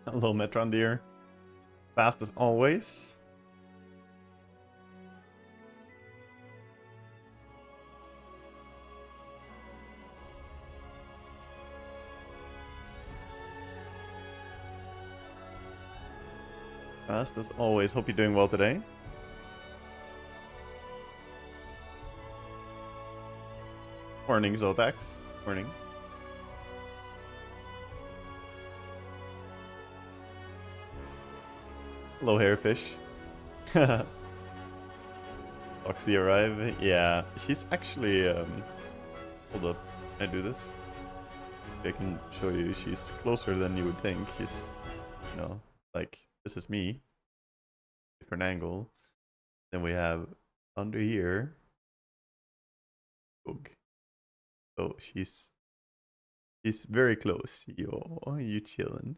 Hello, Metron dear. Fast as always. Fast as always. Hope you're doing well today. Morning, Zotax. Morning. Hello, Hairfish. Foxy arrive. Yeah, she's actually. Hold up. Can I do this? I can show you. She's closer than you would think. She's, you know, like this is me. Different angle. Then we have under here. So she's very close. Yo, you chilling?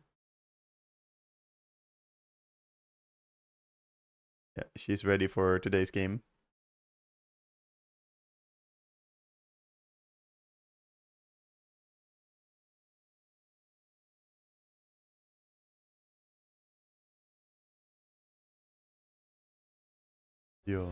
Yeah, she's ready for today's game. Yo.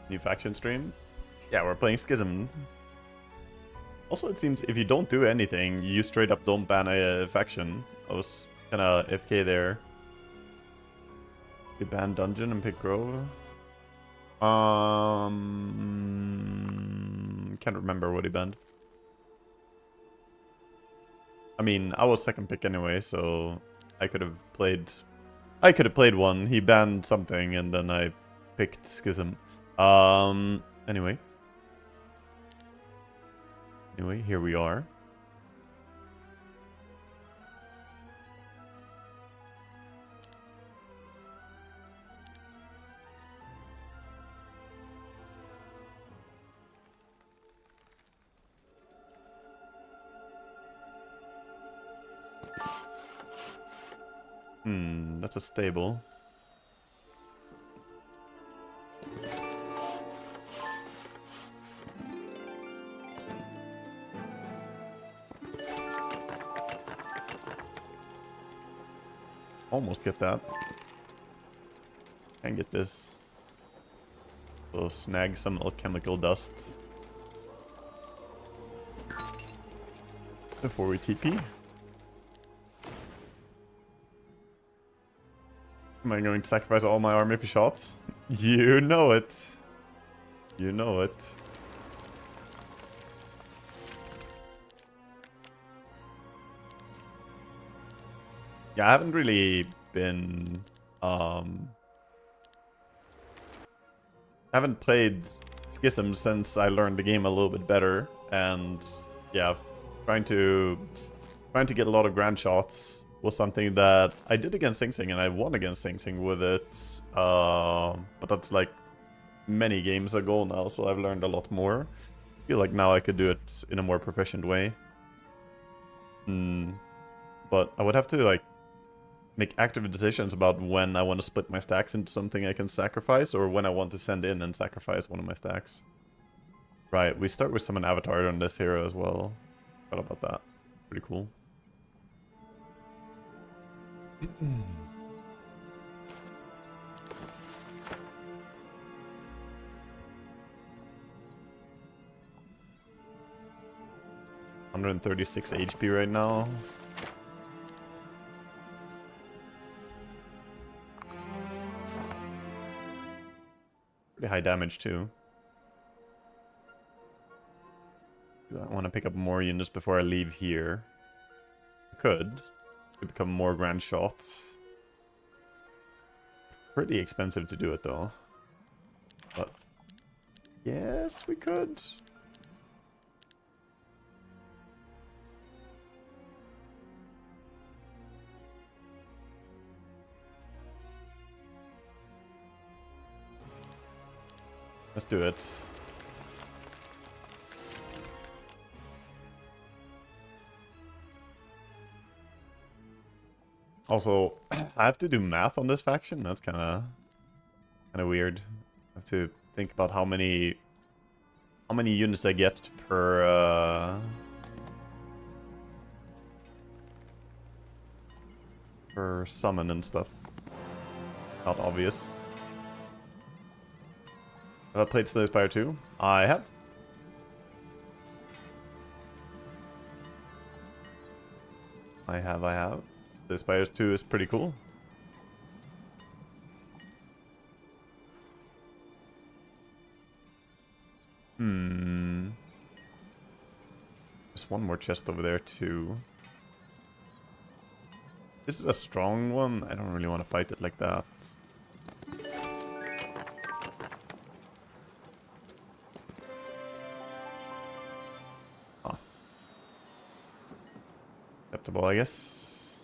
New faction stream? Yeah, we're playing Schism. Also, it seems if you don't do anything, you straight up don't ban a faction. I was kinda FK there. You ban Dungeon and pick Grove? Can't remember what he banned. I mean, I was second pick anyway, so I could have played one. He banned something and then I picked Schism. Anyway, here we are. That's a stable. Almost get that. Can't get this. So snag some alchemical dust before we TP. Am I going to sacrifice all my army for shots? You know it. You know it. Yeah, I haven't really been I haven't played Schism since I learned the game a little bit better, and yeah, trying to get a lot of grand shots was something that I did against Sing Sing, and I won against Sing Sing with it. But that's like many games ago now, so I've learned a lot more. I feel like now I could do it in a more proficient way. But I would have to like make active decisions about when I want to split my stacks into something I can sacrifice, or when I want to send in and sacrifice one of my stacks. Right, we start with summon Avatar on this hero as well. What about that? Pretty cool. 136 HP right now. Pretty high damage too. Do I want to pick up more units before I leave here? I could. Could become more grand shots. Pretty expensive to do it though. But yes, we could. Let's do it. Also, I have to do math on this faction. That's kind of weird. I have to think about how many units I get per summon and stuff. Not obvious. Have I played Slay Spire 2? I have. I have. Slay Spire 2 is pretty cool. There's one more chest over there too. This is a strong one. I don't really want to fight it like that. Acceptable, I guess.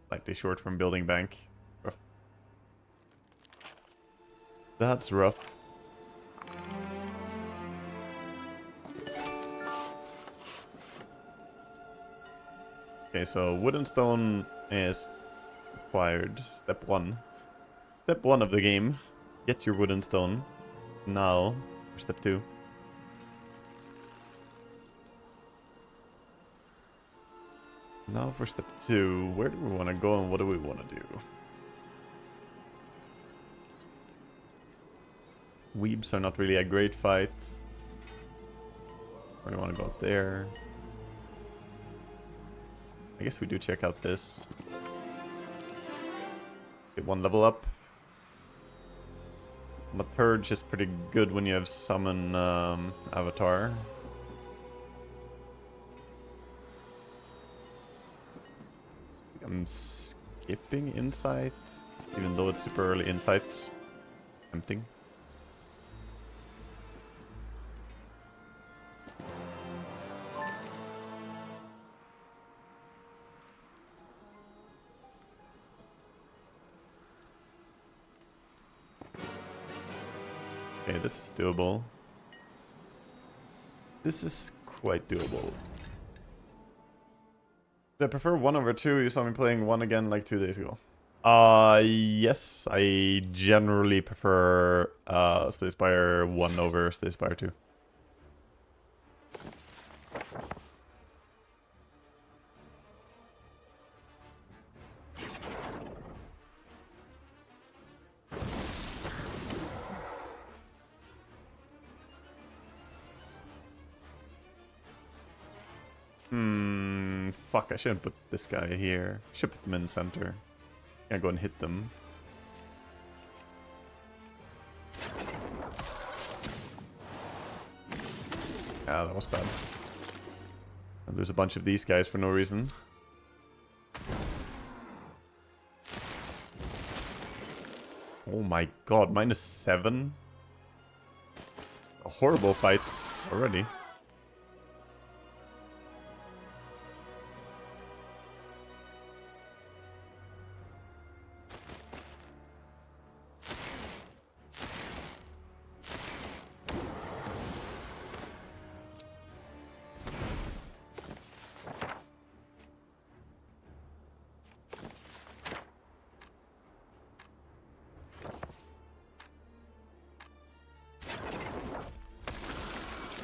Slightly short from building bank. Rough. That's rough. Okay, so wood and stone is required. Step 1. Step 1 of the game. Get your wood and stone. Now, for step 2. Now for step 2, where do we want to go and what do we want to do? Weebs are not really a great fight. Where do we want to go up there? I guess we do check out this. Get 1 level up. Maturge is pretty good when you have summon avatar. I'm skipping insight, even though it's super early insight. Tempting. Okay, this is doable. This is quite doable. I prefer 1 over 2. You saw me playing 1 again like 2 days ago. Yes, I generally prefer Slay Spire 1 over Slay Spire 2. Fuck, I shouldn't put this guy here. Should put him in the center. Can't go and hit them. Yeah, that was bad. I lose a bunch of these guys for no reason. Oh my god, -7? A horrible fight already.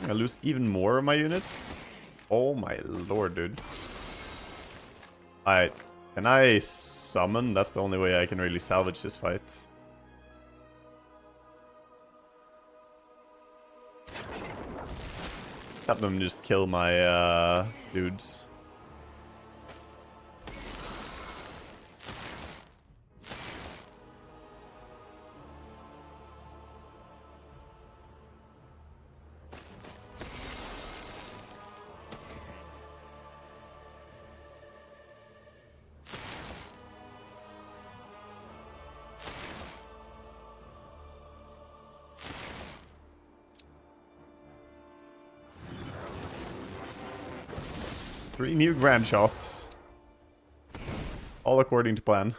I lose even more of my units? Oh my lord, dude. Alright, can I summon? That's the only way I can really salvage this fight. Let's have them just kill my dudes. Three new grand shots. All according to plan.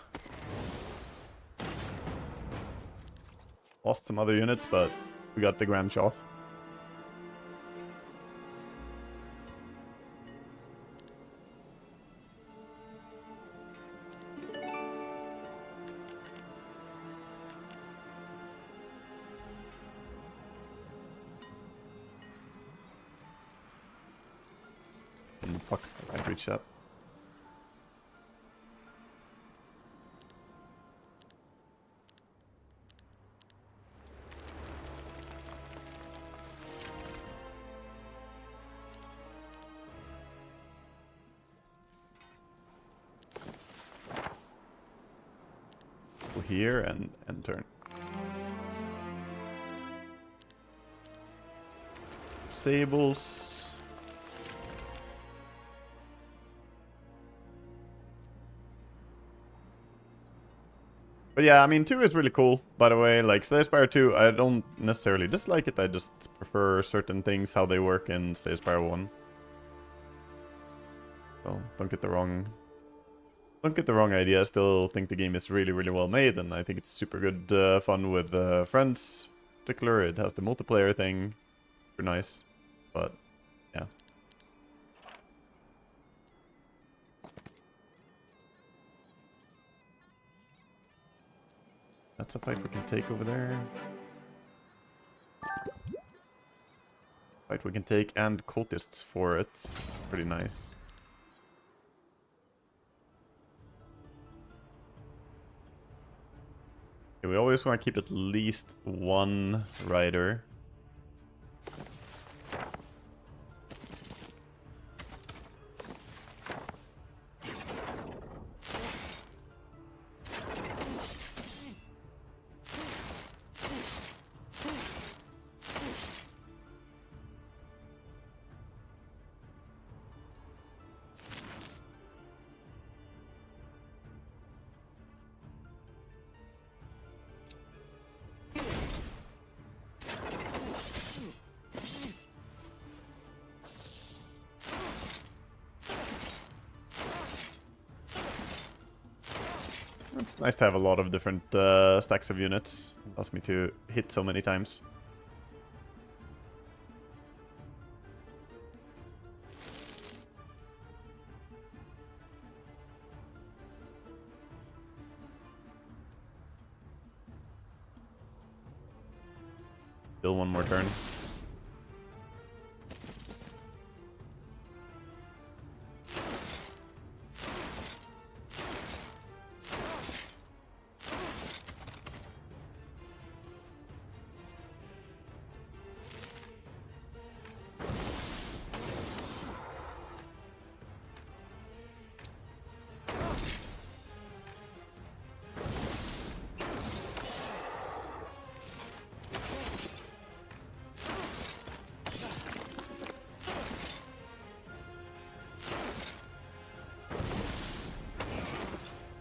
Lost some other units, but we got the grand shot. Fuck, I can't reach that. Go here and turn. Sables. But yeah, I mean, 2 is really cool, by the way. Like, Slay Spire 2, I don't necessarily dislike it. I just prefer certain things, how they work in Slay Spire 1. So, don't get the wrong idea. I still think the game is really, really well made, and I think it's super good fun with friends. In particular, it has the multiplayer thing. Super nice. But, yeah. That's a fight we can take over there. Fight we can take, and cultists for it. Pretty nice. Okay, we always want to keep at least one rider. It's nice to have a lot of different stacks of units. It allows me to hit so many times. Still one more turn.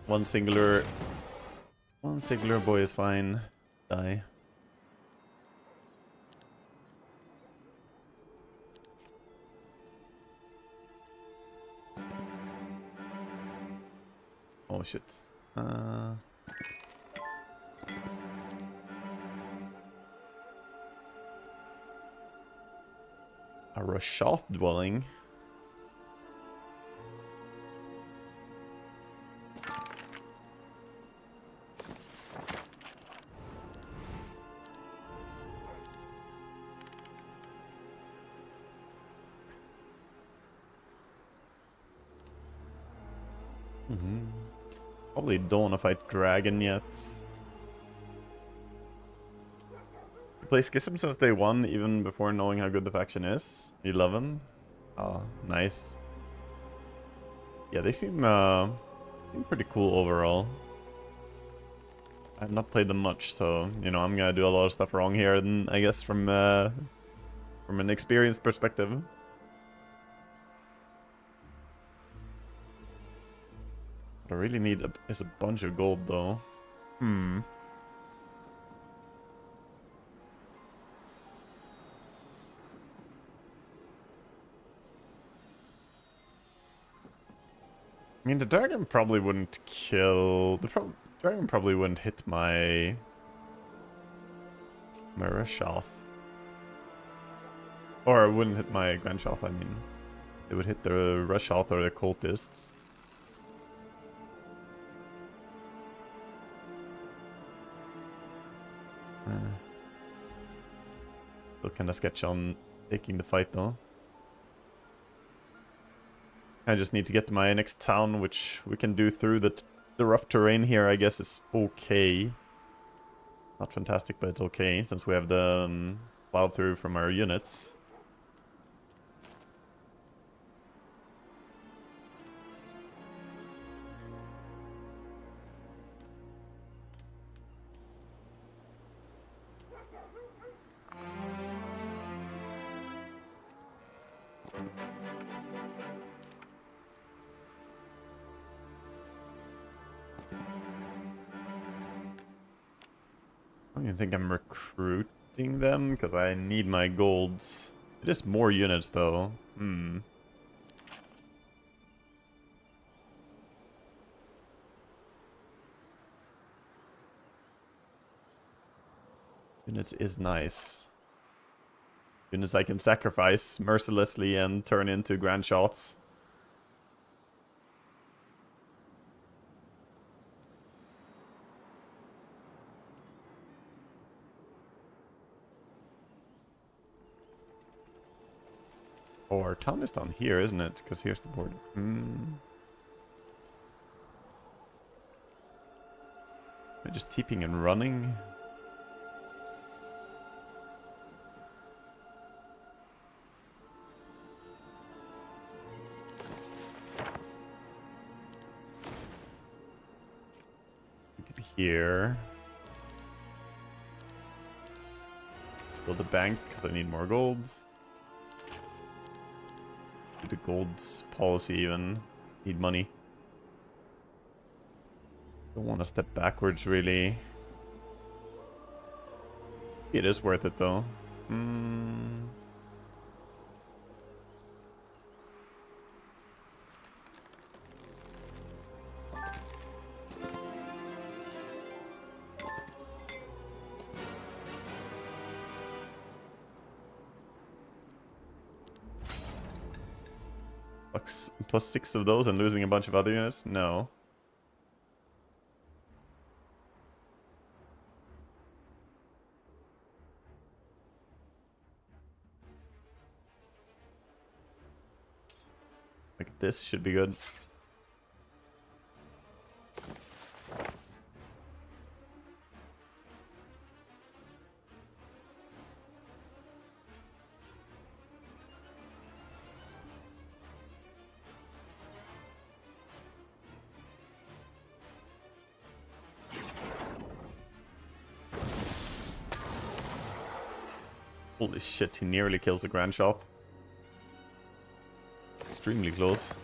One singular boy is fine. Die. Oh shit. A Rashath dwelling. Probably don't want to fight dragon yet. Play Schism since day one, even before knowing how good the faction is. 11. Oh, nice. Yeah, they seem pretty cool overall. I've not played them much, so you know I'm gonna do a lot of stuff wrong here. And I guess from an experience perspective. What I really need is a bunch of gold, though. I mean, the dragon probably wouldn't kill... The dragon probably wouldn't hit my Reshalth. Or it wouldn't hit my Grandshalth, I mean. It would hit the Reshalth or the cultists. Still kind of sketch on taking the fight, though. I just need to get to my next town, which we can do through the rough terrain here, I guess is okay. Not fantastic, but it's okay, since we have the plow through from our units. I don't even think I'm recruiting them, because I need my golds. It is more units, though. Units is nice. Units I can sacrifice mercilessly and turn into Grandshalths. Oh, our town is down here, isn't it? Because here's the border. Am I just TPing and running? Need to be here. Build a bank because I need more golds. The gold's policy even. Need money. Don't want to step backwards, really. It is worth it, though. Plus 6 of those and losing a bunch of other units? No. Like this should be good. Holy shit, he nearly kills the Grandshalth. Extremely close.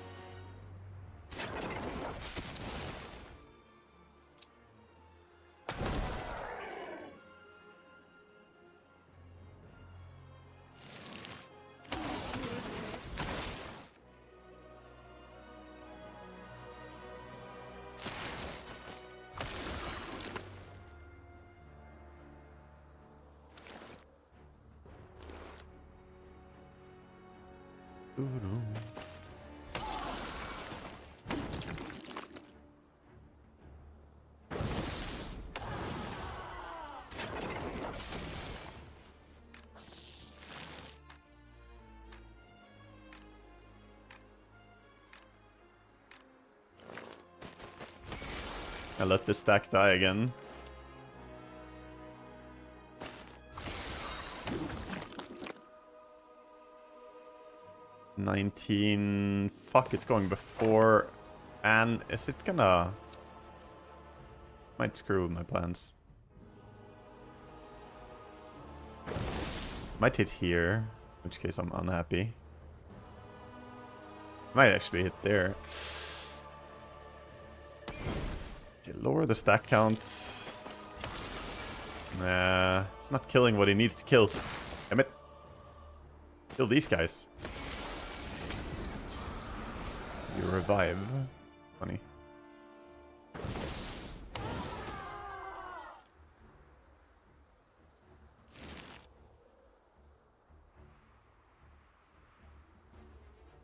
I let this stack die again. 19. Fuck, it's going before. And is it gonna... Might screw with my plans. Might hit here, in which case I'm unhappy. Might actually hit there. Okay, lower the stack count. Nah, it's not killing what he needs to kill. Damn it. Kill these guys. You revive. Funny.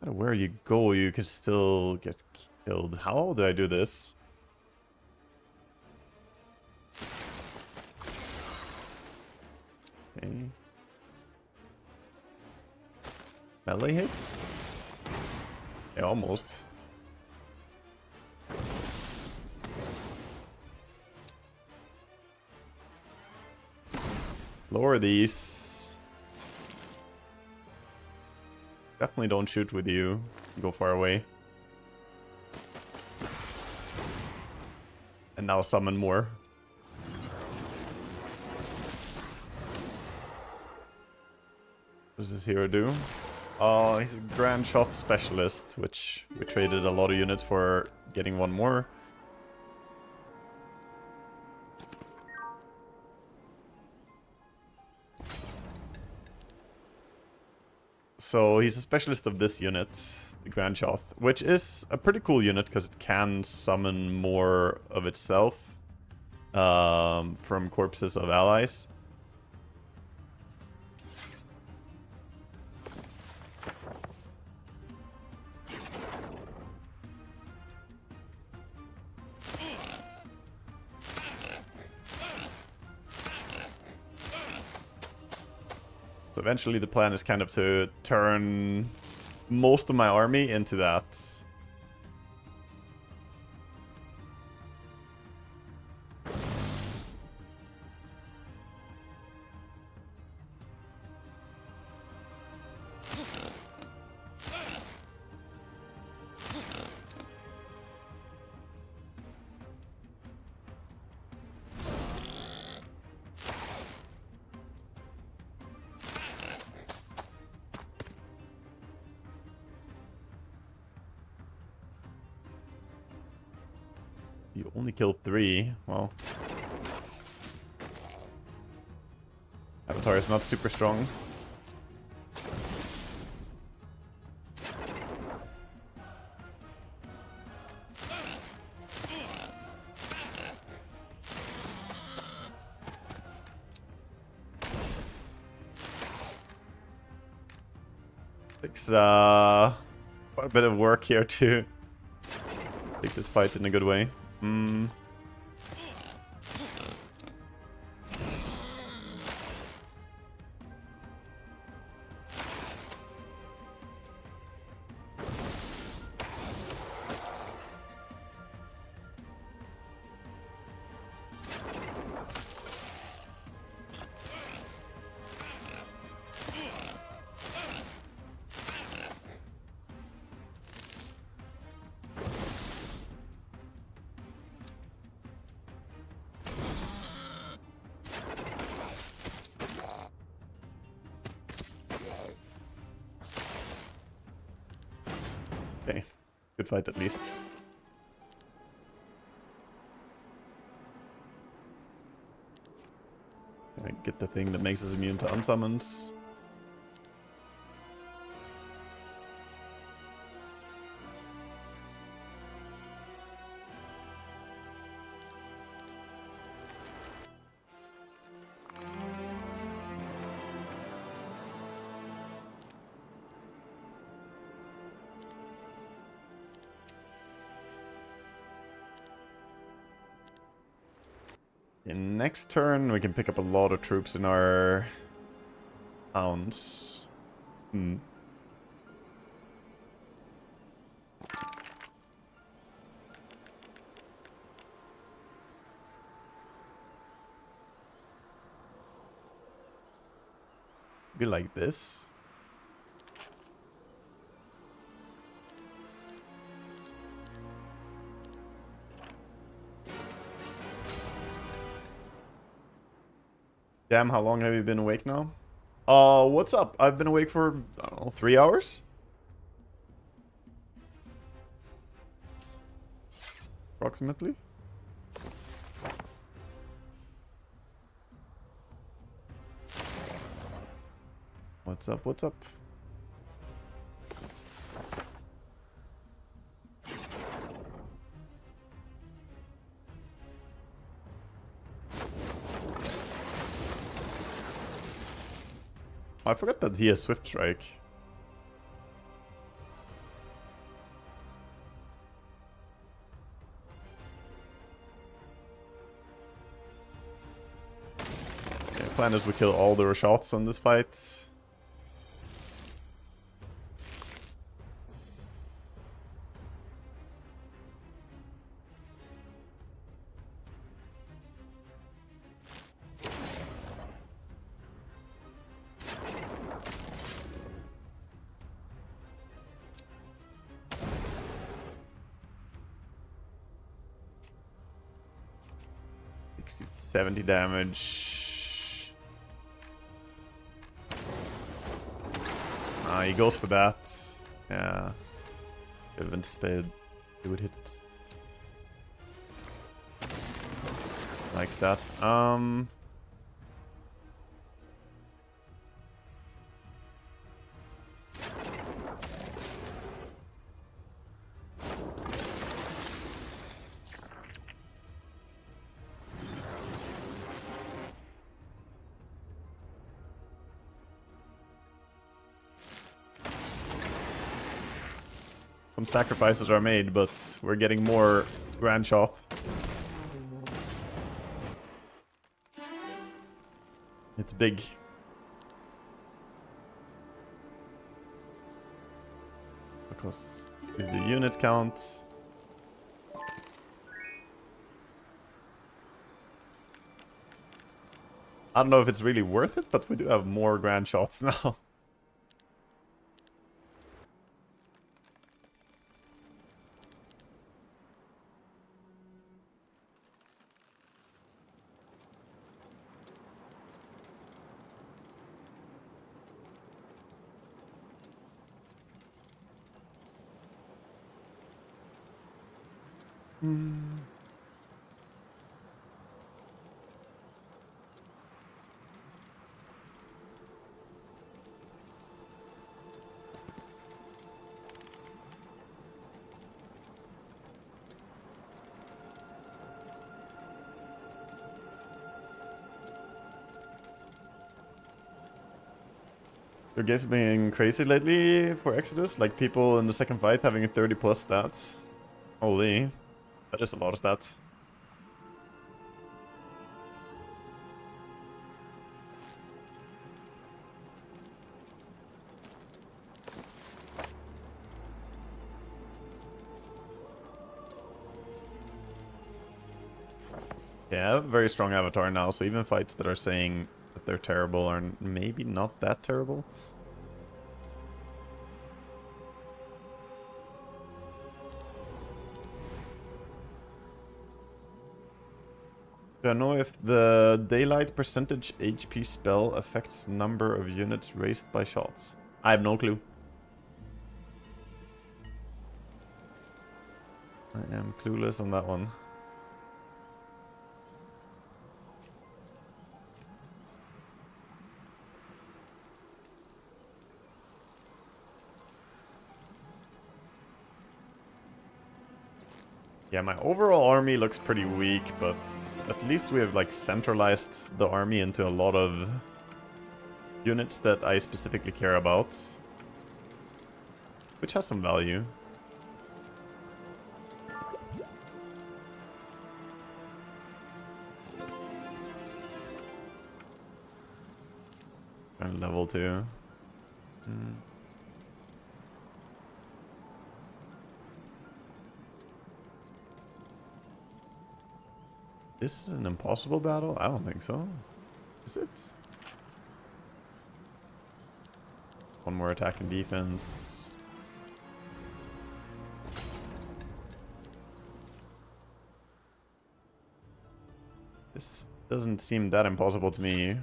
No matter where you go, you can still get killed. How did I do this? Okay. Melee hits? Yeah, almost. Lower these. Definitely don't shoot with you. Go far away. And now summon more. What does this hero do? Oh, he's a grand shot specialist, which we traded a lot of units for getting one more. So he's a specialist of this unit, the Grand Shot, which is a pretty cool unit because it can summon more of itself from corpses of allies. So eventually the plan is kind of to turn most of my army into that. You only killed 3. Well, Avatar is not super strong. It's quite a bit of work here to take this fight in a good way. Okay, good fight at least. Can I get the thing that makes us immune to unsummons? In next turn, we can pick up a lot of troops in our hounds. Be like this. Damn, how long have you been awake now? What's up? I've been awake for, I don't know, 3 hours? Approximately. What's up? What's up? I forgot that he has Swift Strike. Okay, plan is we kill all the shots on this fight. Sixty, 70 damage. He goes for that. Yeah. Could have anticipated it would hit like that. Some sacrifices are made, but we're getting more Grand Shoth. It's big. What costs is the unit count? I don't know if it's really worth it, but we do have more Grand Shots now. Your guys being crazy lately for Exodus? Like people in the second fight having 30 plus stats? Holy, that is a lot of stats. Yeah, I have a very strong avatar now, so even fights that are saying that they're terrible are maybe not that terrible. Do I know if the daylight percentage HP spell affects number of units raised by shots? I have no clue. I am clueless on that one. Yeah, my overall army looks pretty weak, but at least we have like centralized the army into a lot of units that I specifically care about, which has some value. And level 2. This is an impossible battle? I don't think so. Is it? One more attack and defense. This doesn't seem that impossible to me.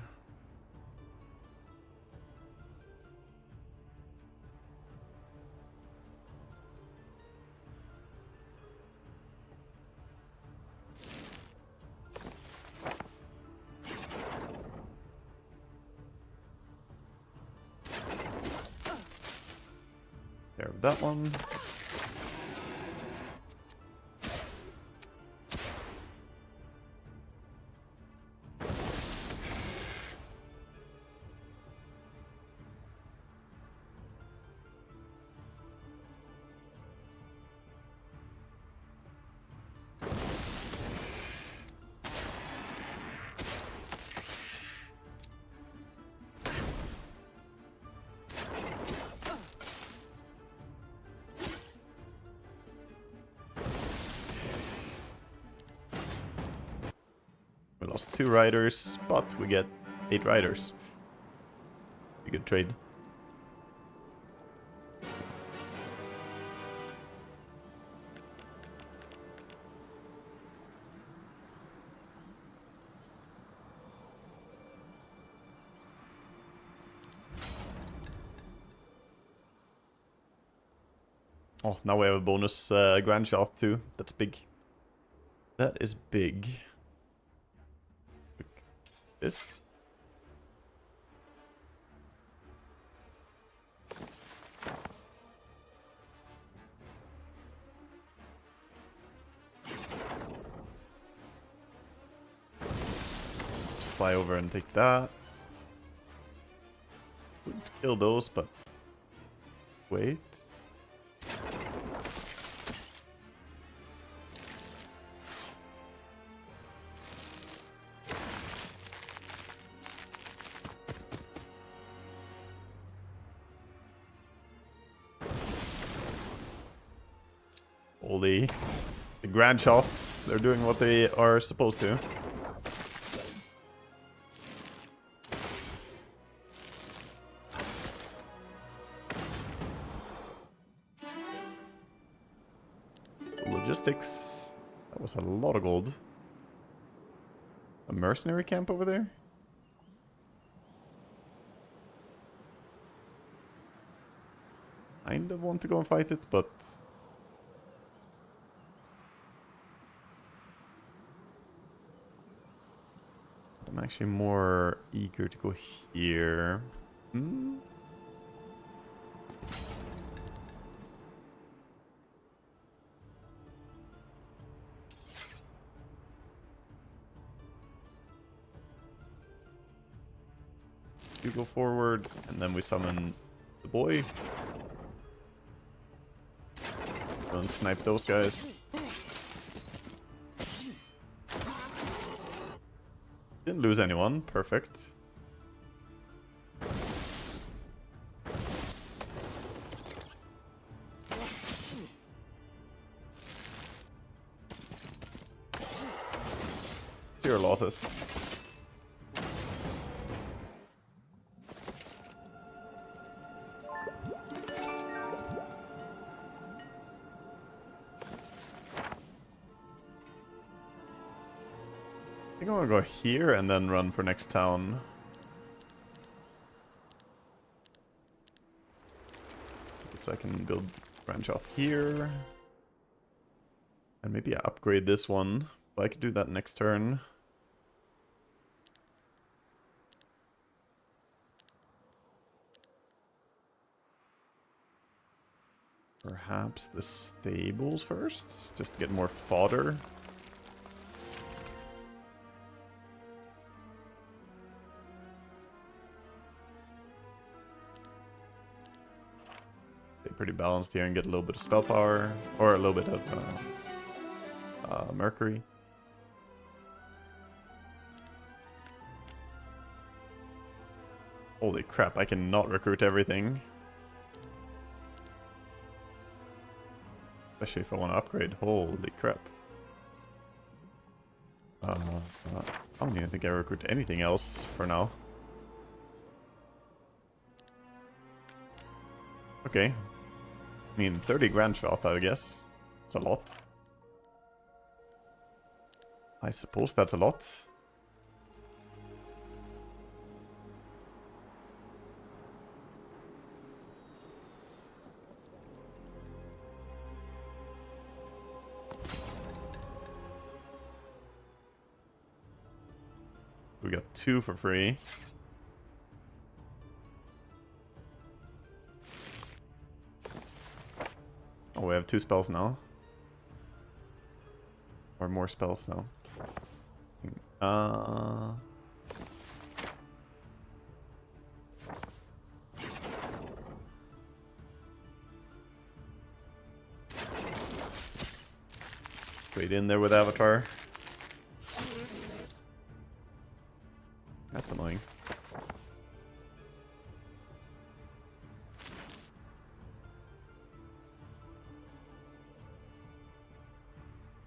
that one. We lost 2 riders, but we get 8 riders. A good trade. Oh, now we have a bonus grand shot too. That's big. That is big. This. Just fly over and take that. Wouldn't kill those, but wait. All the grand shots, they're doing what they are supposed to. Logistics, that was a lot of gold. A mercenary camp over there? Kind of want to go and fight it, but I'm actually more eager to go here. Hmm? You go forward, and then we summon the boy. Go and snipe those guys. Didn't lose anyone. Perfect. Zero losses. I think I'm gonna go here and then run for next town. So I can build branch off here. And maybe I upgrade this one. But I could do that next turn. Perhaps the stables first, just to get more fodder. Pretty balanced here and get a little bit of spell power, or a little bit of mercury. Holy crap, I cannot recruit everything. Especially if I want to upgrade. Holy crap. I don't even think I recruit anything else for now. Okay. I mean, 30 grand shot, I guess. It's a lot. I suppose that's a lot. We got 2 for free. Oh, we have 2 spells now. Or more spells now. Straight in there with Avatar. That's annoying.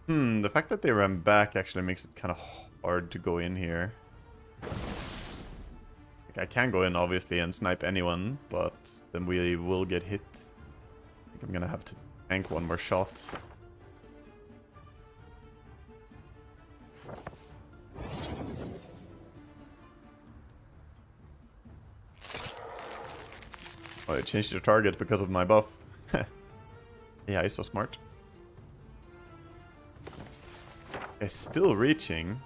The fact that they ran back actually makes it kind of hard to go in here. Like, I can go in, obviously, and snipe anyone, but then we will get hit. I think I'm gonna have to tank one more shot. Oh, I changed the target because of my buff. Yeah, he's so smart. It's still reaching.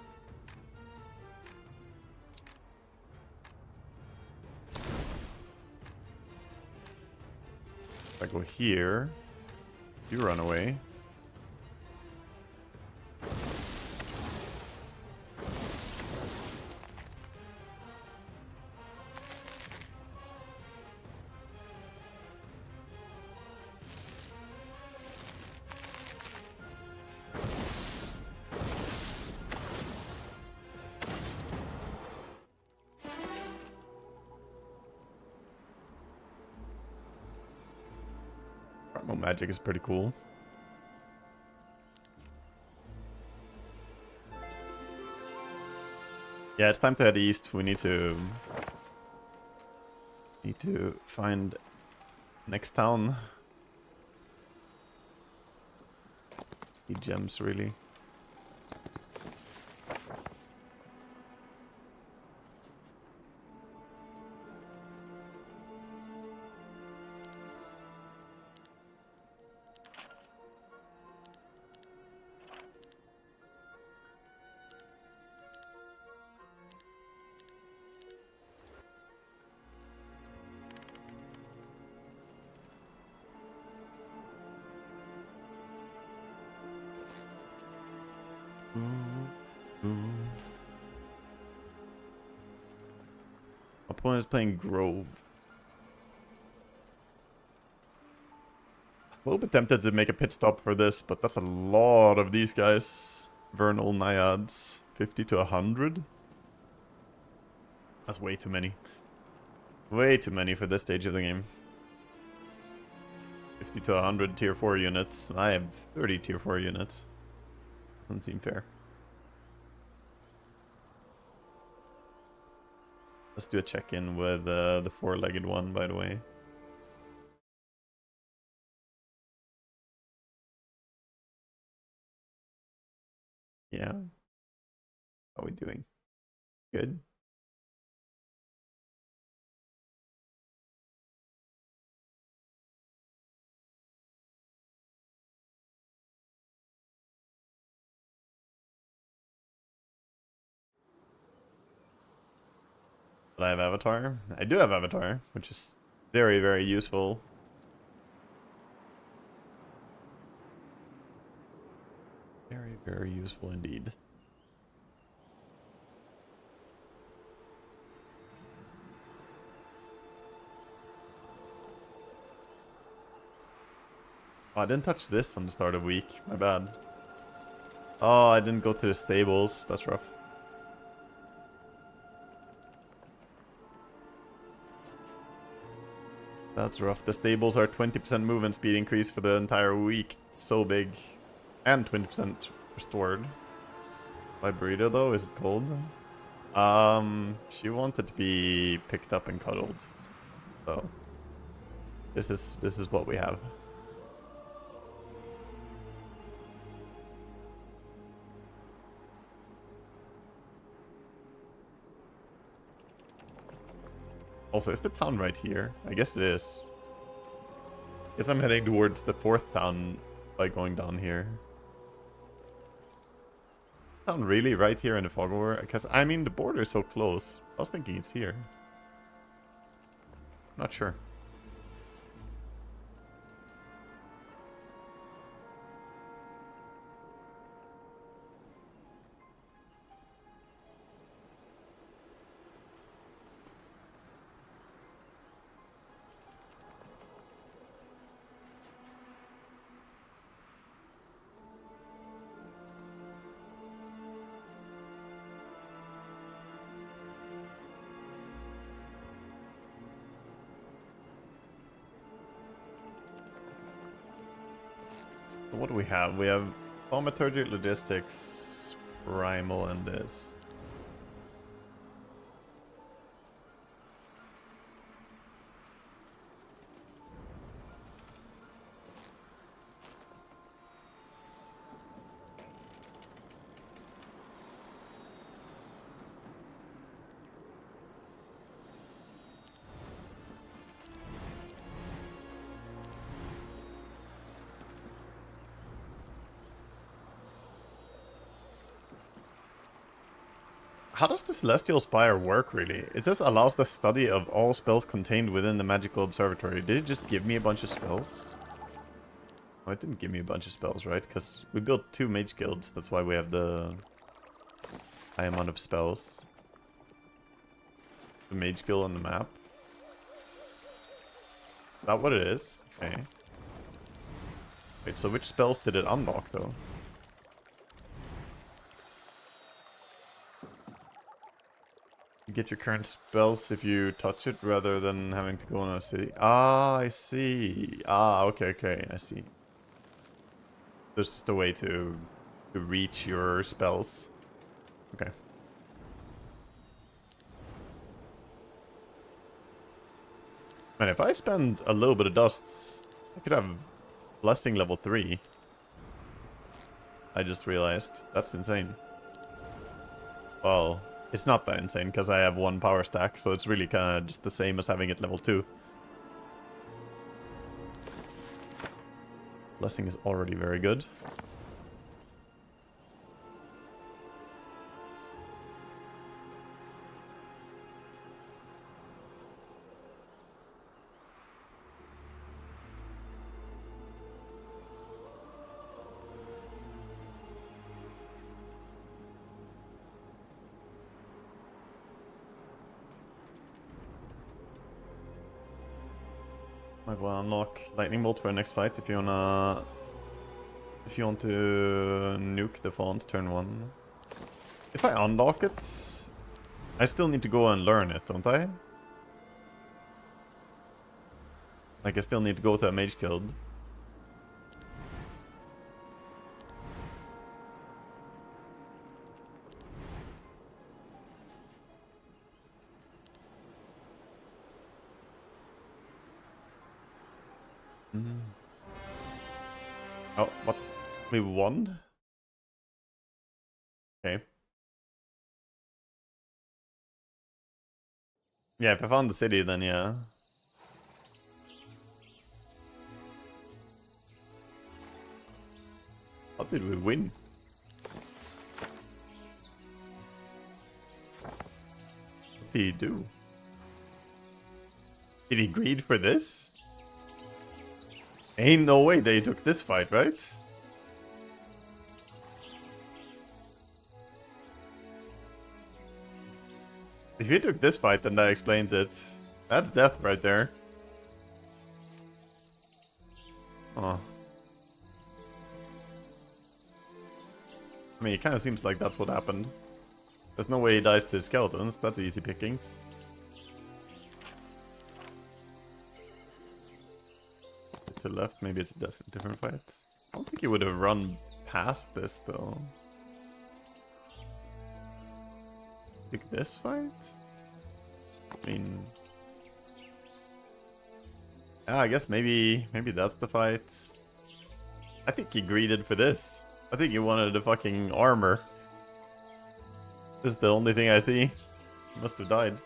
If I go here, you run away. Magic is pretty cool. Yeah, it's time to head east. We need to find next town. Need gems, really. Opponent is playing Grove. A little bit tempted to make a pit stop for this, but that's a lot of these guys. Vernal Naiads. 50 to 100. That's way too many. Way too many for this stage of the game. 50 to 100 tier 4 units. I have 30 tier 4 units. Doesn't seem fair. Let's do a check-in with the 4-legged one, by the way. Yeah. How are we doing? Good. But I have Avatar. I do have Avatar, which is very, very useful. Very, very useful indeed. Oh, I didn't touch this on the start of week. My bad. Oh, I didn't go to the stables. That's rough. That's rough. The stables are 20% movement speed increase for the entire week. It's so big. And 20% restored. My burrito though, is it cold? She wanted to be picked up and cuddled. So this is what we have. Also, is the town right here? I guess it is. I guess I'm heading towards the 4th town by going down here. Town really right here in the fog war? Because, I mean, the border is so close. I was thinking it's here. Not sure. So what do we have? We have thaumaturgy, logistics, primal, and this. How does the Celestial Spire work, really? It says allows the study of all spells contained within the magical observatory. Did it just give me a bunch of spells? Oh, it didn't give me a bunch of spells, right? Because we built 2 mage guilds. That's why we have the high amount of spells. The mage guild on the map. Is that what it is? Okay. Wait, so which spells did it unlock, though? You get your current spells if you touch it rather than having to go in a city. Ah, I see. Ah, okay, I see. There's just a way to reach your spells. Okay. Man, if I spend a little bit of dusts, I could have blessing level 3. I just realized. That's insane. Well, it's not that insane because I have 1 power stack, so it's really kind of just the same as having it level 2. Blessing is already very good. Might well unlock lightning bolt for the next fight if you want to nuke the font turn 1. If I unlock it, I still need to go and learn it, don't I? Like, I still need to go to a mage guild. Oh, what? We won? Okay. Yeah, if I found the city, then yeah. How did we win? What did he do? Did he greed for this? Ain't no way they took this fight, right? If he took this fight, then that explains it. That's death right there. Oh. I mean, it kind of seems like that's what happened. There's no way he dies to skeletons. That's easy pickings. To the left, maybe it's a different fight. I don't think he would have run past this, though. Pick this fight? I mean... yeah, I guess maybe that's the fight. I think he greeded for this. I think he wanted the fucking armor. This is the only thing I see. He must have died.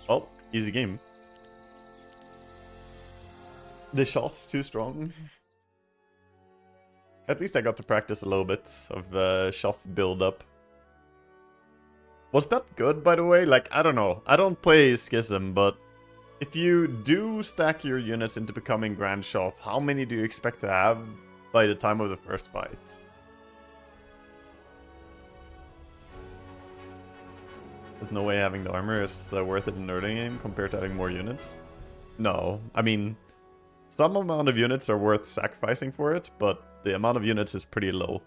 Oh, easy game. The shot's too strong. At least I got to practice a little bit of shot build-up. Was that good, by the way? Like, I don't know. I don't play Schism, but if you do stack your units into becoming Grand Shot, how many do you expect to have by the time of the first fight? There's no way having the armor is worth it in an early game compared to having more units. No, I mean, some amount of units are worth sacrificing for it, but the amount of units is pretty low.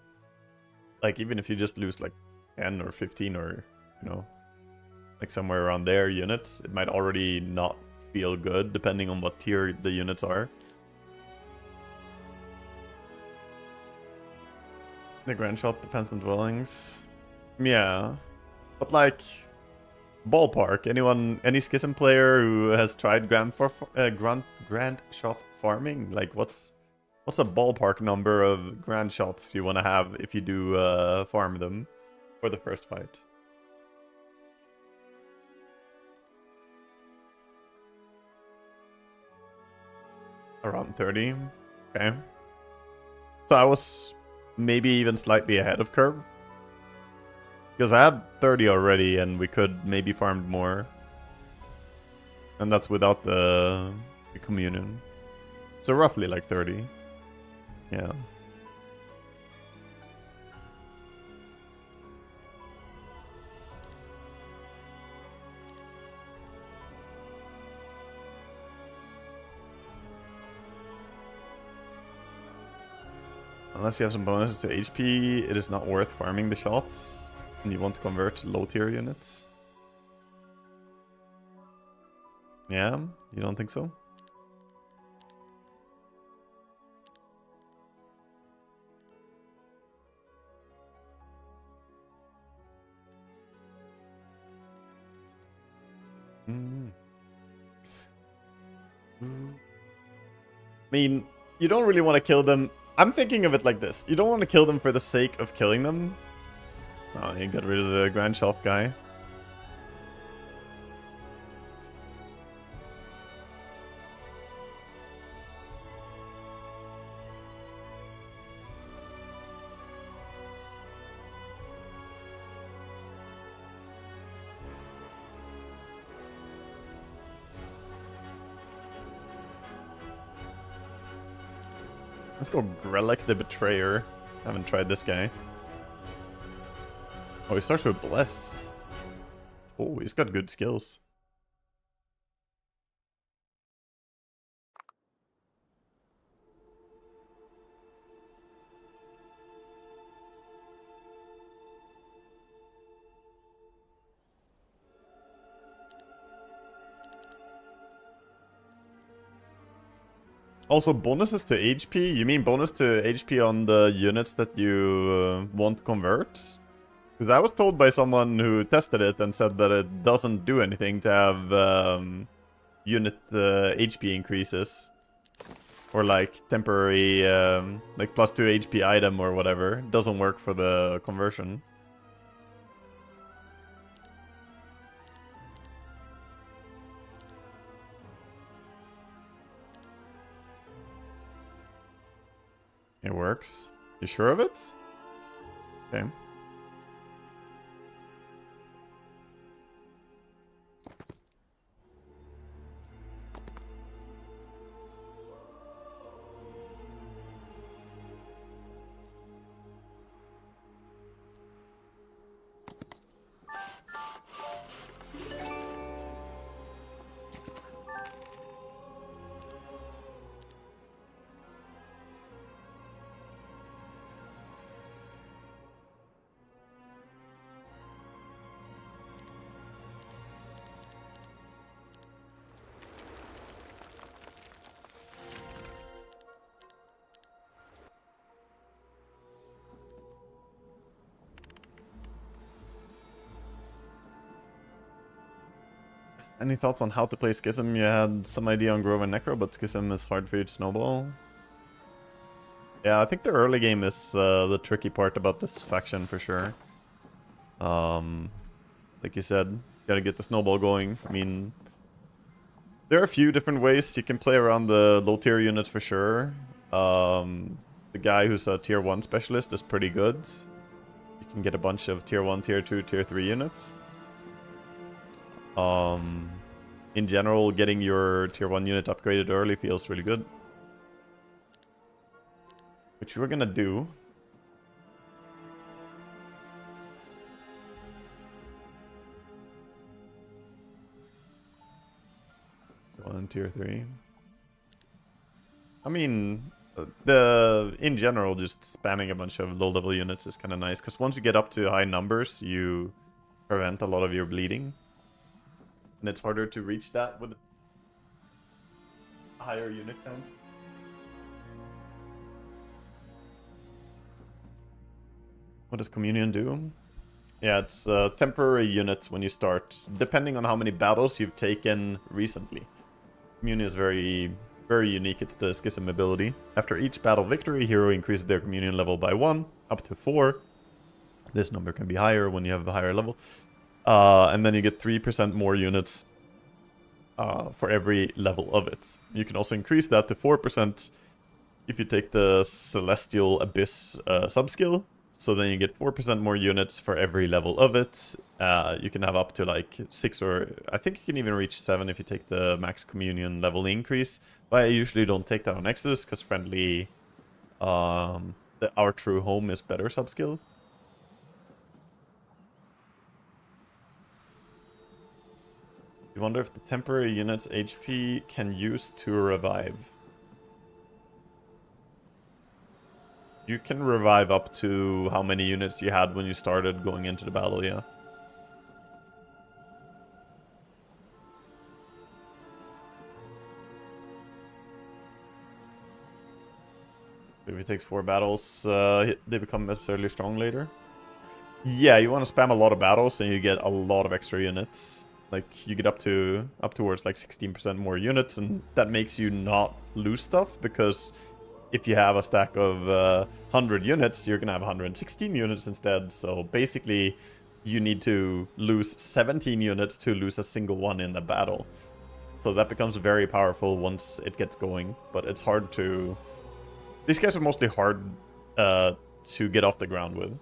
Like, even if you just lose like 10 or 15 or, you know, like somewhere around there units, it might already not feel good depending on what tier the units are. The grand shot depends on dwellings. Yeah. But like, ballpark. Any Schism player who has tried grand shot farming? Like, what's a ballpark number of grand shots you want to have if you do farm them for the first fight? Around 30. Okay. So I was maybe even slightly ahead of curve. Because I had 30 already and we could maybe farm more. And that's without the communion. So roughly like 30. Yeah. Unless you have some bonuses to HP, it is not worth farming the shots. And you want to convert low tier units. Yeah, you don't think so? I mean, you don't really want to kill them. I'm thinking of it like this. You don't want to kill them for the sake of killing them. Oh, you got rid of the Grand Shelf guy. Let's go Grelek the Betrayer. I haven't tried this guy. Oh, he starts with Bless. Oh, he's got good skills. Also, bonuses to HP? You mean bonus to HP on the units that you won't convert? Because I was told by someone who tested it and said that it doesn't do anything to have unit HP increases. Or like temporary, like +2 HP item or whatever. It doesn't work for the conversion. It works. You sure of it? Okay. Any thoughts on how to play Schism? You had some idea on Grove and Necro, but Schism is hard for you to snowball. Yeah, I think the early game is the tricky part about this faction for sure. Like you said, gotta get the snowball going. I mean, there are a few different ways you can play around the low tier units for sure. The guy who's a tier 1 specialist is pretty good. You can get a bunch of tier 1, tier 2, tier 3 units. In general, getting your tier 1 unit upgraded early feels really good. Which we're gonna do. One tier 3. I mean, in general, just spamming a bunch of low-level units is kind of nice, because once you get up to high numbers, you prevent a lot of your bleeding. And it's harder to reach that with a higher unit count. What does Communion do? Yeah, it's temporary units when you start, depending on how many battles you've taken recently. Communion is very, very unique. It's the Schism ability. After each battle victory, hero increases their Communion level by 1, up to 4. This number can be higher when you have a higher level. And then you get 3% more units for every level of it. You can also increase that to 4% if you take the Celestial Abyss subskill. So then you get 4% more units for every level of it. You can have up to like 6 or I think you can even reach 7 if you take the max communion level increase. But I usually don't take that on Exodus because friendly, Our True Home is better subskill. You wonder if the temporary unit's HP can use to revive. You can revive up to how many units you had when you started going into the battle, yeah. If it takes 4 battles, they become absurdly strong later. Yeah, you want to spam a lot of battles and you get a lot of extra units. Like, you get up towards like 16% more units, and that makes you not lose stuff, because if you have a stack of 100 units, you're going to have 116 units instead. So basically, you need to lose 17 units to lose a single one in the battle. So that becomes very powerful once it gets going. But it's hard to... These guys are mostly hard to get off the ground with.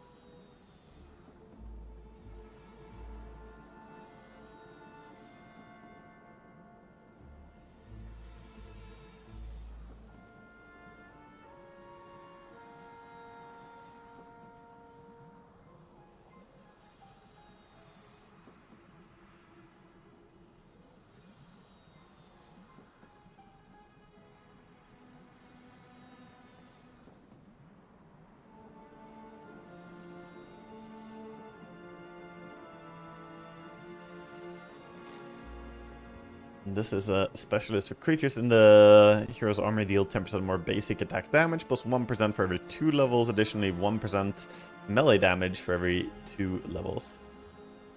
This is a specialist for creatures in the hero's army. Deal 10% more basic attack damage, plus 1% for every 2 levels. Additionally, 1% melee damage for every 2 levels.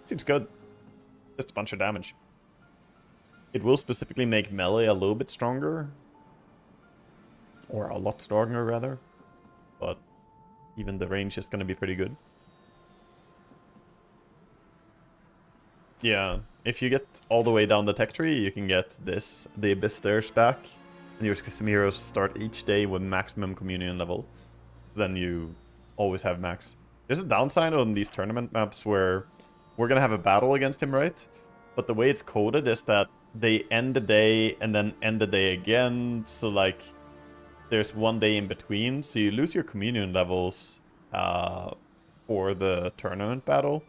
Seems good. Just a bunch of damage. It will specifically make melee a little bit stronger. Or a lot stronger, rather. But even the range is going to be pretty good. Yeah, if you get all the way down the tech tree, you can get this, the Abyss Stairs back, and your Schism heroes start each day with maximum communion level. Then you always have max. There's a downside on these tournament maps where we're gonna have a battle against him, right? But the way it's coded is that they end the day and then end the day again, so like there's one day in between, so you lose your communion levels for the tournament battle,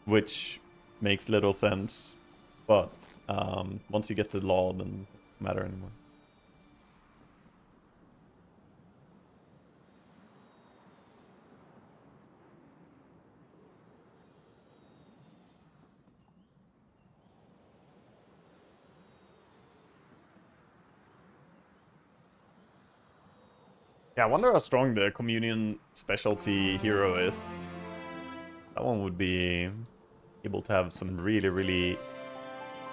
which makes little sense, but once you get the law, then it doesn't matter anymore. Yeah, I wonder how strong the communion specialty hero is. That one would be able to have some really, really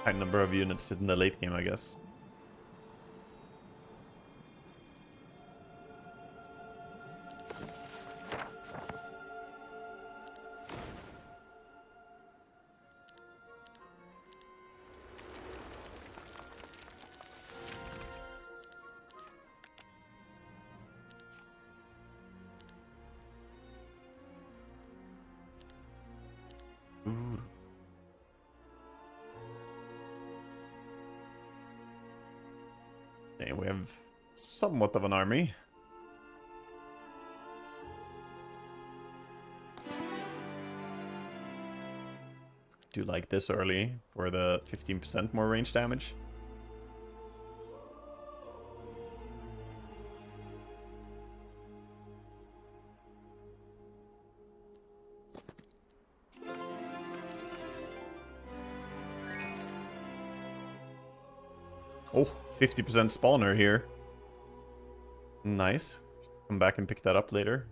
high number of units in the late game, I guess. Ooh. Okay, we have somewhat of an army. Do like this early for the 15% more range damage. Oh, 50% spawner here. Nice. Come back and pick that up later.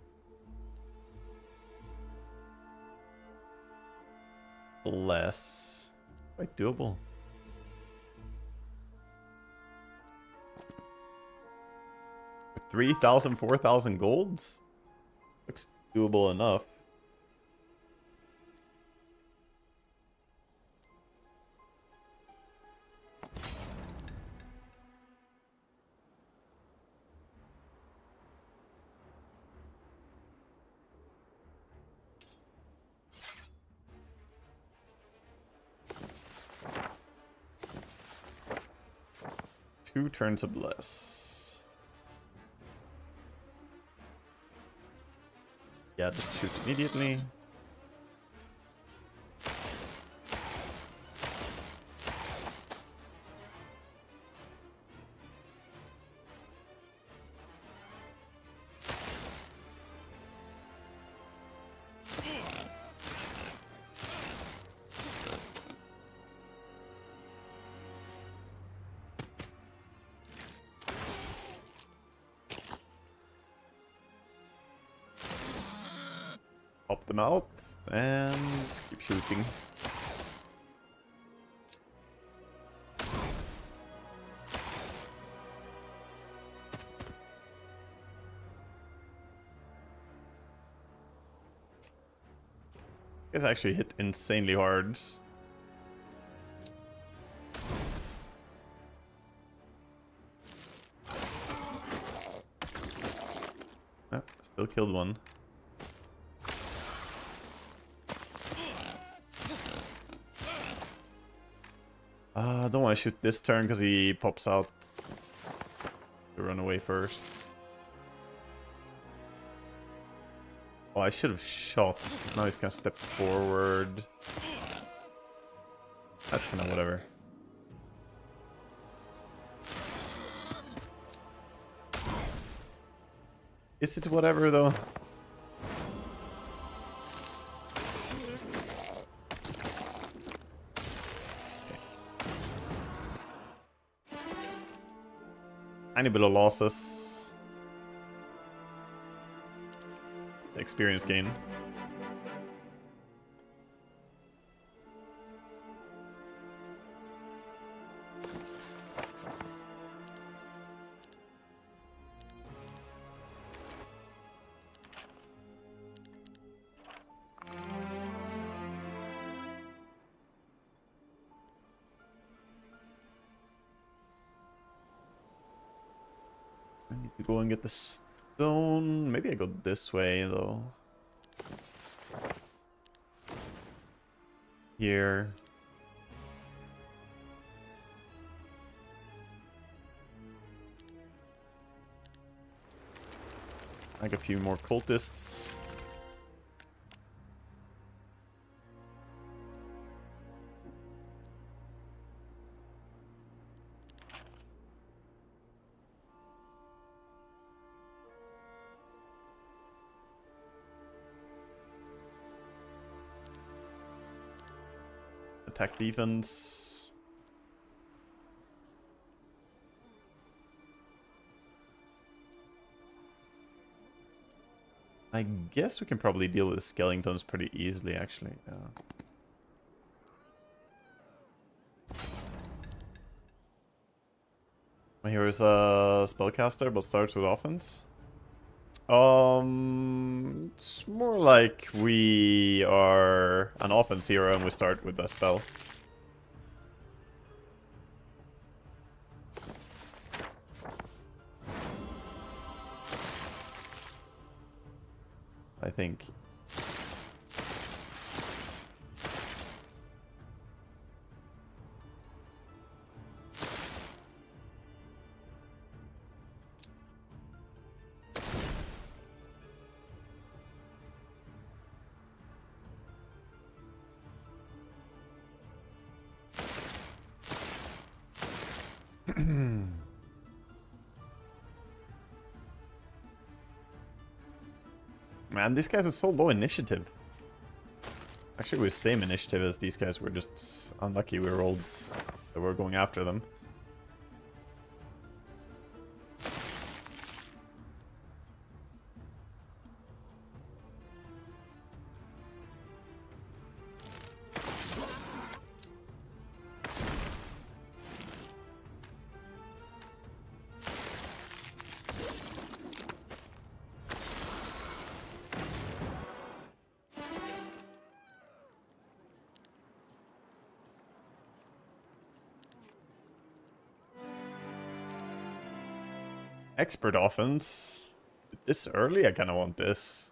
less. Quite doable. $3,000, 4,000 golds? Looks doable enough. Two turns of bliss. Yeah, just shoot immediately. Pop them out and keep shooting. Guys actually hit insanely hard. Oh, still killed one. I don't want to shoot this turn because he pops out to run away first. Oh, I should have shot because now he's gonna step forward. That's kind of whatever. Is it whatever though? Tiny bit of losses. The experience gain. I need to go and get the stone. Maybe I go this way though. Here. Like a few more cultists. Attack defense. I guess we can probably deal with the skeletons pretty easily, actually. My hero is a spellcaster, but starts with offense. It's more like we are an offense hero and we start with a spell. I think. Man, these guys are so low initiative. Actually, we're same initiative as these guys. We're just unlucky we rolled that we're going after them. Expert offense. This early, I kind of want this.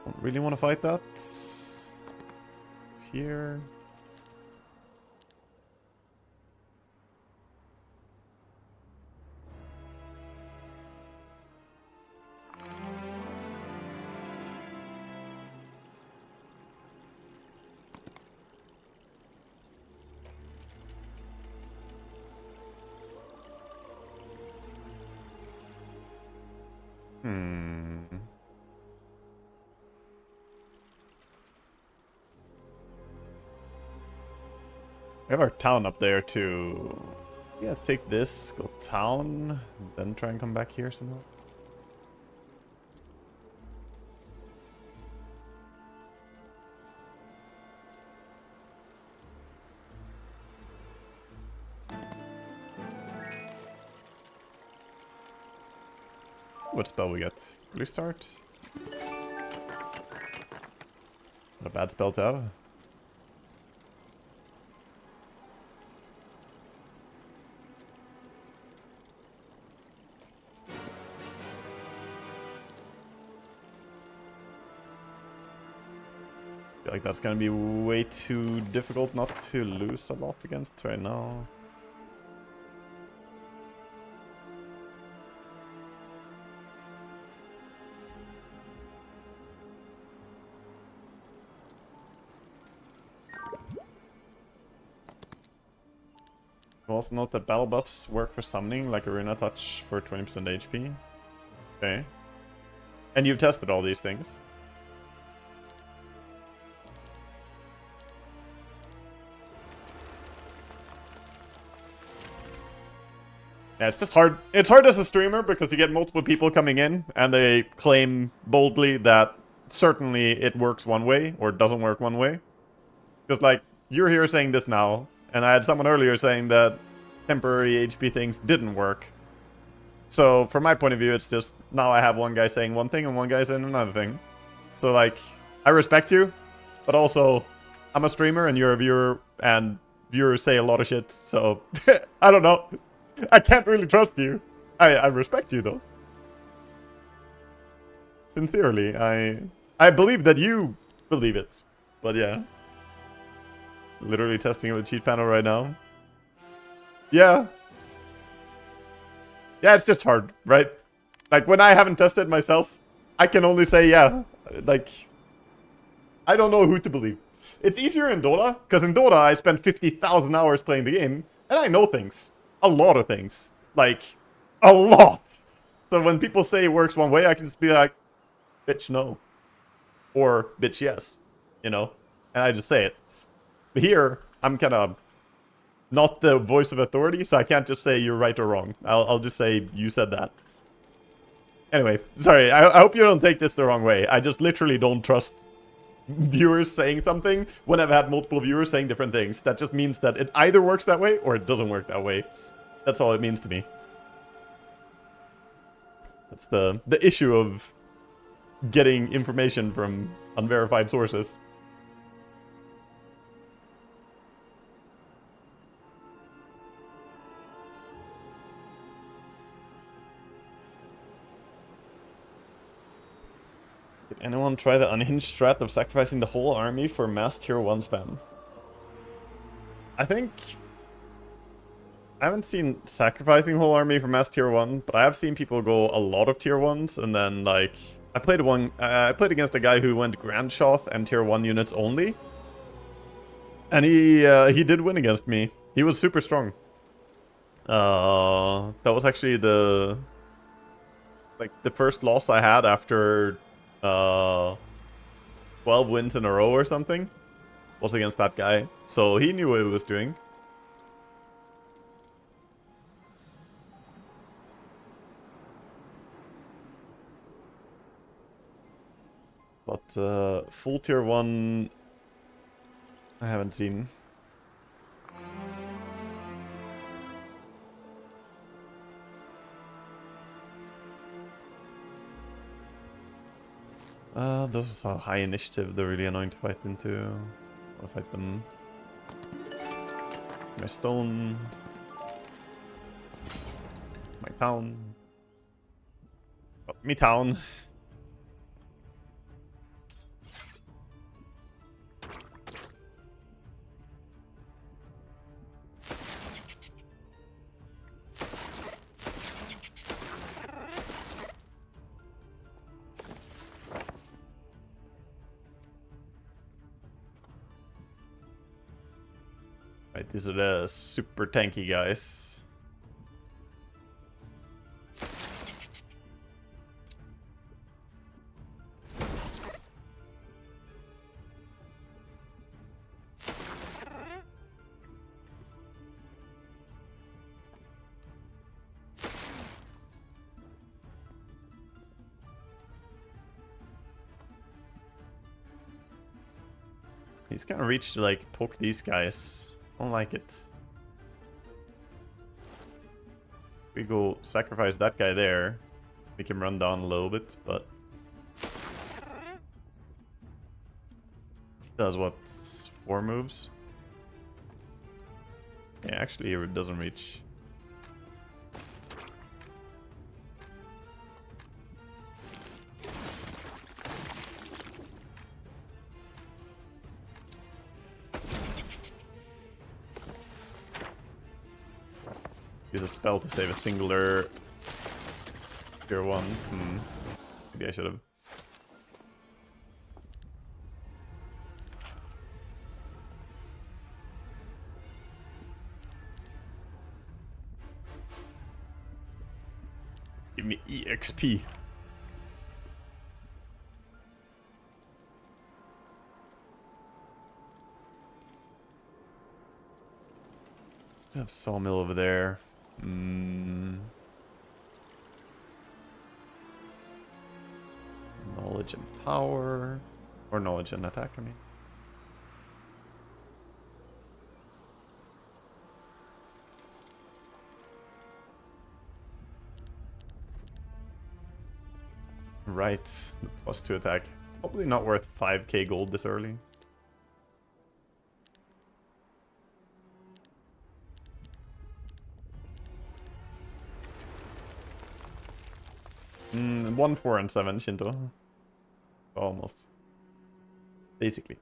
Don't really want to fight that. Here. We have our town up there too. Yeah, take this, go town, then try and come back here somehow. What spell we get? Restart? Not a bad spell to have. I feel like that's gonna be way too difficult not to lose a lot against right now. Also note that battle buffs work for summoning, like Arena Touch for 20% HP. Okay. And you've tested all these things. Yeah, it's just hard. It's hard as a streamer because you get multiple people coming in and they claim boldly that certainly it works one way or it doesn't work one way. Because, like, you're here saying this now, and I had someone earlier saying that temporary HP things didn't work. So, from my point of view, it's just now I have one guy saying one thing and one guy saying another thing. So, like, I respect you, but also, I'm a streamer and you're a viewer, and viewers say a lot of shit, so I don't know. I can't really trust you. I respect you, though. Sincerely, I believe that you believe it. But yeah. Literally testing with the cheat panel right now. Yeah. Yeah, it's just hard, right? Like, when I haven't tested myself, I can only say, yeah. Like, I don't know who to believe. It's easier in Dota, because in Dota I spent 50,000 hours playing the game, and I know things. A lot of things. Like, a lot. So when people say it works one way, I can just be like, bitch, no. Or, bitch, yes. You know? And I just say it. But here, I'm kind of not the voice of authority, so I can't just say you're right or wrong. I'll just say you said that. Anyway, sorry. I hope you don't take this the wrong way. I just literally don't trust viewers saying something when I've had multiple viewers saying different things. That just means that it either works that way or it doesn't work that way. That's all it means to me. That's the issue of getting information from unverified sources. Did anyone try the unhinged strat of sacrificing the whole army for mass tier 1 spam? I think I haven't seen sacrificing whole army for mass tier 1, but I have seen people go a lot of tier 1s, and then, like, I played against a guy who went Grand Shoth and tier 1 units only. And he did win against me. He was super strong. That was actually the first loss I had after 12 wins in a row or something. Was against that guy. So he knew what he was doing. But full tier 1 I haven't seen. Those are high initiative. They're really annoying to fight into. I want to fight them. My stone. My town. Oh, me town. Right, these are the super tanky guys. He's kind of reached to like poke these guys. I don't like it. We go sacrifice that guy there. Make him run down a little bit, but does what? 4 moves? Yeah, actually it doesn't reach. Use a spell to save a singular tier 1. Maybe I should have. Give me EXP. Still have sawmill over there. Knowledge and power. Or knowledge and attack, I mean. Right, +2 attack. Probably not worth 5k gold this early. Mm, 1, 4, and 7, Shinto. Almost. Basically.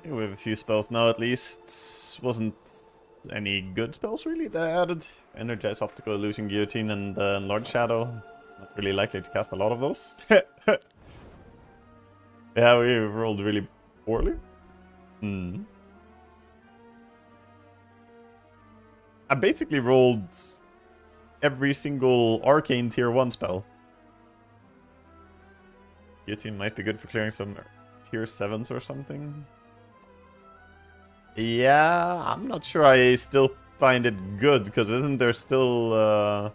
Okay, we have a few spells now at least. Wasn't any good spells really that I added. Energize, Optical Illusion, Guillotine, and Enlarge Shadow. Not really likely to cast a lot of those. Yeah, we rolled really poorly. I basically rolled every single Arcane tier 1 spell. Guillotine might be good for clearing some tier 7s or something. Yeah, I'm not sure I still find it good, because isn't there still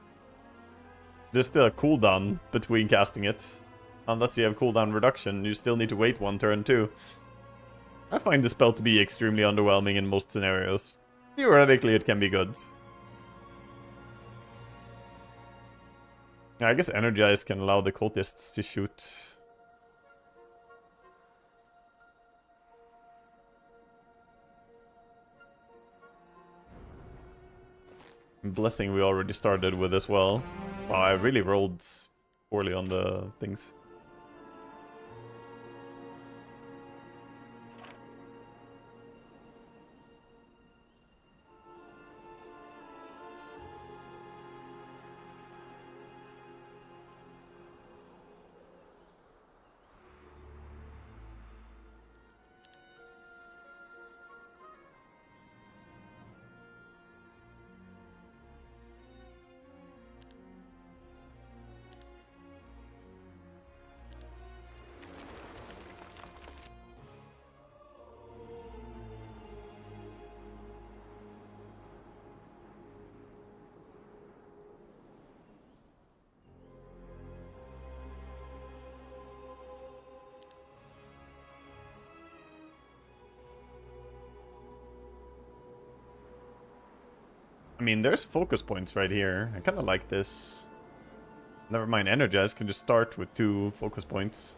there's still a cooldown between casting it. Unless you have cooldown reduction, you still need to wait 1 turn too. I find the spell to be extremely underwhelming in most scenarios. Theoretically, it can be good. I guess Energize can allow the cultists to shoot. Blessing we already started with as well. Wow, I really rolled poorly on the things. I mean, there's focus points right here. I kind of like this. Never mind, Energize can just start with 2 focus points.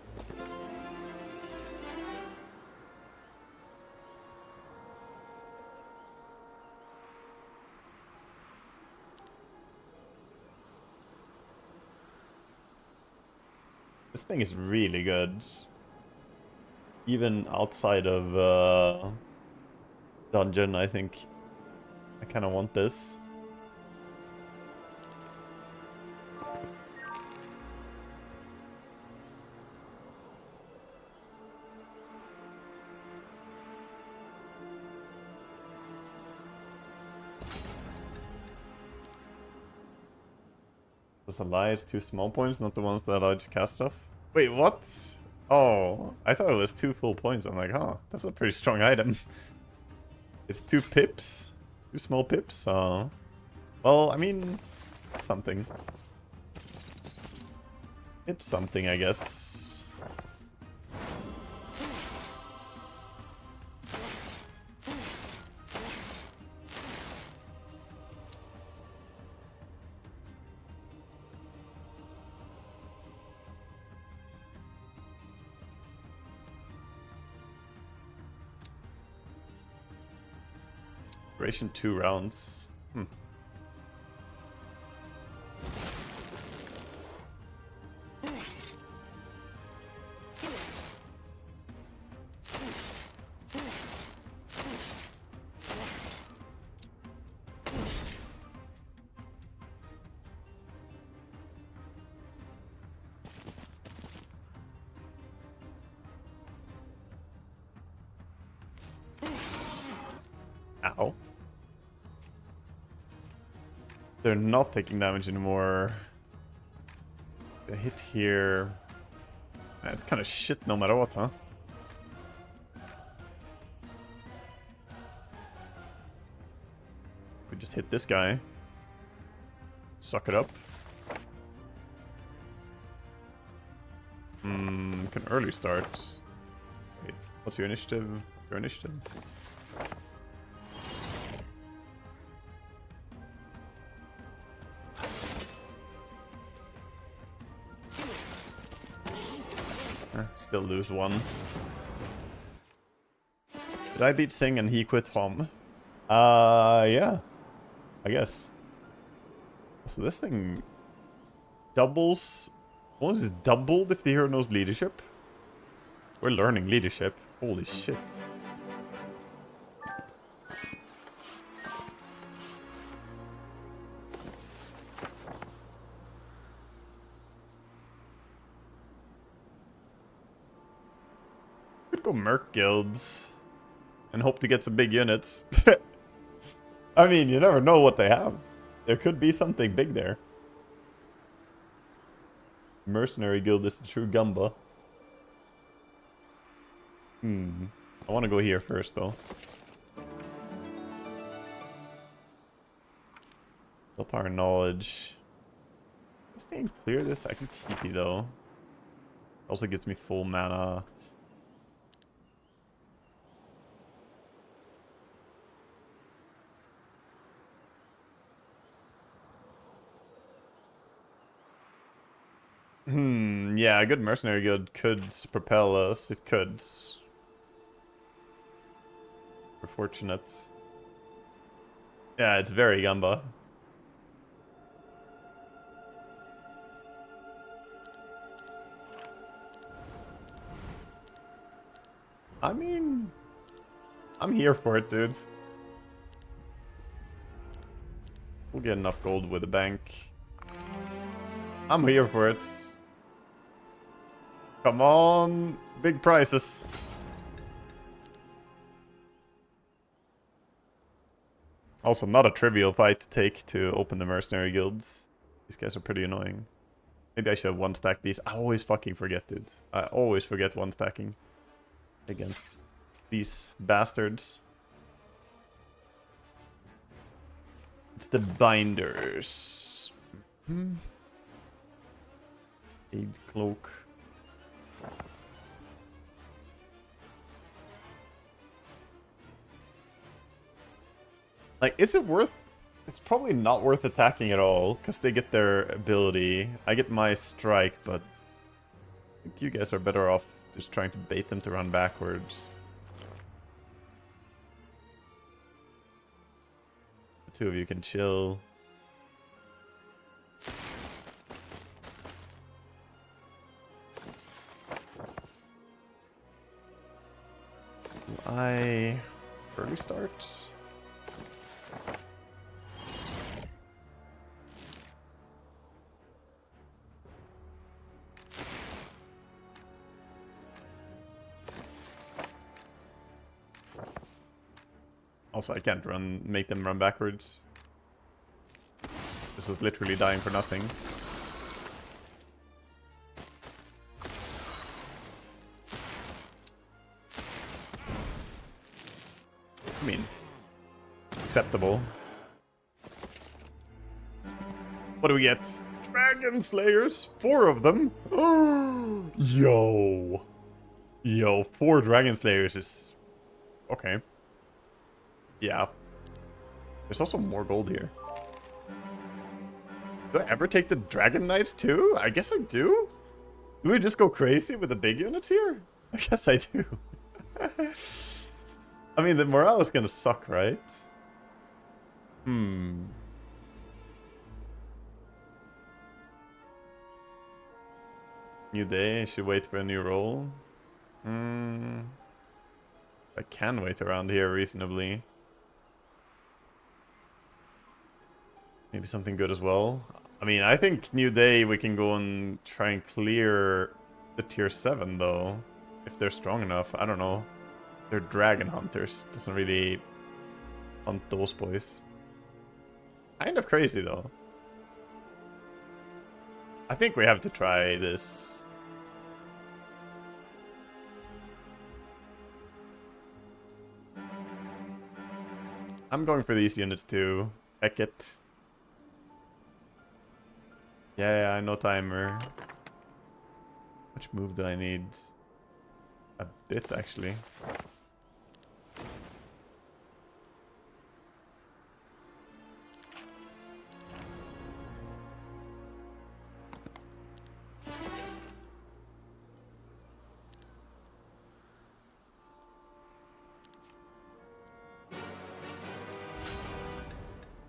This thing is really good. Even outside of dungeon, I think I kind of want this. Does a lie, it's 2 small points, not the ones that allow you to cast stuff. Wait, what? Oh, I thought it was 2 full points. I'm like, huh, that's a pretty strong item. It's 2 pips? 2 small pips? Oh. Well, I mean, something. It's something, I guess. Duration 2 rounds. Ow. They're not taking damage anymore. The hit here. That's kind of shit no matter what, huh? We just hit this guy. Suck it up. Can early start. Wait, what's your initiative? Your initiative? Still lose 1. Did I beat Sing and he quit Hom? Yeah. I guess. So this thing doubles. Almost doubled if the hero knows leadership. We're learning leadership. Holy shit. Could go Merc guilds and hope to get some big units. I mean, you never know what they have. There could be something big there. Mercenary guild is the true Gumba. I want to go here first, though. Willpower knowledge. Staying clear this, I can TP though. Also gives me full mana. Yeah, a good mercenary guild could propel us. It could. We're fortunate. Yeah, it's very Gumba. I mean, I'm here for it, dude. We'll get enough gold with the bank. I'm here for it. Come on, big prizes. Also, not a trivial fight to take to open the mercenary guilds. These guys are pretty annoying. Maybe I should one stack these. I always fucking forget, dude. I always forget one stacking against these bastards. It's the binders. Aid cloak. Like, is it worth... It's probably not worth attacking at all, because they get their ability. I get my strike, but I think you guys are better off just trying to bait them to run backwards. The two of you can chill. I early start. Also, I can't make them run backwards. This was literally dying for nothing. I mean, acceptable. What do we get? Dragon Slayers! 4 of them! Yo! Yo, 4 Dragon Slayers is... Okay. Yeah. There's also more gold here. Do I ever take the Dragon Knights too? I guess I do. Do we just go crazy with the big units here? I guess I do. I mean, the morale is gonna suck, right? New day, I should wait for a new roll. I can wait around here reasonably. Maybe something good as well. I mean, I think New Day we can go and try and clear the tier 7 though. If they're strong enough. I don't know. They're dragon hunters. Doesn't really hunt those boys. Kind of crazy though. I think we have to try this. I'm going for these units too. Heck it. Yeah, I know timer. How much move do I need? A bit, actually.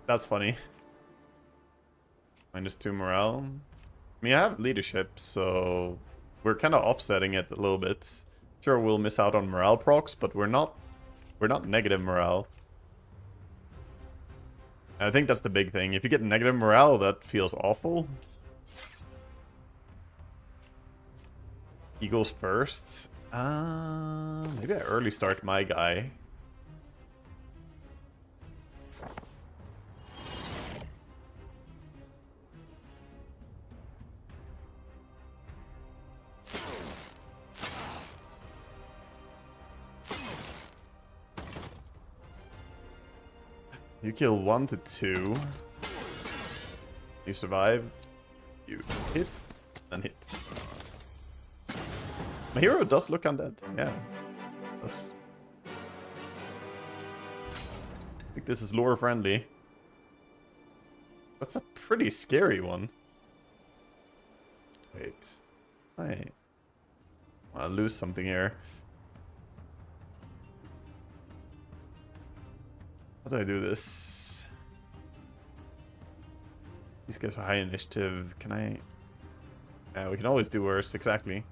That's funny. -2 morale. I mean, I have leadership, so we're kind of offsetting it a little bit. Sure, we'll miss out on morale procs, but we're not negative morale. And I think that's the big thing. If you get negative morale, that feels awful. He goes first. Maybe I early start my guy. You kill 1 to 2. You survive. You hit and hit. My hero does look undead. Yeah. Does. I think this is lore friendly. That's a pretty scary one. Wait. I'll lose something here. How do I do this? These guys are high initiative. Can I... Yeah, we can always do worse, exactly.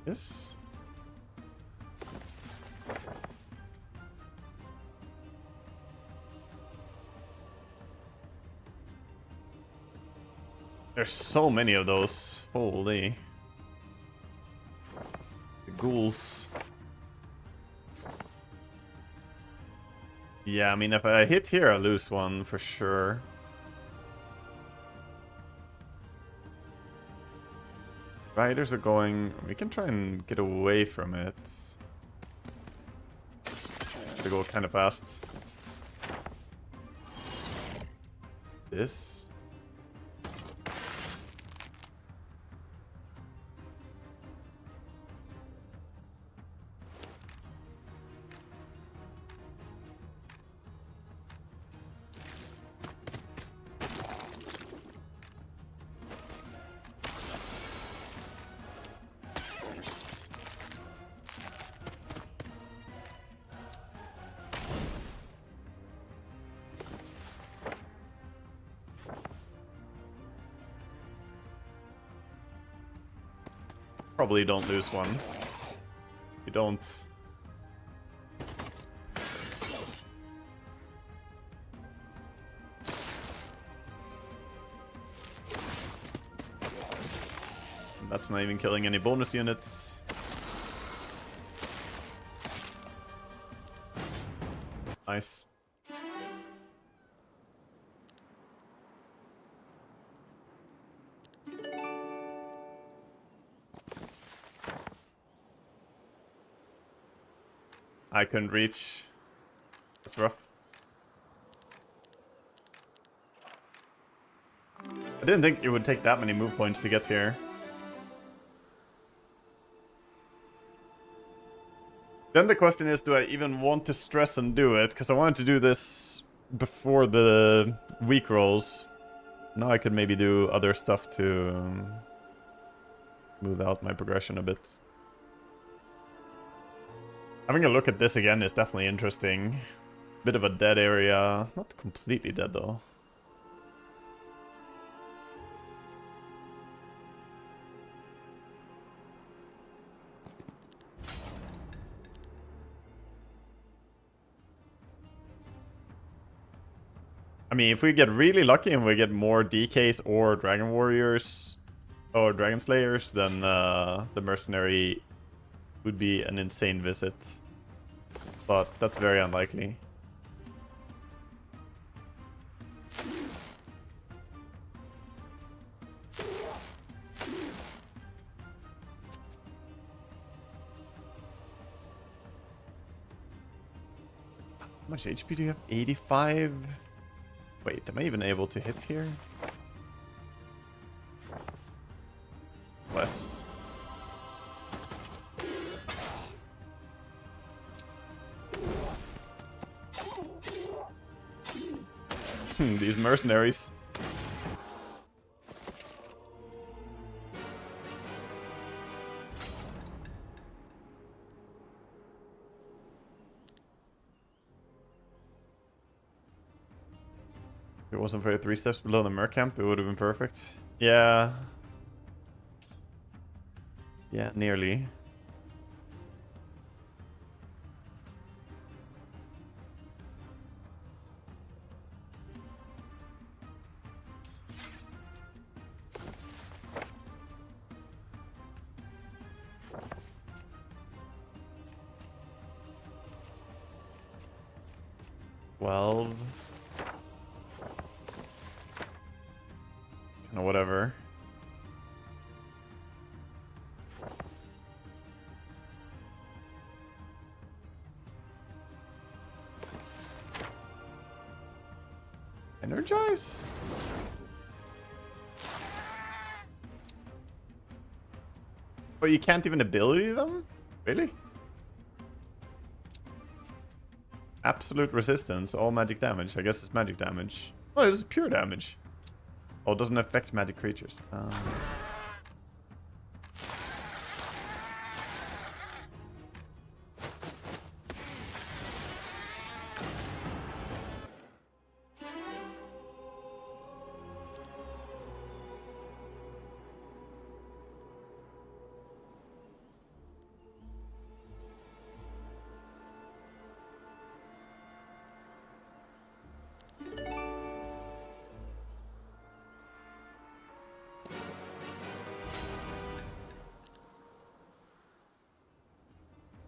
This. There's so many of those. Holy. The ghouls. Yeah, I mean, if I hit here, I lose one for sure. Riders are going... We can try and get away from it. They go kind of fast. This. Probably don't lose one. You don't. That's not even killing any bonus units. Nice. I couldn't reach. That's rough. I didn't think it would take that many move points to get here. Then the question is, do I even want to stress and do it? Because I wanted to do this before the weak rolls. Now I could maybe do other stuff to move out my progression a bit. Having a look at this again is definitely interesting. Bit of a dead area. Not completely dead though. I mean, if we get really lucky and we get more DKs or Dragon Warriors or Dragon Slayers, then the Mercenary would be an insane visit. But that's very unlikely. How much HP do you have? 85? Wait, am I even able to hit here? Less. These mercenaries. If it wasn't for 3 steps below the Merc camp, it would have been perfect. Yeah. Yeah, nearly. Kind of whatever. Energize? But you can't even ability them? Really? Absolute resistance, all magic damage. I guess it's magic damage. Oh, this is pure damage. Oh, it doesn't affect magic creatures.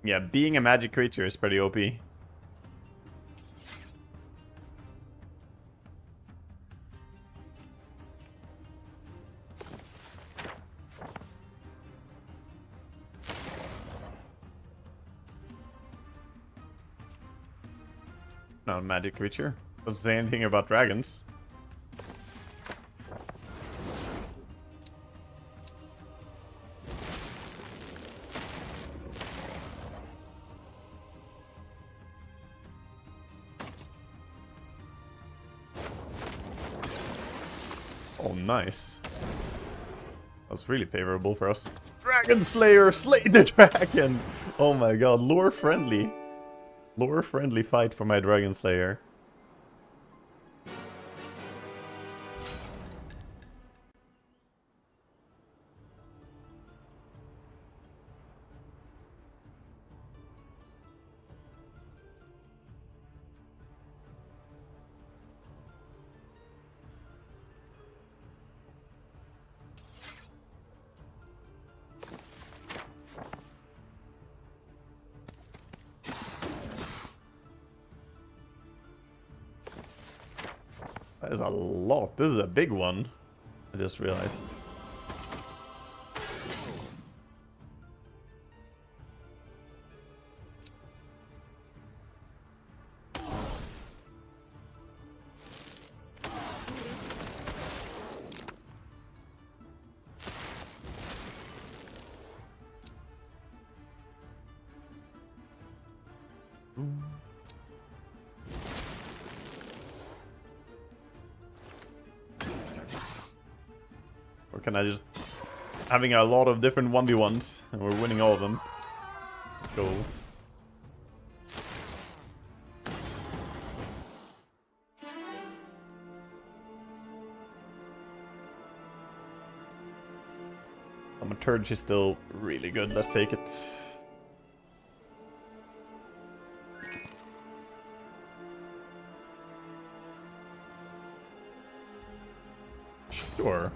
Yeah, being a magic creature is pretty OP. Not a magic creature. Doesn't say anything about dragons. Oh, nice. That's really favorable for us. Dragon Slayer, slay the dragon! Oh my god, lore friendly. Lore friendly fight for my Dragon Slayer. That is a lot. This is a big one. I just realized. Or can I just... Having a lot of different 1v1s, and we're winning all of them. Let's go. Thaumaturgy is still really good. Let's take it. Sure.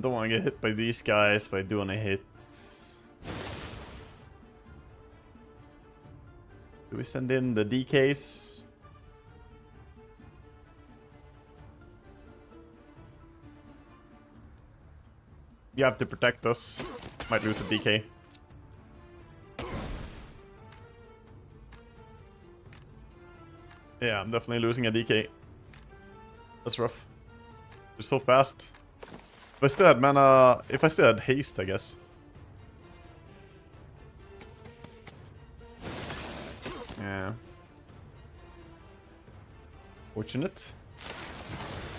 Don't want to get hit by these guys, but I do want to hit... Do we send in the DKs? You have to protect us. Might lose a DK. Yeah, I'm definitely losing a DK. That's rough. They're so fast. If I still had mana... If I still had haste, I guess. Yeah. Fortunate.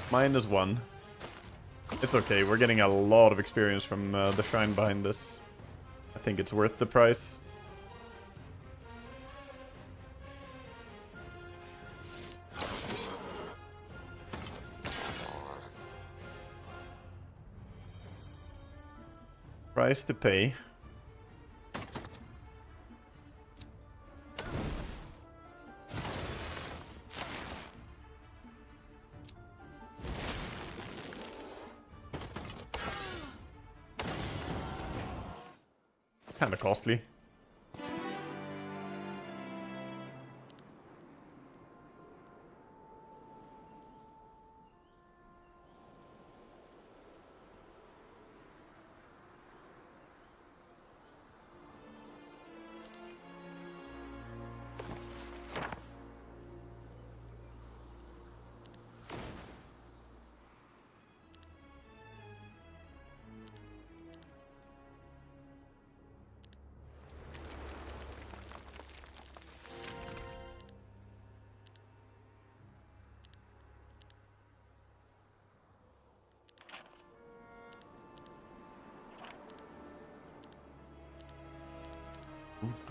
-1. It's okay, we're getting a lot of experience from the shrine behind this. I think it's worth the price. Price to pay. Kinda costly.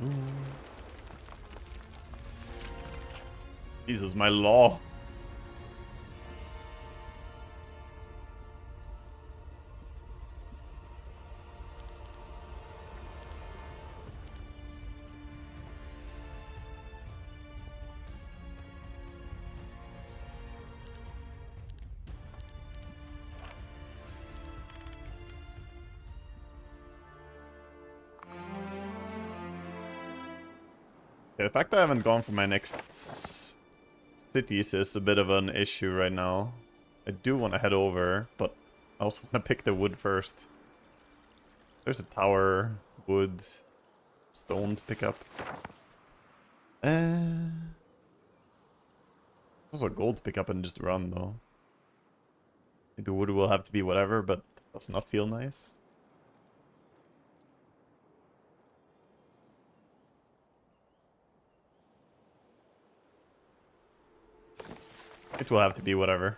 Ooh. Jesus, my law. Yeah, the fact that I haven't gone for my next cities is a bit of an issue right now. I do want to head over, but I also want to pick the wood first. There's a tower, wood, stone to pick up. There's also gold to pick up and just run, though. Maybe wood will have to be whatever, but that does not feel nice. It will have to be whatever.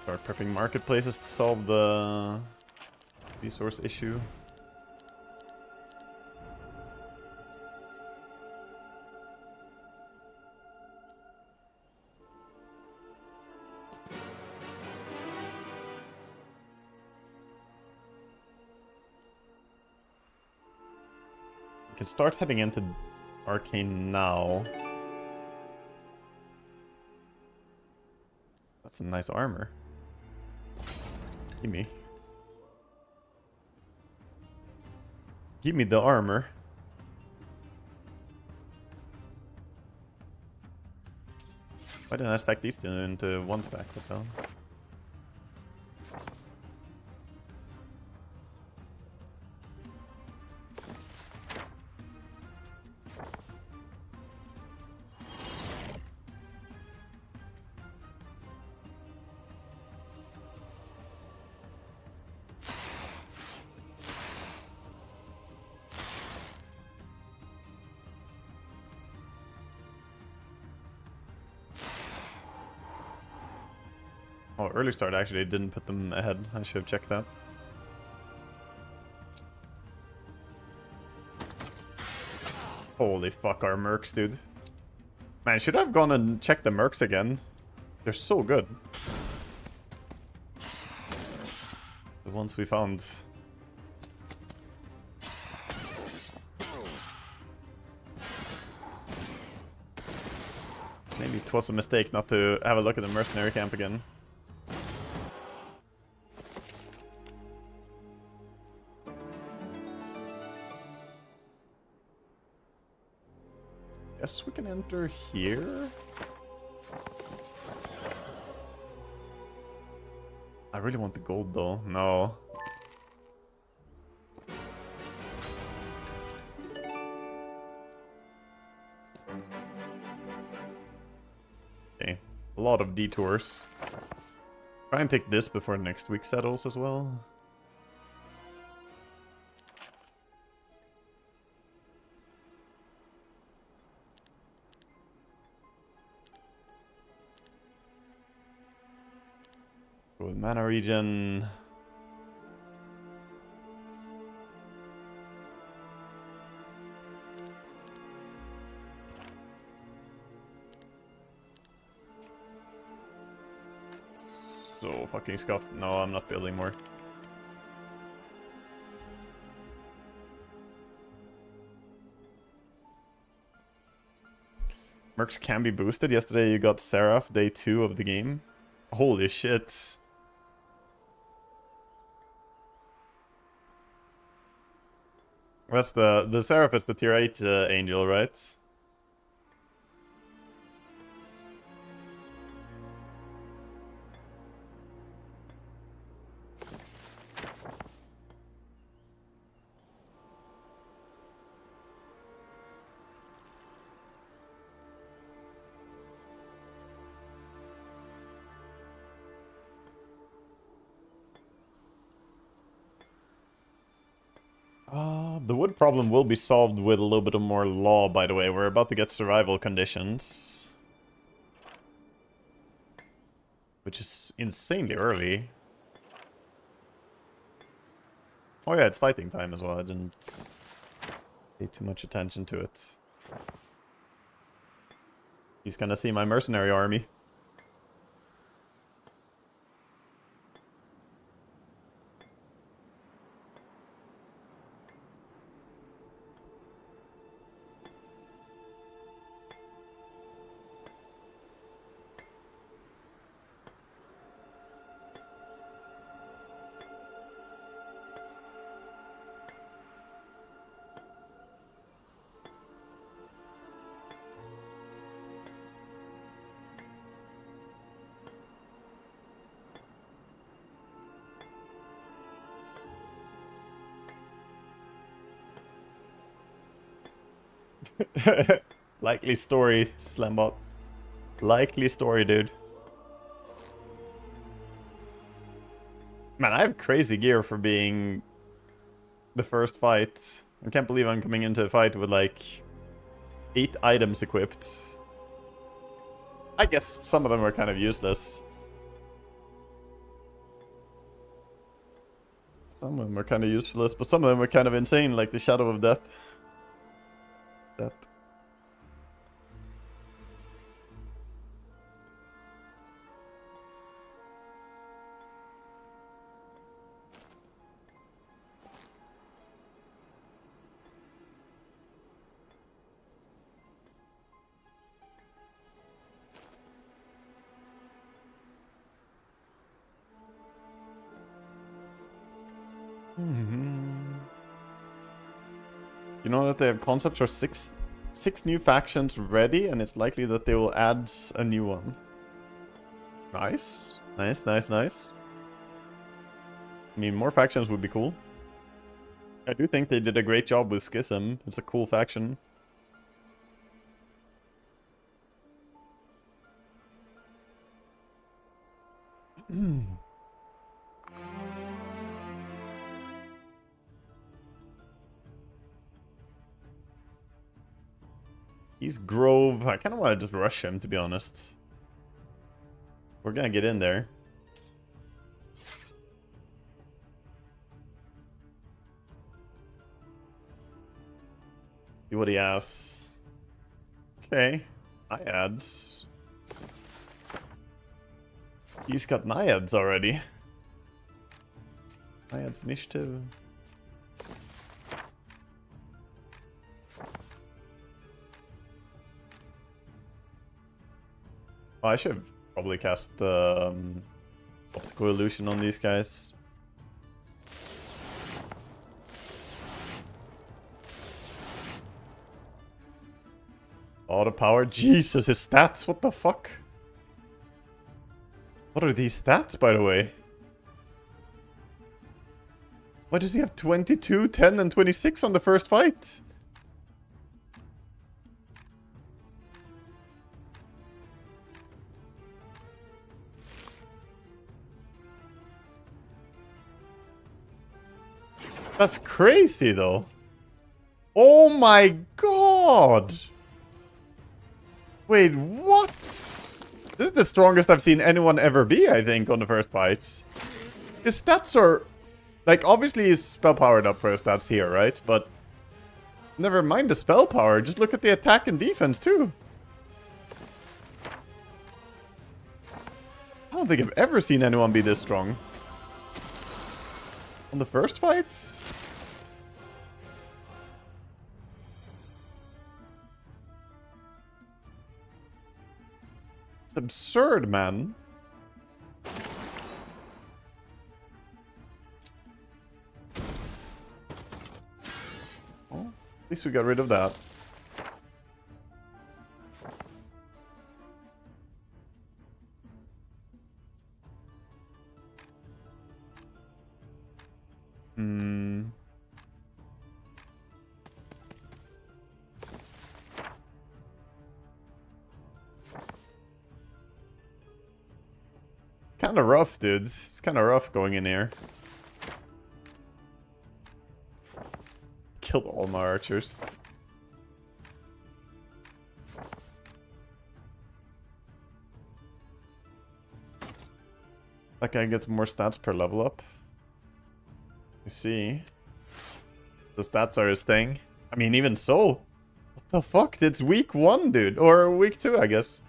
Start prepping marketplaces to solve the resource issue. We can start heading into Arcane now. That's some nice armor. Gimme. Give me the armor. Why didn't I stack these two into one stack? What the hell? Oh, early start actually didn't put them ahead. I should have checked that. Holy fuck, our mercs, dude. Man, should I have gone and checked the mercs again? They're so good. The ones we found. Maybe it was a mistake not to have a look at the mercenary camp again. Guess we can enter here. I really want the gold though. No. Okay. A lot of detours. Try and take this before next week settles as well. Go with mana region. So fucking scuffed. No, I'm not building more. Mercs can be boosted. Yesterday you got Seraph, day 2 of the game. Holy shit. That's the Seraph is the tier 8 angel, right? The wood problem will be solved with a little bit of more law, by the way. We're about to get survival conditions. Which is insanely early. Oh yeah, it's fighting time as well. I didn't pay too much attention to it. He's gonna see my mercenary army. Likely story, Slambot. Likely story, dude. Man, I have crazy gear for being the first fight. I can't believe I'm coming into a fight with like 8 items equipped. I guess some of them are kind of useless. Some of them are kind of useless, but some of them are kind of insane, like the Shadow of Death. That. You know that they have concepts for six new factions ready, and it's likely that they will add a new one. Nice. Nice, nice, nice. I mean, more factions would be cool. I do think they did a great job with Schism. It's a cool faction. He's Grove. I kind of want to just rush him, to be honest. We're gonna get in there. See what he has. Okay. Naiads. He's got Naiads already. Naiads initiative. Oh, I should probably cast Optical Illusion on these guys. Auto power. Jesus, his stats. What the fuck? What are these stats, by the way? Why does he have 22, 10, and 26 on the first fight? That's crazy, though. Oh my god! Wait, what? This is the strongest I've seen anyone ever be, I think, on the first fight. His stats are... Like, obviously he's spell powered up for his stats here, right? But... Never mind the spell power, just look at the attack and defense, too. I don't think I've ever seen anyone be this strong. On the first fights? It's absurd, man. Well, at least we got rid of that. Kind of rough, dude. It's kind of rough going in here. killed all my archers. That guy gets more stats per level up. You see. The stats are his thing. I mean, even so. What the fuck? It's week 1, dude. Or week 2, I guess.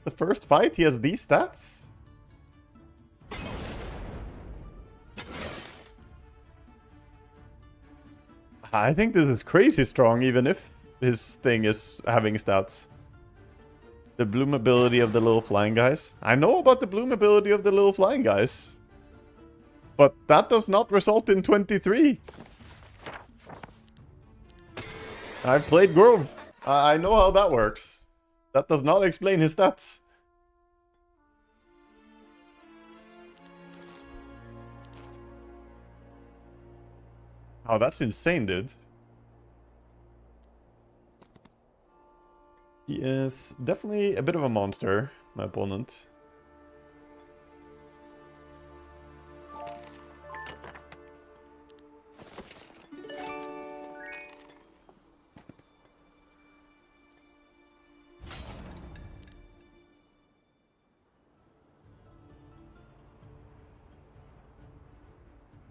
The first fight, he has these stats? I think this is crazy strong, even if his thing is having stats. The bloom ability of the little flying guys. I know about the bloom ability of the little flying guys. But that does not result in 23. I've played Grove. I know how that works. That does not explain his stats. Oh, that's insane, dude. He is definitely a bit of a monster, my opponent.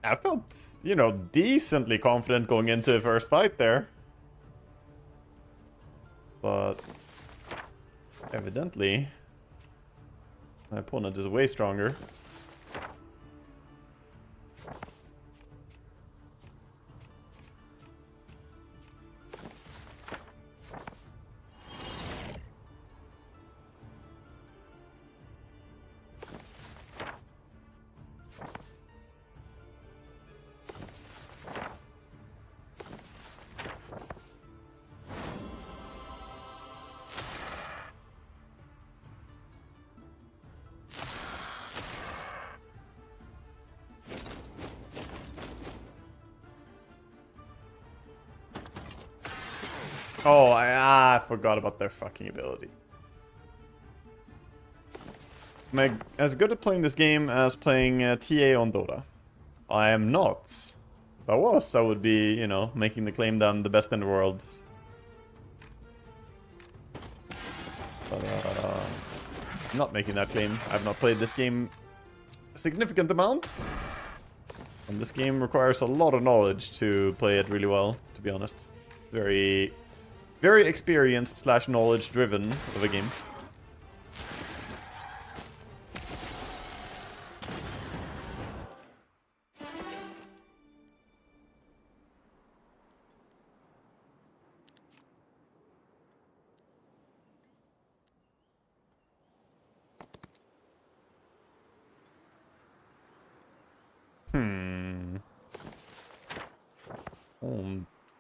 I felt, you know, decently confident going into the first fight there. But evidently, my opponent is way stronger. Oh, I forgot about their fucking ability. I'm as good at playing this game as playing TA on Dota. I am not. If I was, I would be, you know, making the claim that I'm the best in the world. But, I'm not making that claim. I've not played this game a significant amount. And this game requires a lot of knowledge to play it really well, to be honest. Very experienced slash knowledge driven of a game.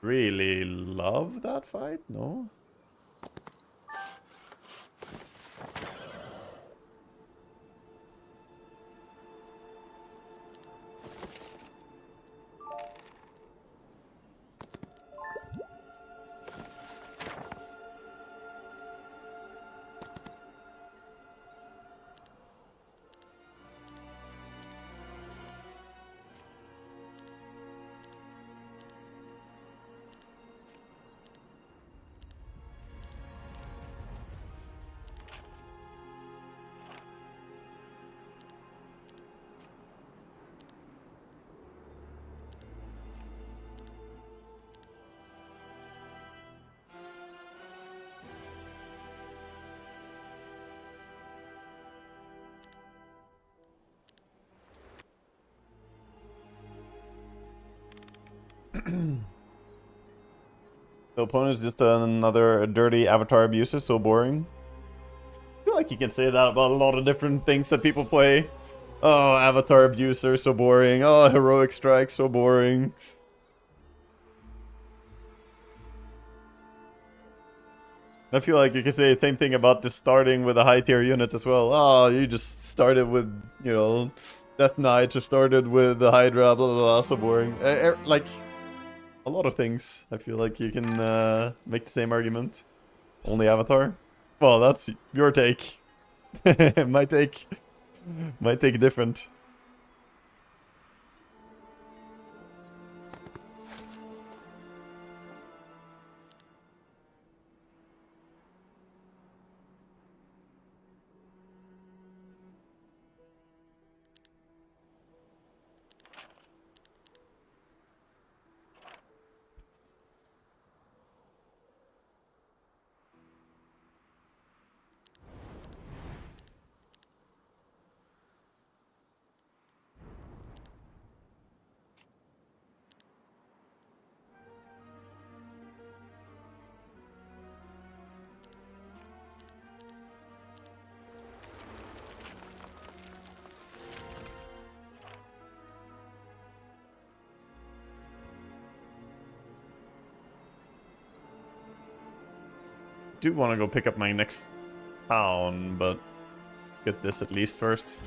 Really love that fight? No? The opponent is just another dirty avatar abuser, so boring. I feel like you can say that about a lot of different things that people play. Oh, avatar abuser, so boring. Oh, heroic strike, so boring. I feel like you can say the same thing about just starting with a high tier unit as well. Oh, you just started with, you know, Death Knight or started with the Hydra, blah blah blah, so boring. Like, a lot of things, I feel like you can make the same argument. Only Avatar? Well, that's your take. My take different. do want to go pick up my next town, but let's get this at least first.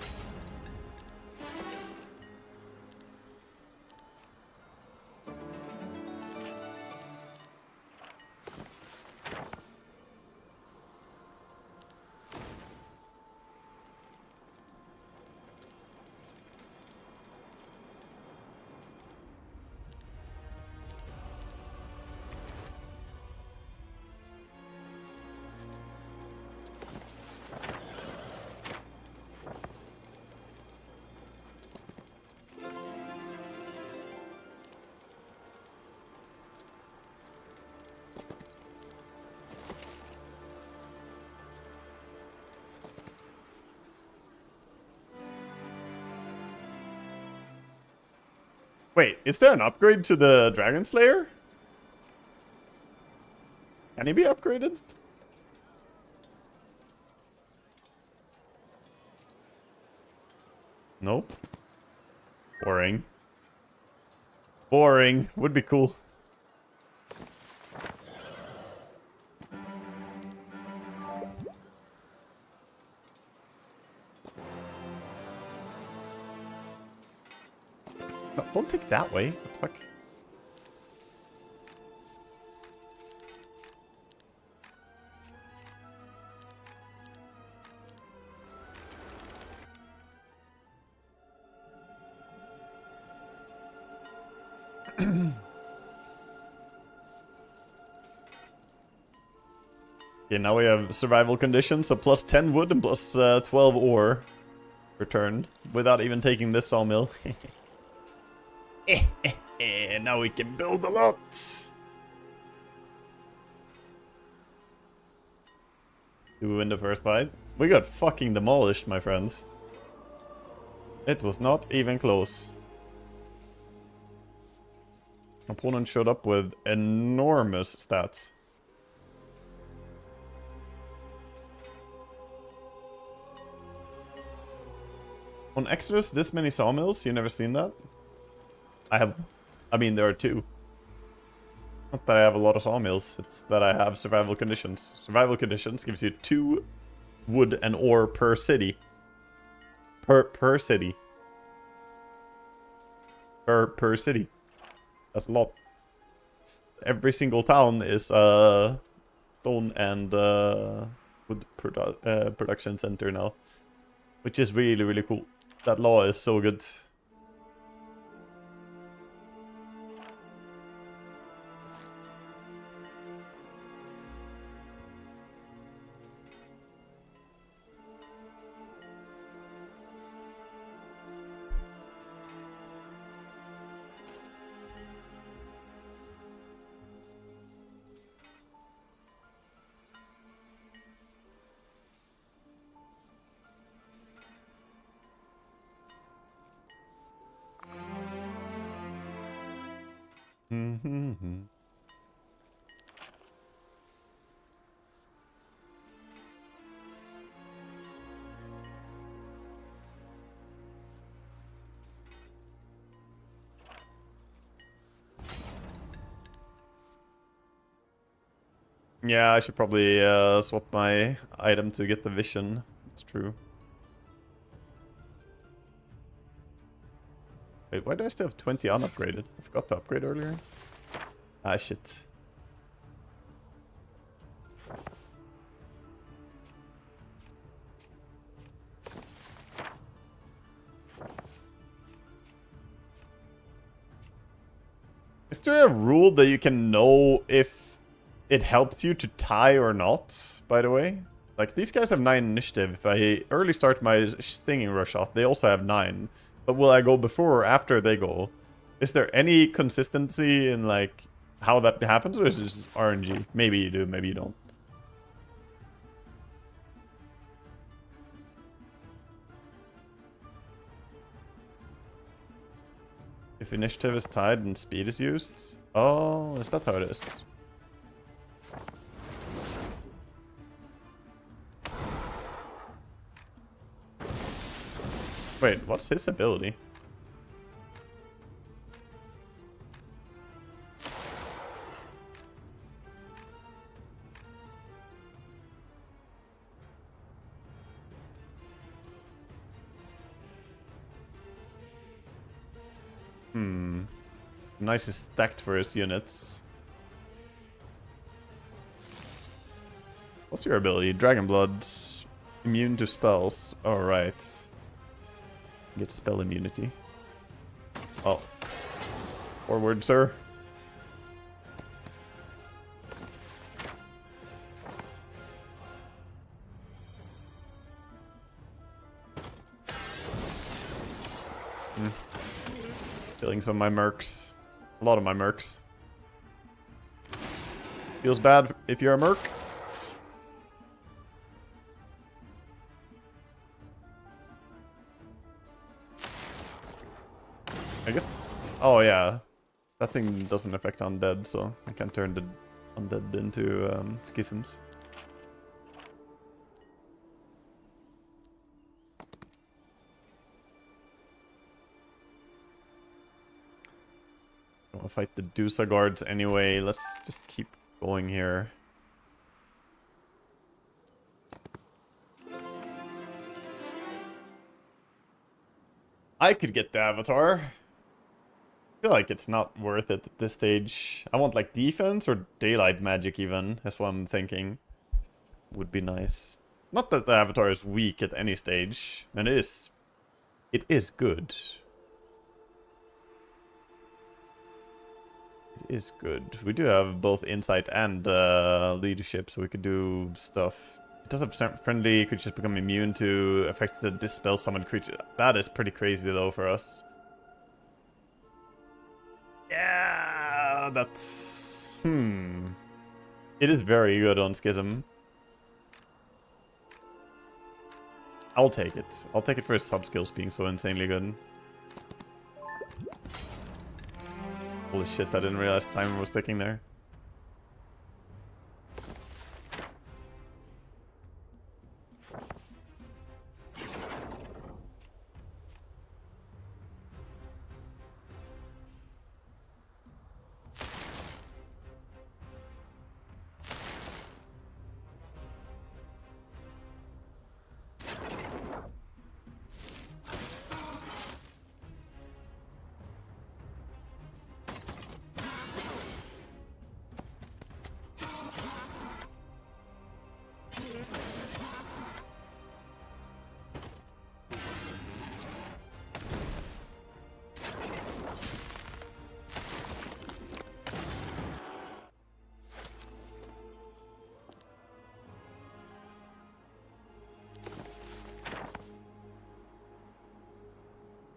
Wait, is there an upgrade to the Dragon Slayer? Can he be upgraded? Nope. Boring. Boring. Would be cool. No, don't take that way. What the fuck? Okay, now we have survival conditions, so plus 10 wood and plus 12 ore per turn, without even taking this sawmill. Now we can build a lot. Do we win the first fight? We got fucking demolished, my friends. It was not even close. Opponent showed up with enormous stats. On Exodus, this many sawmills? You never seen that? I mean, there are 2. Not that I have a lot of sawmills, it's that I have survival conditions. Survival conditions gives you 2 wood and ore per city. Per city. Per city. That's a lot. Every single town is stone and wood production center now. Which is really, really cool. That law is so good. Yeah, I should probably swap my item to get the vision. It's true. Wait, why do I still have 20 unupgraded? I forgot to upgrade earlier. Ah, shit. Is there a rule that you can know if it helped you to tie or not, by the way? Like, these guys have 9 initiative. If I early start my stinging rush off, they also have 9. But will I go before or after they go? Is there any consistency in, like, how that happens, or is it just RNG? Maybe you do, maybe you don't. If initiative is tied and speed is used? Oh, is that how it is? Wait, what's his ability? Nice is stacked for his units. What's your ability? Dragon Blood. Immune to spells. Alright. Get spell immunity. Oh. Forward, sir. Killing some of my mercs. A lot of my mercs. Feels bad if you're a merc. I guess... Oh yeah. That thing doesn't affect undead, so I can turn the undead into schisms. I'll fight the DOTA guards anyway. Let's just keep going here. I could get the avatar. I feel like it's not worth it at this stage. I want like defense or daylight magic even. That's what I'm thinking. Would be nice. Not that the avatar is weak at any stage. And it is good. It is good. We do have both insight and leadership, so we could do stuff. It does have friendly creatures become immune to effects that dispel summoned creatures. That is pretty crazy though for us. Yeah, that's... It is very good on Schism. I'll take it. I'll take it for his sub-skills being so insanely good. Holy shit, I didn't realize timer was ticking there.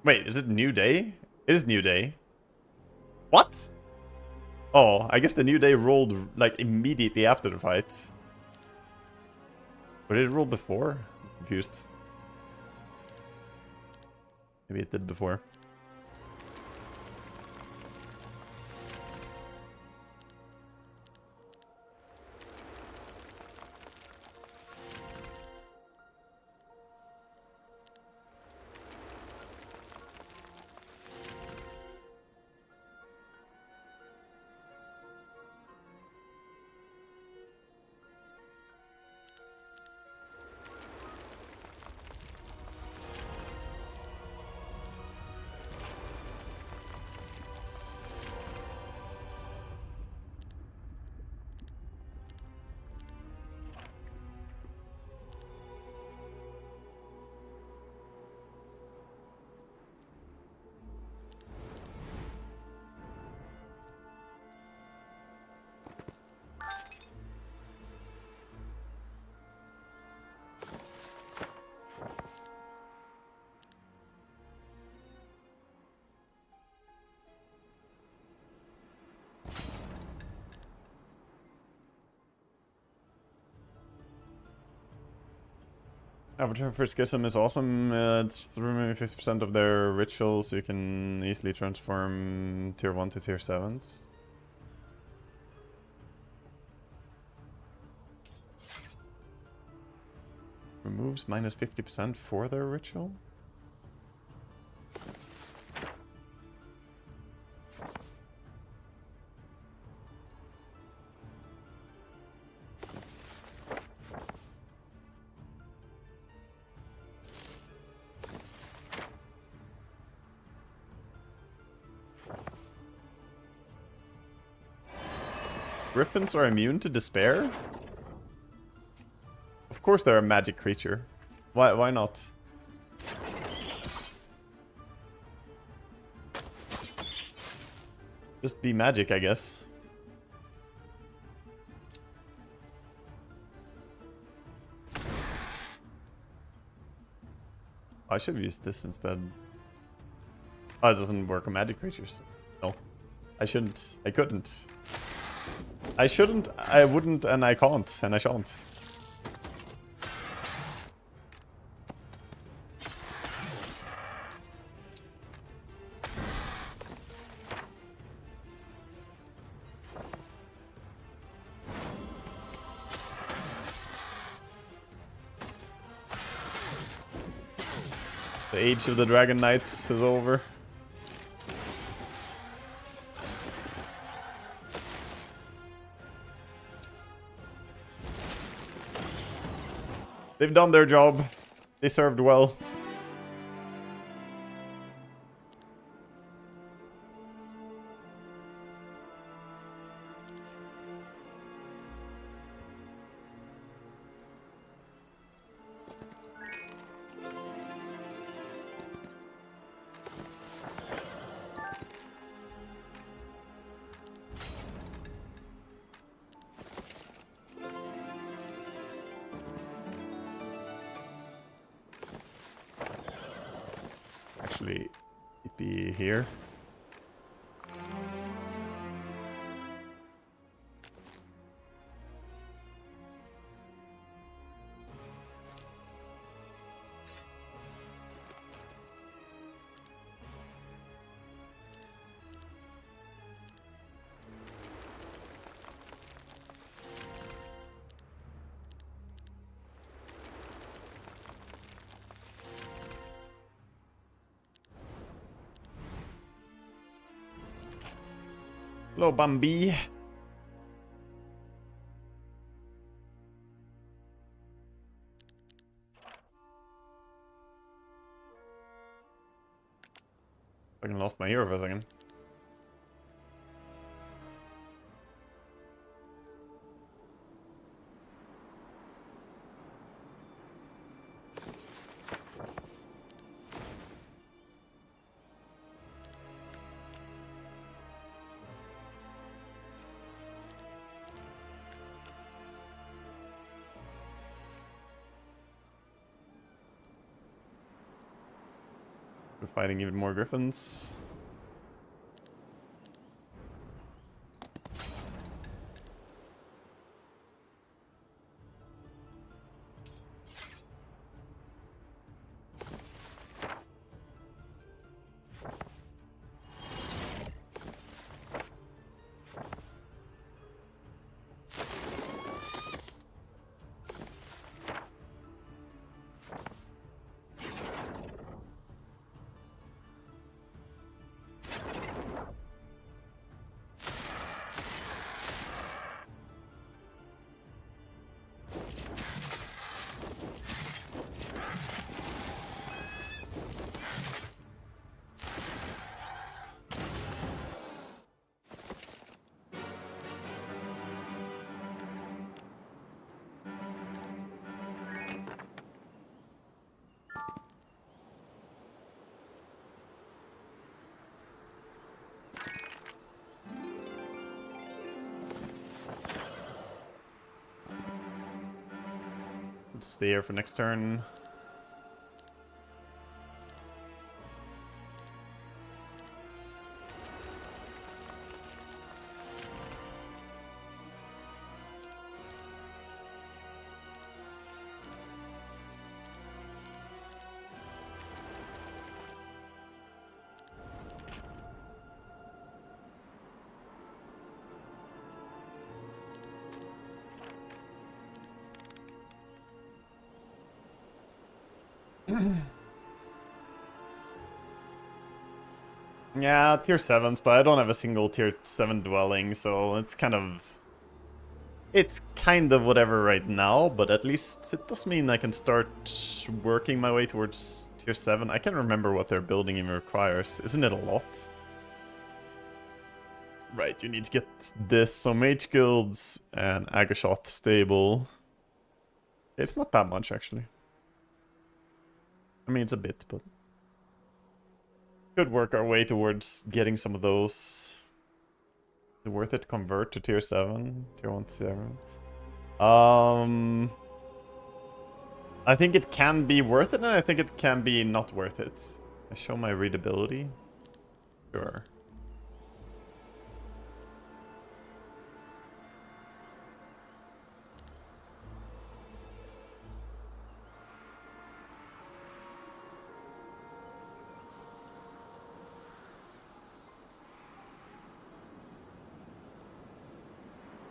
Wait, is it New Day? It is New Day. What? Oh, I guess the New Day rolled like immediately after the fight. Or did it roll before? I'm confused. Maybe it did before. Avatar for Schism is awesome. It's removing 50% of their rituals, so you can easily transform tier 1 to tier 7s. Removes minus 50% for their ritual? Griffins are immune to despair? Of course they're a magic creature. Why not? Just be magic, I guess. I should have used this instead. Oh, it doesn't work on magic creatures. No. I shouldn't. I couldn't. I shouldn't, I wouldn't, and I can't, and I shan't. The age of the Dragon Knights is over. They've done their job. They served well. Actually, it'd be here. Hello, Bambi. Fucking lost my hero for a second. We're fighting even more griffins. Stay here for next turn. Yeah, tier 7s, but I don't have a single tier 7 dwelling, so it's kind of... It's kind of whatever right now, but at least it does mean I can start working my way towards tier 7. I can't remember what their building even requires. Isn't it a lot? Right, you need to get this. So Mage Guilds and Agashoth stable. It's not that much, actually. I mean, it's a bit, but... Could work our way towards getting some of those. Is it worth it to convert to tier 7? Tier 1, 7? I think it can be worth it, and I think it can be not worth it. I show my readability. Sure.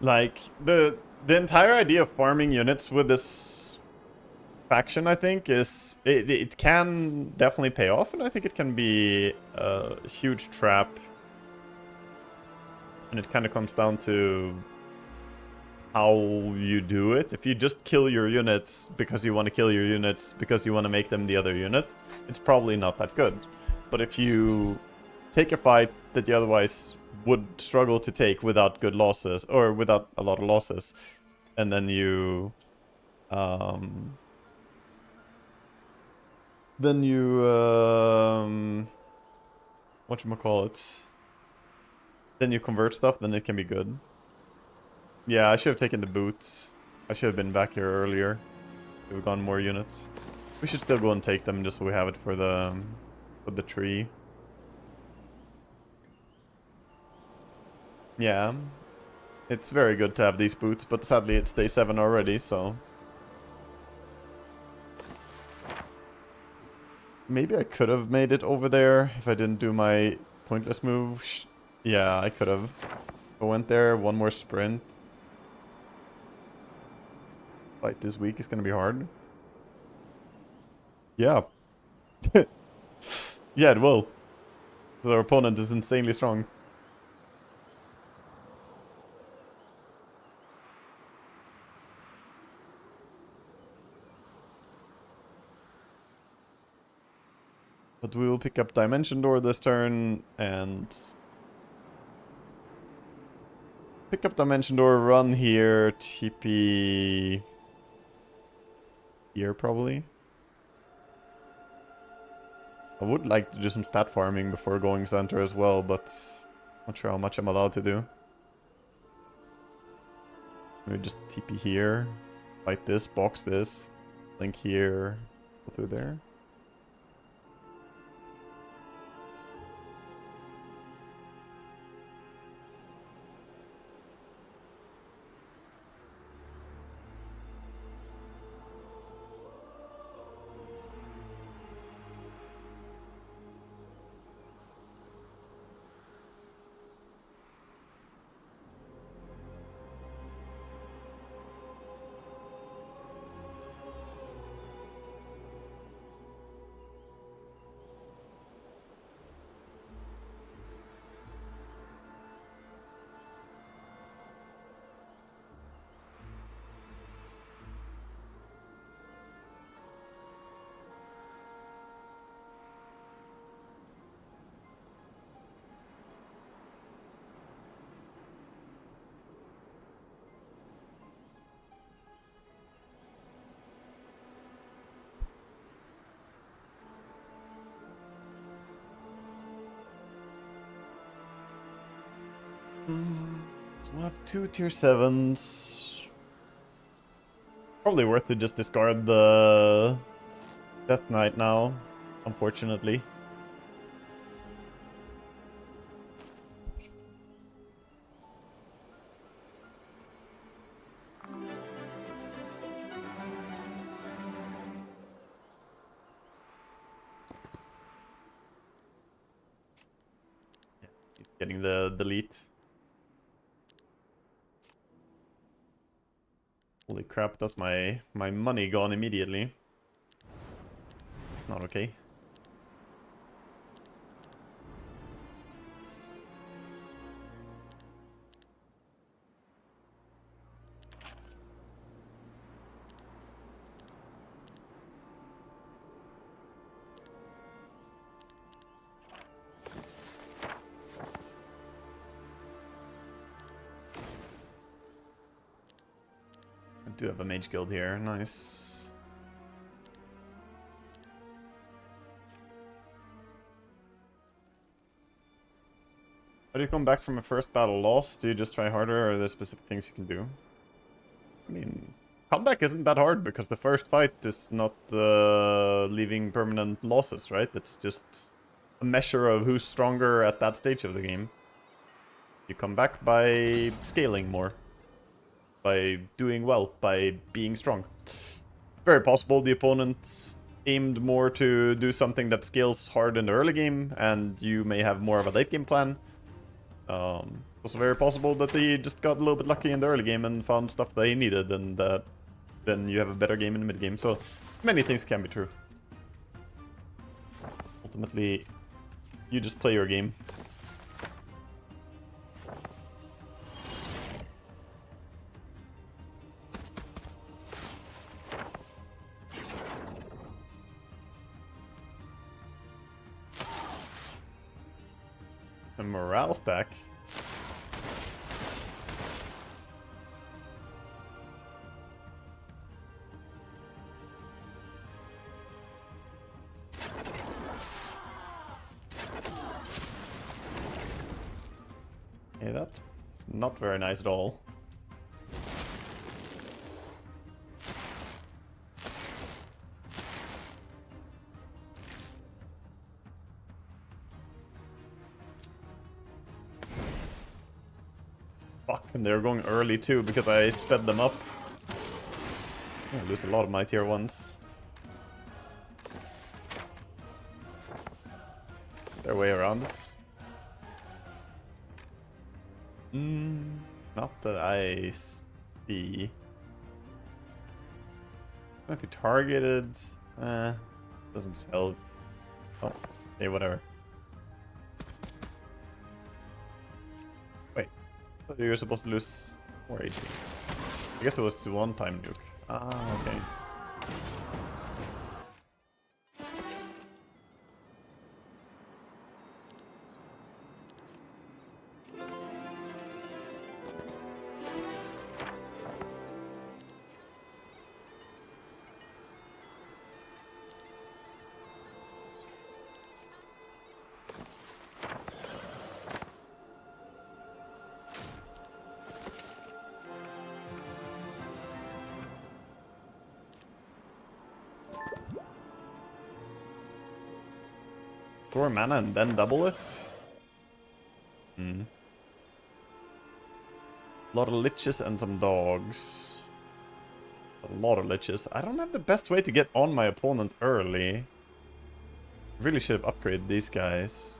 Like, the entire idea of farming units with this faction, I think, is... It can definitely pay off, and I think it can be a huge trap. And it kind of comes down to how you do it. If you just kill your units because you want to kill your units because you want to make them the other unit, it's probably not that good. But if you take a fight that you otherwise would struggle to take without good losses, or without a lot of losses, and then you whatchamacallit, then you convert stuff, then it can be good. Yeah, I should have taken the boots. I should have been back here earlier. We've gone more units. We should still go and take them just so we have it for the tree. Yeah. It's very good to have these boots, but sadly it's day 7 already, so... Maybe I could have made it over there if I didn't do my pointless move. Yeah, I could have. I went there, one more sprint. Fight this week is gonna be hard. Yeah. Yeah, it will. Their opponent is insanely strong. But we will pick up Dimension Door this turn, and... Pick up Dimension Door, run here, TP... Here, probably. I would like to do some stat farming before going center as well, but... Not sure how much I'm allowed to do. Maybe just TP here. Fight this, box this. Link here. Go through there. So we'll have 2 tier 7s. Probably worth to just discard the Death Knight now, unfortunately. Getting the delete. Holy crap, that's my money gone immediately. It's not okay. do have a mage guild here. Nice. How do you come back from a first battle lost? Do you just try harder, or are there specific things you can do? I mean, comeback isn't that hard because the first fight is not leaving permanent losses, right? It's just a measure of who's stronger at that stage of the game. You come back by scaling more, by doing well, by being strong. Very possible the opponent aimed more to do something that scales hard in the early game, and you may have more of a late game plan. Also very possible that they just got a little bit lucky in the early game and found stuff they needed, and that then you have a better game in the mid game. So many things can be true. Ultimately, you just play your game. A morale stack. Yeah, that's not very nice at all. Fuck, and they're going early too because I sped them up. I lose a lot of my tier 1s. Their way around it. Not that I see. Not be targeted. Doesn't help. Oh, hey, whatever. Wait, I thought you were supposed to lose more HP. I guess it was to one-time nuke. Ah, okay. Store mana and then double it? A lot of liches and some dogs. A lot of liches. I don't have the best way to get on my opponent early. Really should have upgraded these guys.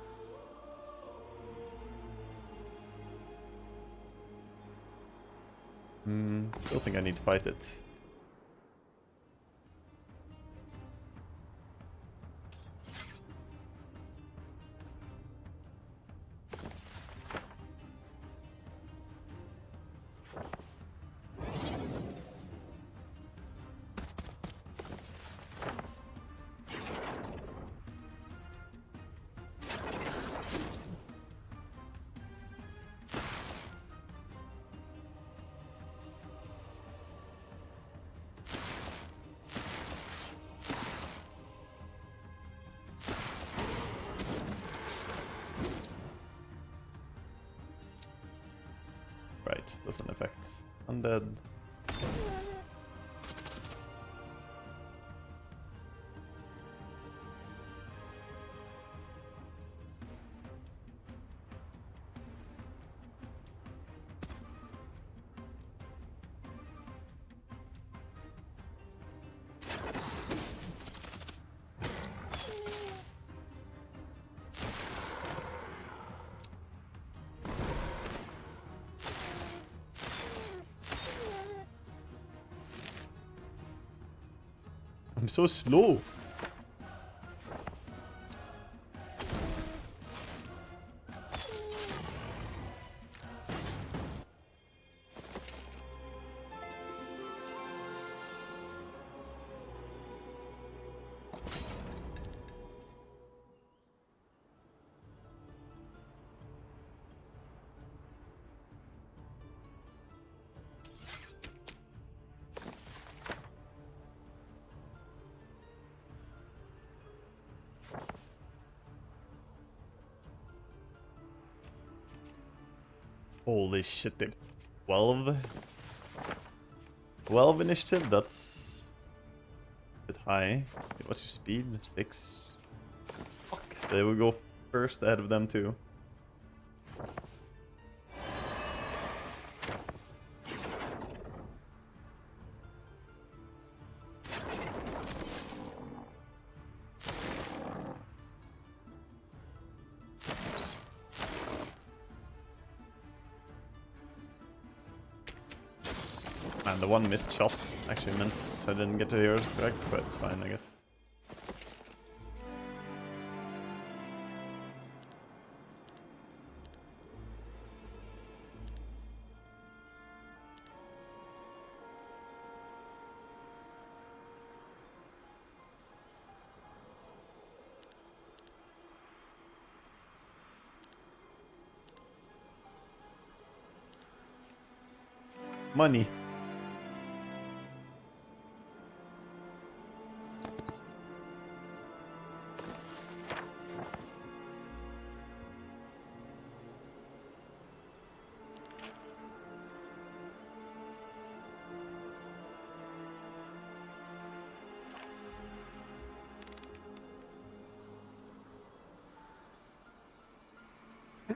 Still think I need to fight it. Right, doesn't affect undead. I'm so slow. Holy shit, they've 12. 12 initiative? That's a bit high. What's your speed? 6. Fuck, so they will go first ahead of them too. And the one missed shot actually meant I didn't get to yours strike, but it's fine, I guess. Money.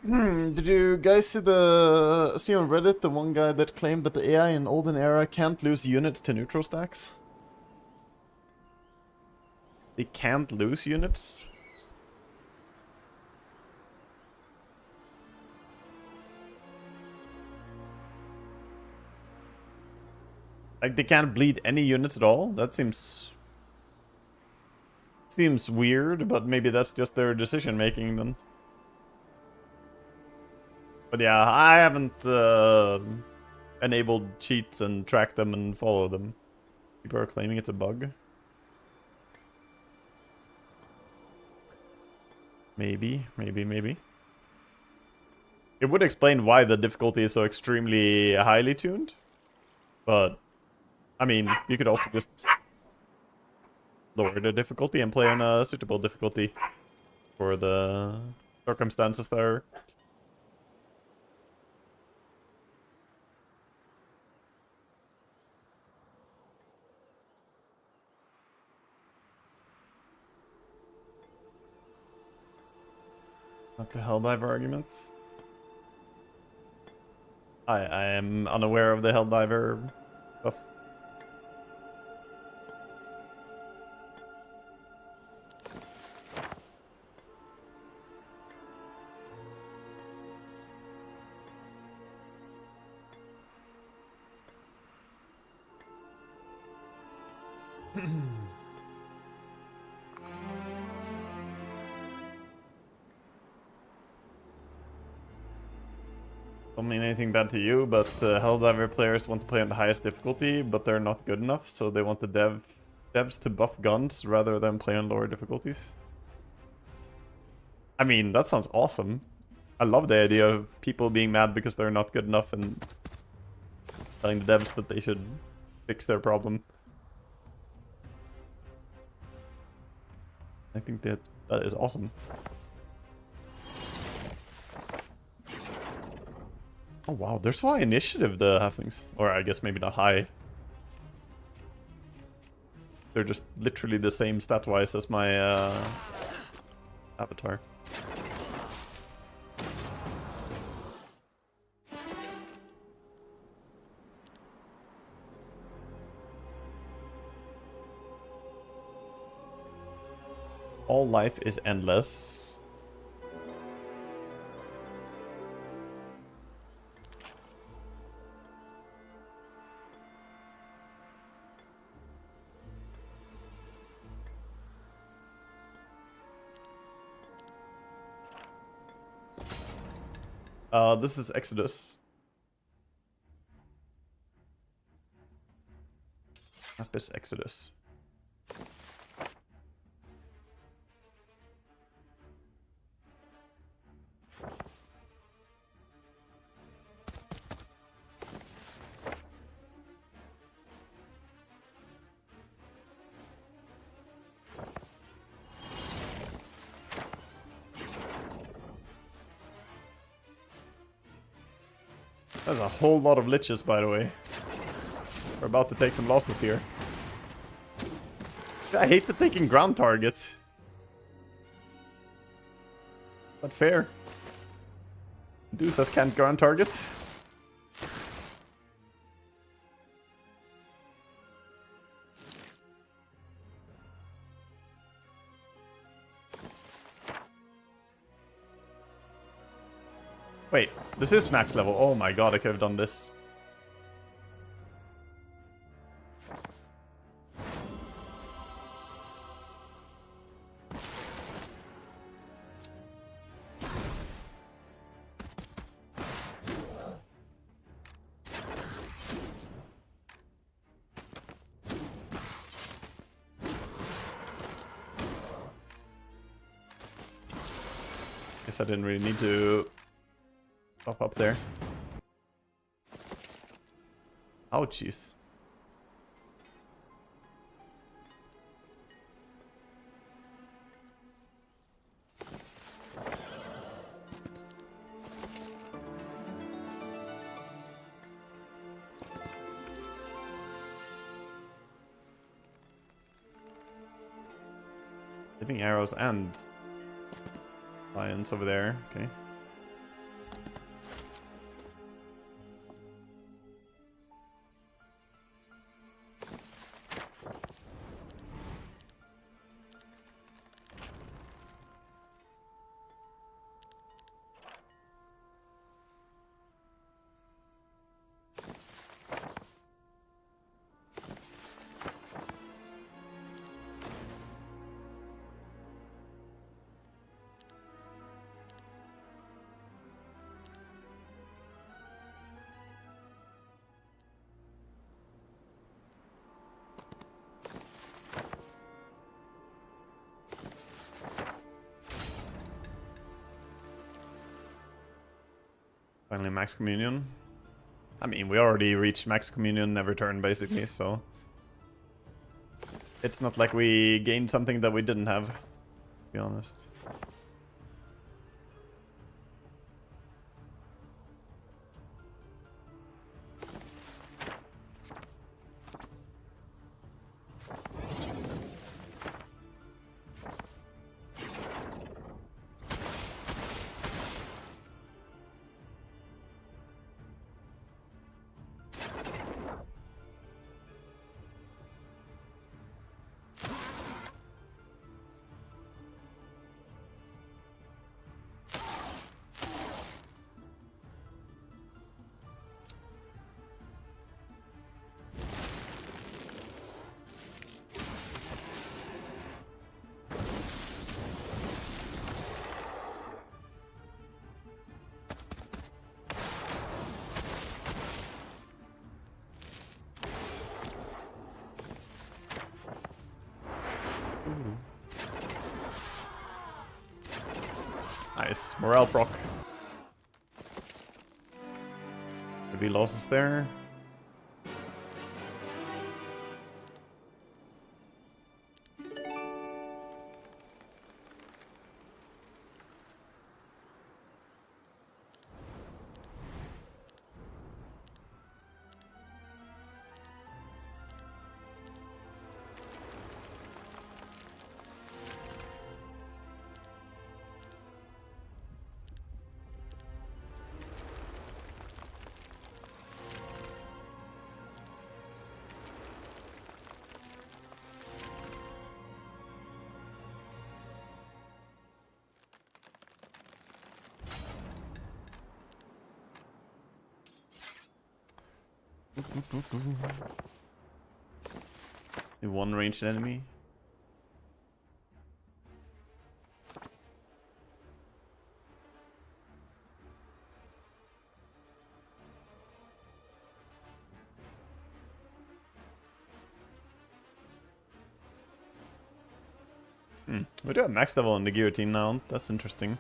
Did you guys see on Reddit the one guy that claimed that the AI in Olden era can't lose units to neutral stacks? They can't lose units? Like they can't bleed any units at all? That seems weird, but maybe that's just their decision making then. But yeah, I haven't enabled cheats and tracked them and follow them. People are claiming it's a bug. Maybe. It would explain why the difficulty is so extremely highly tuned. But, I mean, you could also just lower the difficulty and play on a suitable difficulty for the circumstances there. Not the Helldiver arguments. I am unaware of the Helldiver stuff. Don't mean anything bad to you, but the Helldiver players want to play on the highest difficulty, but they're not good enough, so they want the devs to buff guns rather than play on lower difficulties. I mean, that sounds awesome. I love the idea of people being mad because they're not good enough and telling the devs that they should fix their problem. I think that is awesome. Oh wow, they're so high initiative, the halflings. Or I guess maybe not high. They're just literally the same stat-wise as my avatar. All life is endless. This is Exodus. Map is Exodus. That's a whole lot of liches, by the way. We're about to take some losses here. I hate the taking ground targets. Not fair. Deuces can't ground target. Wait, this is max level. Oh my god, I could have done this. Guess I didn't really need to pop up there. Ouchies. Living arrows and lions over there. Okay. Finally max communion. I mean, we already reached max communion every turn basically, so it's not like we gained something that we didn't have, to be honest. Nice. Morale proc. Could be losses there. One ranged enemy. We do have max level on the guillotine now. That's interesting.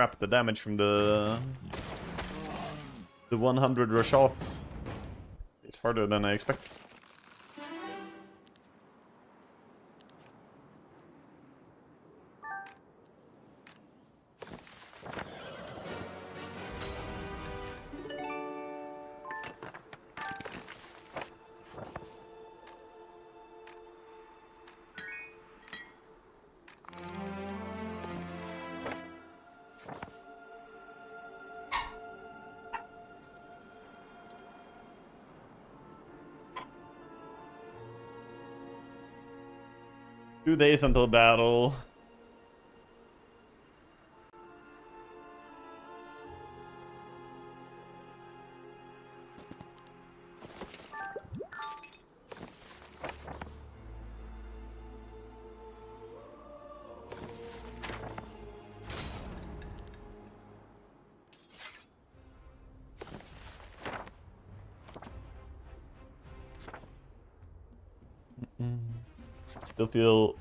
crap, the damage from the 100 rush shots. It's harder than I expected. Two days until battle. Still feel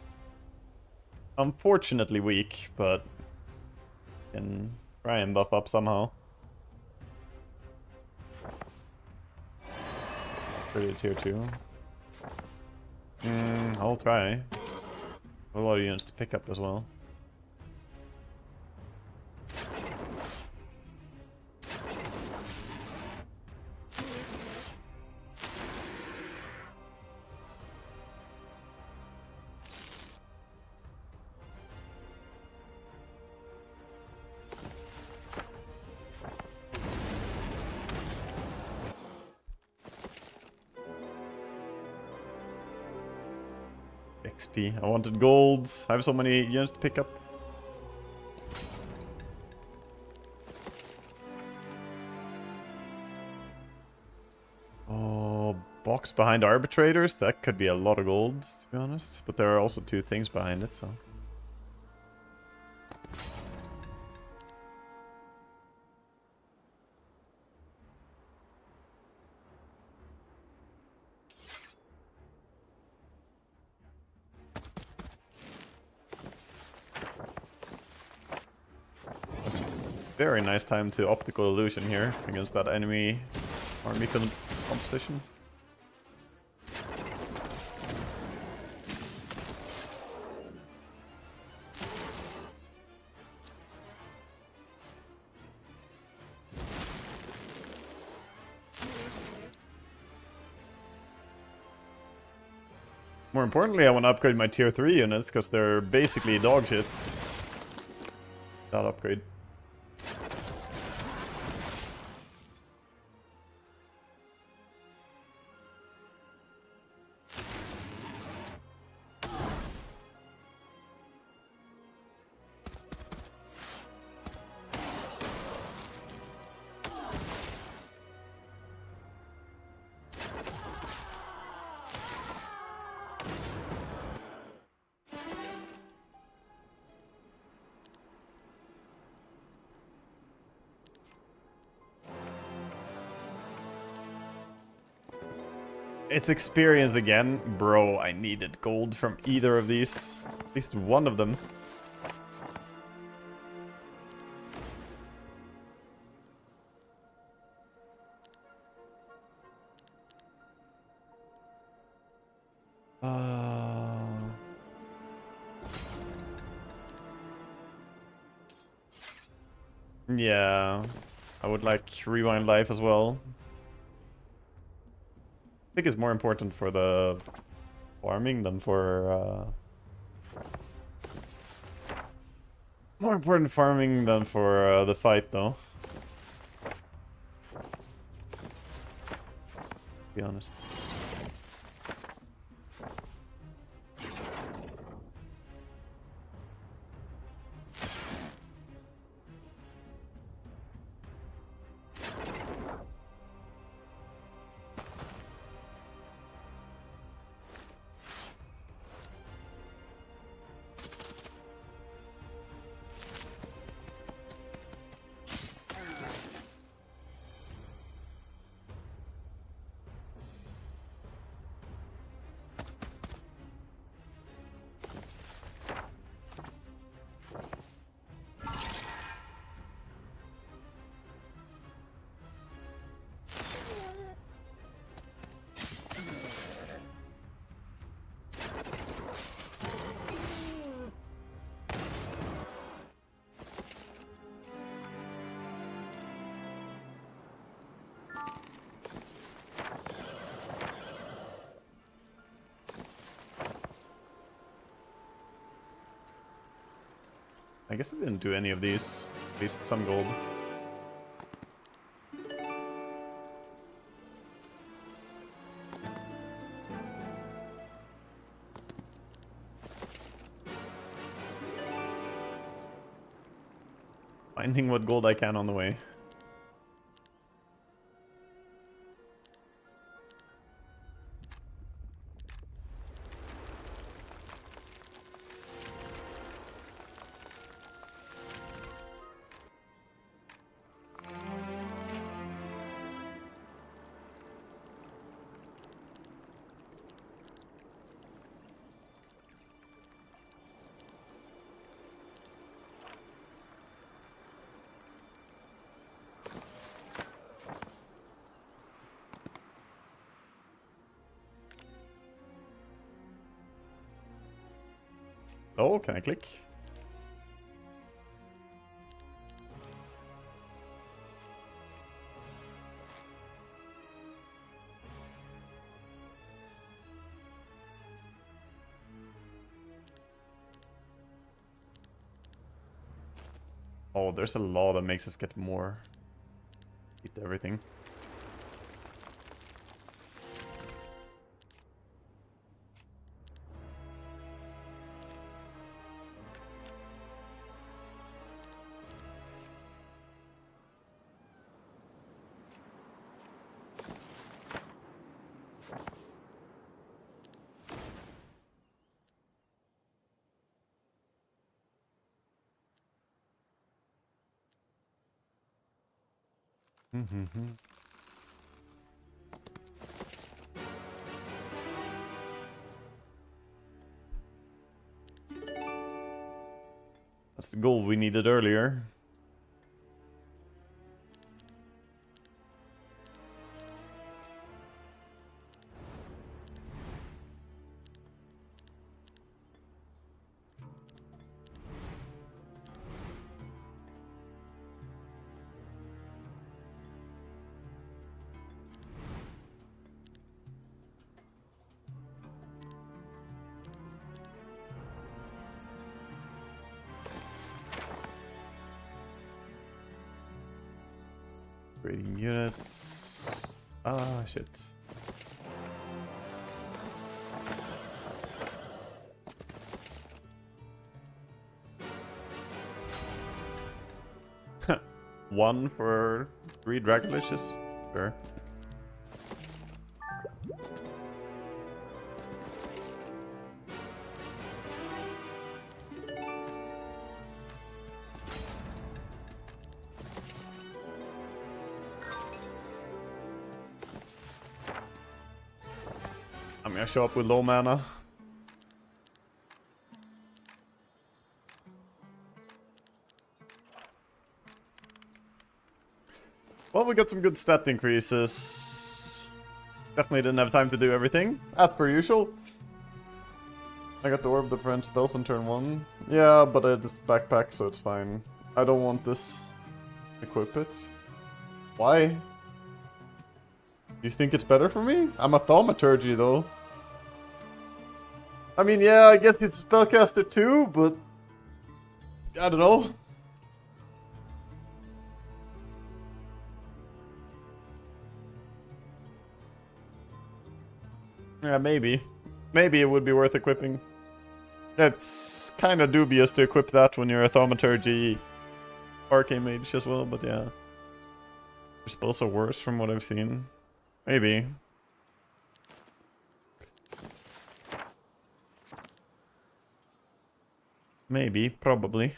unfortunately weak, but can try and buff up somehow. Pretty tier 2. I'll try. A lot of units to pick up as well. XP. I wanted gold. I have so many units to pick up. Oh, box behind arbitrators? That could be a lot of gold, to be honest. But there are also two things behind it, so... Very nice time to optical illusion here against that enemy army composition. More importantly, I want to upgrade my tier 3 units because they're basically dog shits. That upgrade. It's experience again. Bro, I needed gold from either of these. At least one of them. Yeah. I would like rewind life as well. I think it's more important for the farming than for more important farming than for the fight, though. To be honest. I guess I didn't do any of these. At least some gold. Finding what gold I can on the way. Oh, can I click? Oh, there's a law that makes us get more. Eat everything. That's the goal we needed earlier. Creating units. Ah, shit. One for 3 dragon liches? Sure. I'm gonna show up with low mana. Well, we got some good stat increases. Definitely didn't have time to do everything, as per usual. I got the orb that prevents spells on turn 1. Yeah, but I just backpack, so it's fine. I don't want this. Equip it. Why? You think it's better for me? I'm a thaumaturgy, though. I mean, yeah, I guess he's a spellcaster too, but... I don't know. Yeah, maybe. Maybe it would be worth equipping. It's kind of dubious to equip that when you're a thaumaturgy arcane mage as well, but yeah. Your spells are worse from what I've seen. Maybe. Maybe, probably.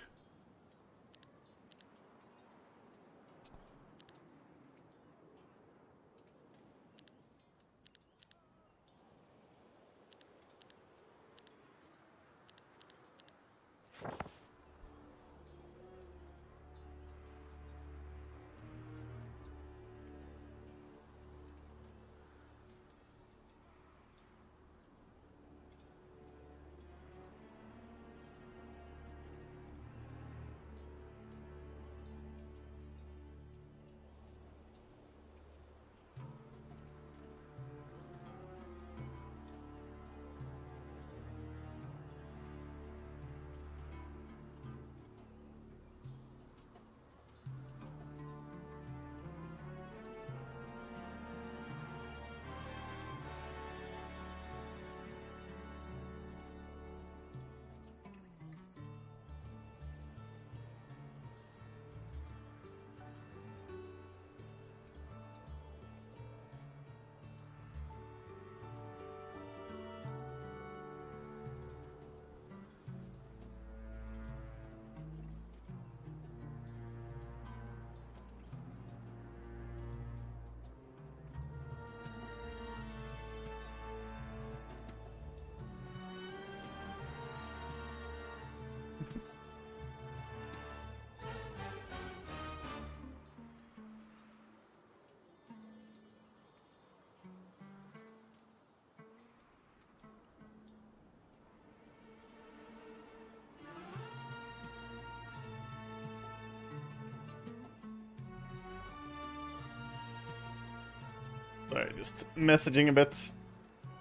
Sorry, just messaging a bit.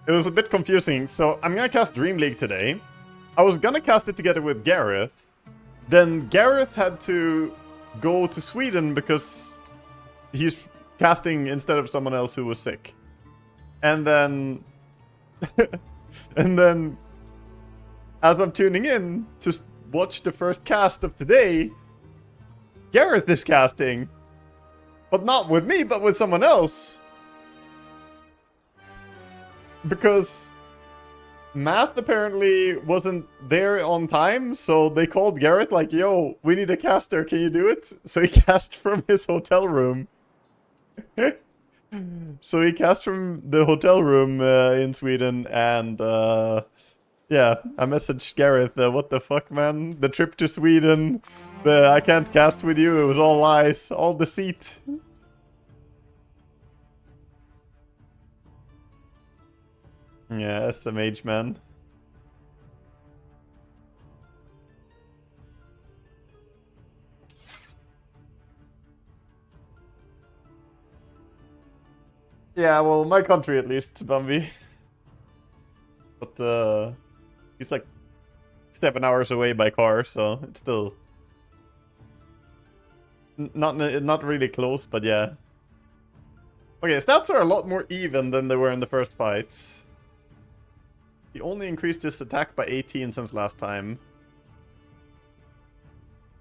It was a bit confusing. So I'm gonna cast Dream League today. I was gonna cast it together with Gareth. Then Gareth had to go to Sweden because he's casting instead of someone else who was sick. And then... and then... as I'm tuning in to watch the first cast of today, Gareth is casting. But not with me, but with someone else. Because Math apparently wasn't there on time, so they called Gareth like, yo, we need a caster, can you do it? So he cast from his hotel room. So he cast from the hotel room in Sweden, and yeah, I messaged Gareth, what the fuck, man? The trip to Sweden, I can't cast with you, it was all lies, all deceit. Yeah, SMH, man. Yeah, well, my country at least, Bambi. But, he's like 7 hours away by car, so it's still... Not really close, but yeah. Okay, stats are a lot more even than they were in the first fight. He only increased his attack by 18 since last time.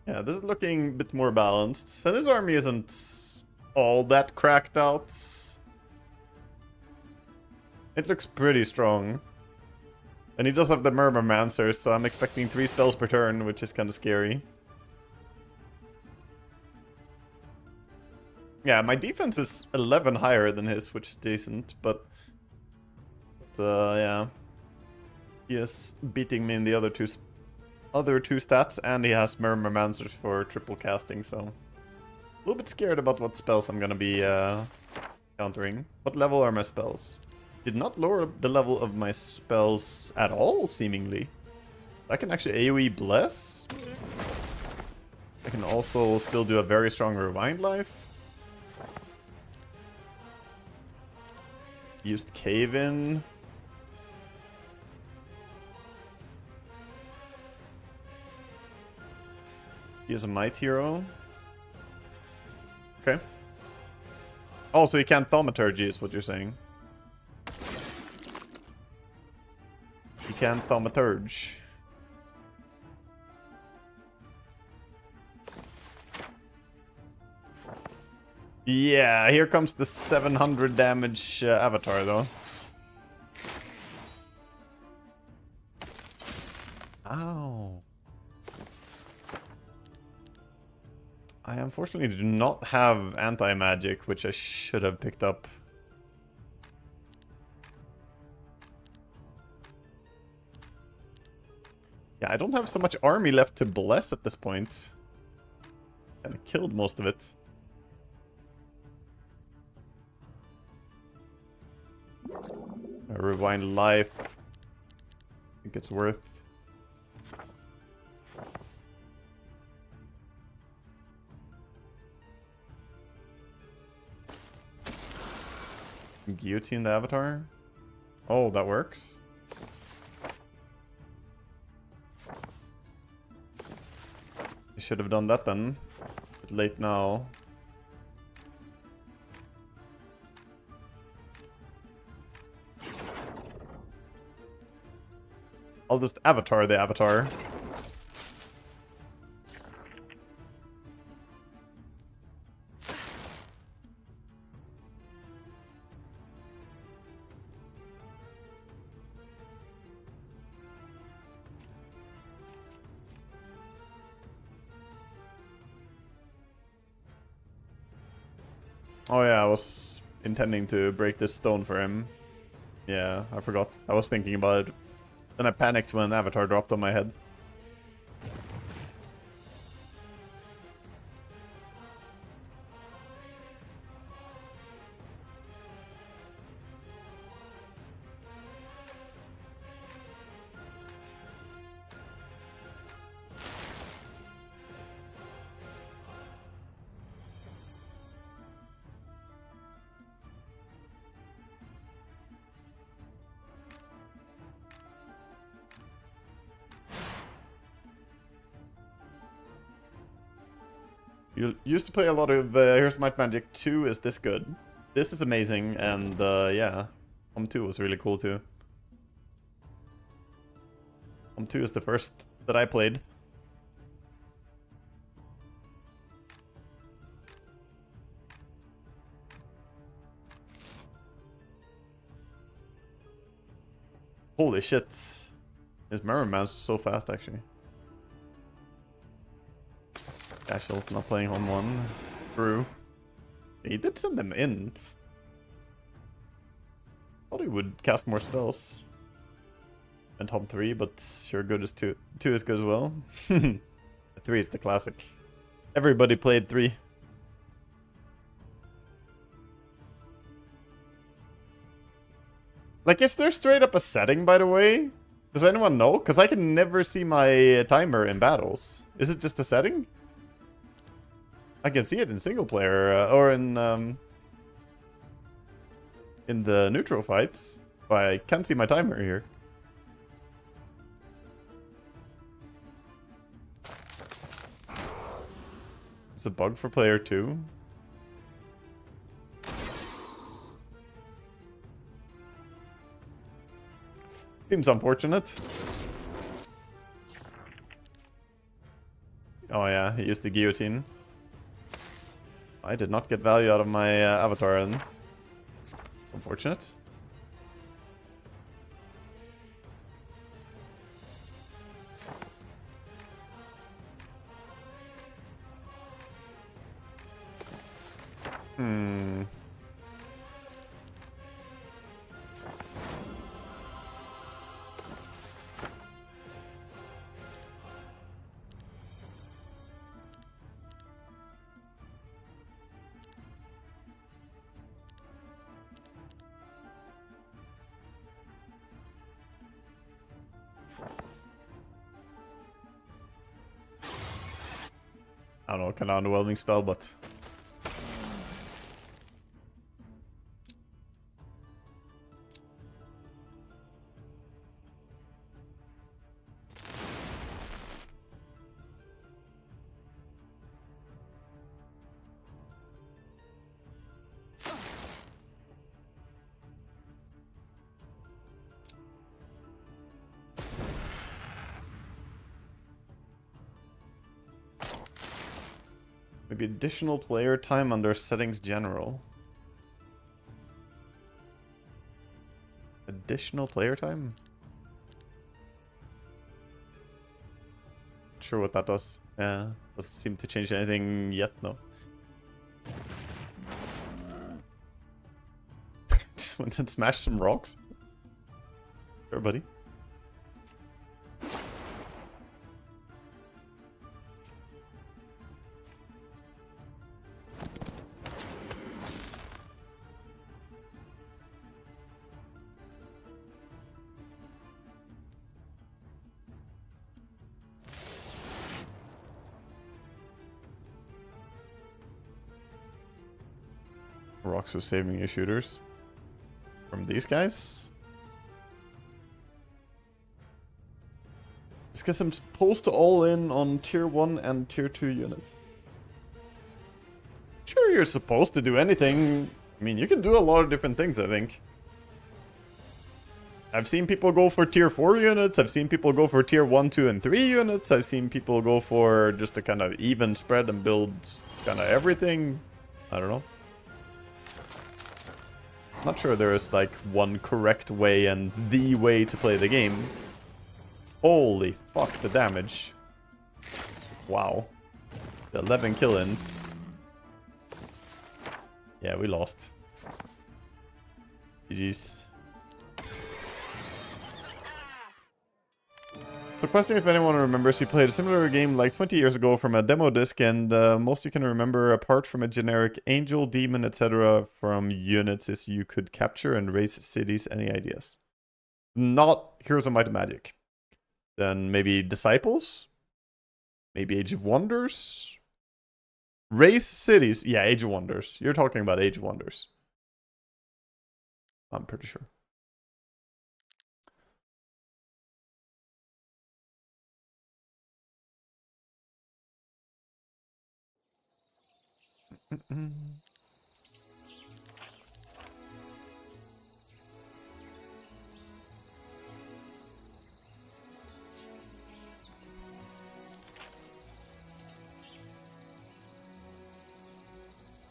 Yeah, this is looking a bit more balanced. And his army isn't all that cracked out. It looks pretty strong. And he does have the Murmurmancer, so I'm expecting 3 spells per turn, which is kind of scary. Yeah, my defense is 11 higher than his, which is decent, but yeah. He is beating me in the other two stats, and he has Murmurmancers for triple casting, so... a little bit scared about what spells I'm gonna be countering. What level are my spells? Did not lower the level of my spells at all, seemingly. I can actually AoE Bless. I can also still do a very strong Rewind Life. Used Cave In. He is a Might Hero. Okay. Oh, so he can't Thaumaturgy is what you're saying. He can't Thaumaturge. Yeah, here comes the 700 damage avatar, though. Ow. I unfortunately do not have anti-magic, which I should have picked up. Yeah, I don't have so much army left to bless at this point. Kinda killed most of it. A Rewind Life. I think it's worth. Guillotine the Avatar? Oh, that works. I should have done that then. It's late now. I'll just Avatar the Avatar. Oh yeah, I was intending to break this stone for him. Yeah, I forgot. I was thinking about it. Then I panicked when Avatar dropped on my head. You used to play a lot of Here's Might Magic 2 is this good. This is amazing, and yeah. 2 was really cool too. 2 is the first that I played. Holy shit. His Mirror Man's so fast, actually. Casual's not playing on 1. True. He did send them in. Thought he would cast more spells. And Tom 3, but sure good as 2. 2 is good as well. 3 is the classic. Everybody played 3. Like, is there straight up a setting, by the way? Does anyone know? Because I can never see my timer in battles. Is it just a setting? I can see it in single player, or in the neutral fights, but I can't see my timer here. It's a bug for player 2. Seems unfortunate. Oh yeah, he used the guillotine. I did not get value out of my avatar, and unfortunate. I don't know, kind of underwhelming spell, but... Maybe additional player time under settings general. Additional player time? Not sure what that does. Yeah, doesn't seem to change anything yet, no. Just went and smashed some rocks. Sure, buddy. Rocks was saving your shooters from these guys. It's because I'm supposed to all in on tier 1 and tier 2 units. Sure, you're supposed to do anything. I mean, you can do a lot of different things, I think. I've seen people go for tier 4 units. I've seen people go for tier 1, 2, and 3 units. I've seen people go for just a kind of even spread and build kind of everything. I don't know. Not sure there is like one correct way and the way to play the game. Holy fuck, the damage. Wow. The 11 kill-ins. Yeah, we lost. GG's. So question if anyone remembers, he played a similar game like 20 years ago from a demo disc, and most you can remember apart from a generic angel, demon, etc. from units is you could capture and raise cities. Any ideas? Not Heroes of Might and Magic. Then maybe Disciples? Maybe Age of Wonders? Raise cities? Yeah, Age of Wonders. You're talking about Age of Wonders. I'm pretty sure.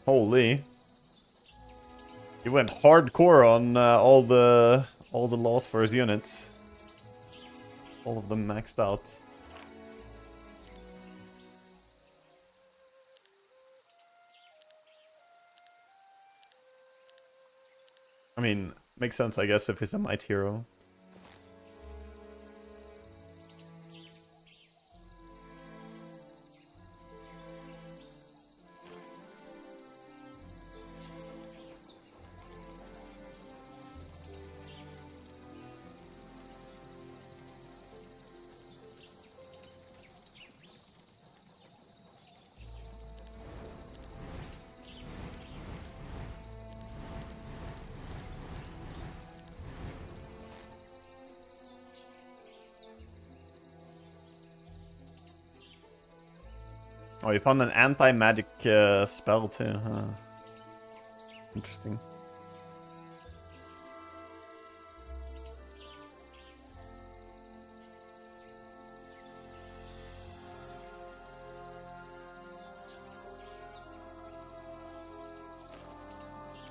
Holy. He went hardcore on all the laws for his units. All of them maxed out. I mean, makes sense, I guess, if he's a might hero. Oh, you found an anti-magic spell too, huh? Interesting.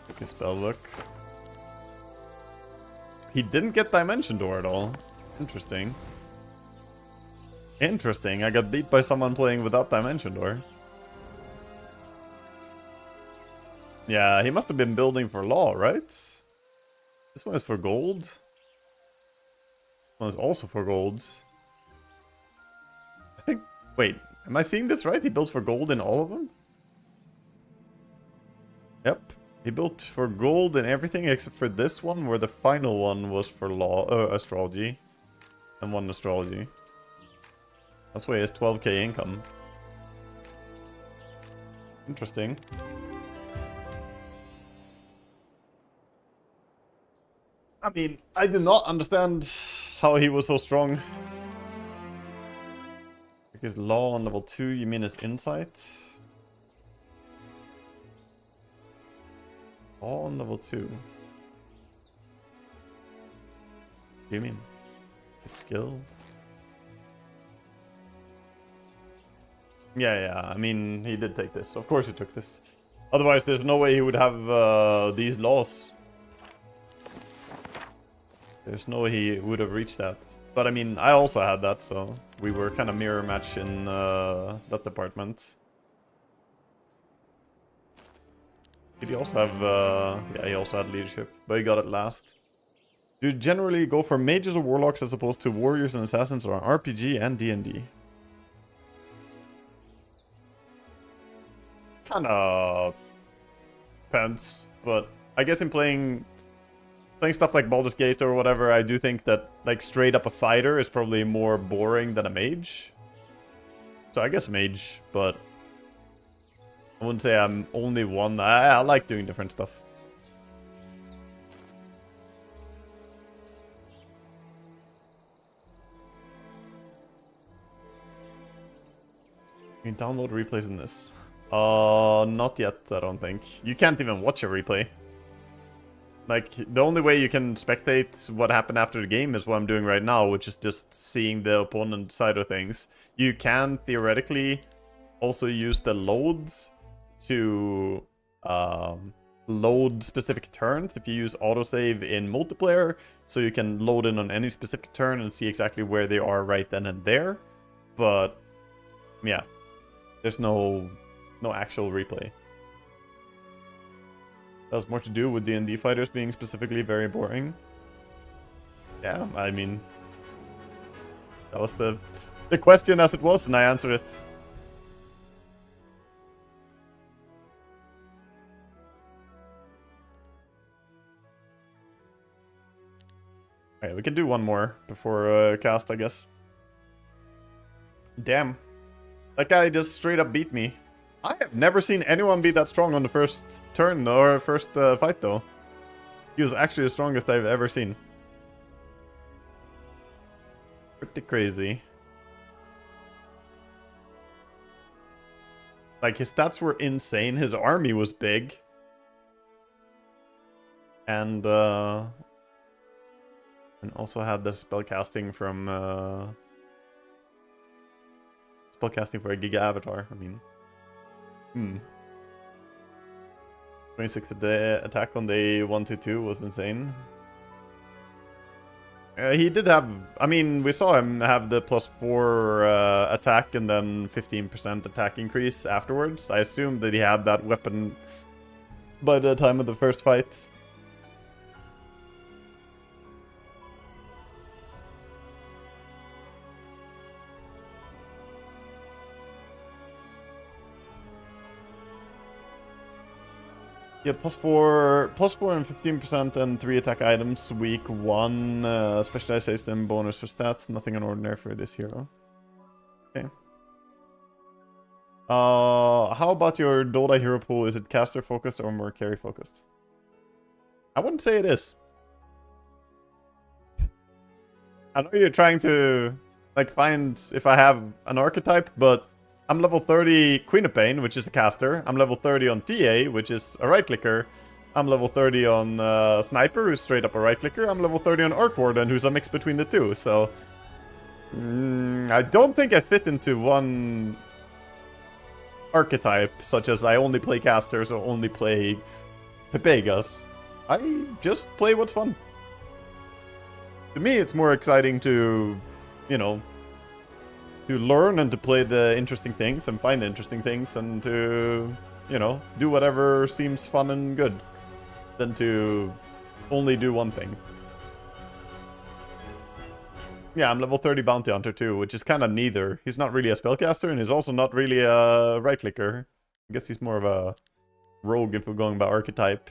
Took his spell book. He didn't get Dimension Door at all. Interesting. Interesting, I got beat by someone playing without Dimension Door. Yeah, he must have been building for law, right? This one is for gold. This one is also for gold. I think... Wait, am I seeing this right? He built for gold in all of them? Yep. He built for gold in everything except for this one, where the final one was for law, astrology. And one astrology. That's why he has 12k income. Interesting. I mean, I do not understand how he was so strong. Because law on level 2, you mean his insight? Law on level 2. What do you mean? His skill? Yeah, I mean, he did take this. Of course he took this. Otherwise, there's no way he would have these laws. There's no way he would have reached that. But I mean, I also had that, so we were kind of mirror match in that department. Did he also have... yeah, he also had leadership, but he got it last. Do you generally go for mages or warlocks as opposed to warriors and assassins or RPG and D&D? Kind of depends, but I guess in playing stuff like Baldur's Gate or whatever, I do think that like straight up a fighter is probably more boring than a mage. So I guess mage, but I wouldn't say I'm only one. I like doing different stuff. You can download replays in this. Not yet, I don't think. You can't even watch a replay. Like, the only way you can spectate what happened after the game is what I'm doing right now, which is just seeing the opponent side of things. You can, theoretically, also use the loads to load specific turns if you use autosave in multiplayer, so you can load in on any specific turn and see exactly where they are right then and there. But, yeah, there's no actual replay. That has more to do with D&D fighters being specifically very boring. Yeah, I mean, that was the question as it was, and I answered it. Okay, we can do one more before cast, I guess. Damn. That guy just straight up beat me. I have never seen anyone be that strong on the first turn or first fight, though. He was actually the strongest I've ever seen. Pretty crazy. Like, his stats were insane. His army was big. And also had the spellcasting from... spellcasting for a Giga Avatar, I mean. 26 attack on day 122 was insane. He did have... I mean, we saw him have the +4 attack and then 15% attack increase afterwards. I assumed that he had that weapon by the time of the first fight. Yeah, +4 and 15% and 3 attack items. Week 1, specialization bonus for stats. Nothing unordinary for this hero. Okay. How about your Dota hero pool? Is it caster focused or more carry focused? I wouldn't say it is. I know you're trying to like find if I have an archetype, but I'm level 30 Queen of Pain, which is a caster. I'm level 30 on TA, which is a right-clicker. I'm level 30 on Sniper, who's straight up a right-clicker. I'm level 30 on Orc Warden, who's a mix between the two. So, I don't think I fit into one archetype, such as I only play casters or only play Pepegas. I just play what's fun. To me, it's more exciting to, you know, to learn and to play the interesting things and find the interesting things and to, you know, do whatever seems fun and good than to only do one thing. Yeah, I'm level 30 Bounty Hunter too, which is kind of neither. He's not really a spellcaster and he's also not really a right-clicker. I guess he's more of a rogue if we're going by archetype.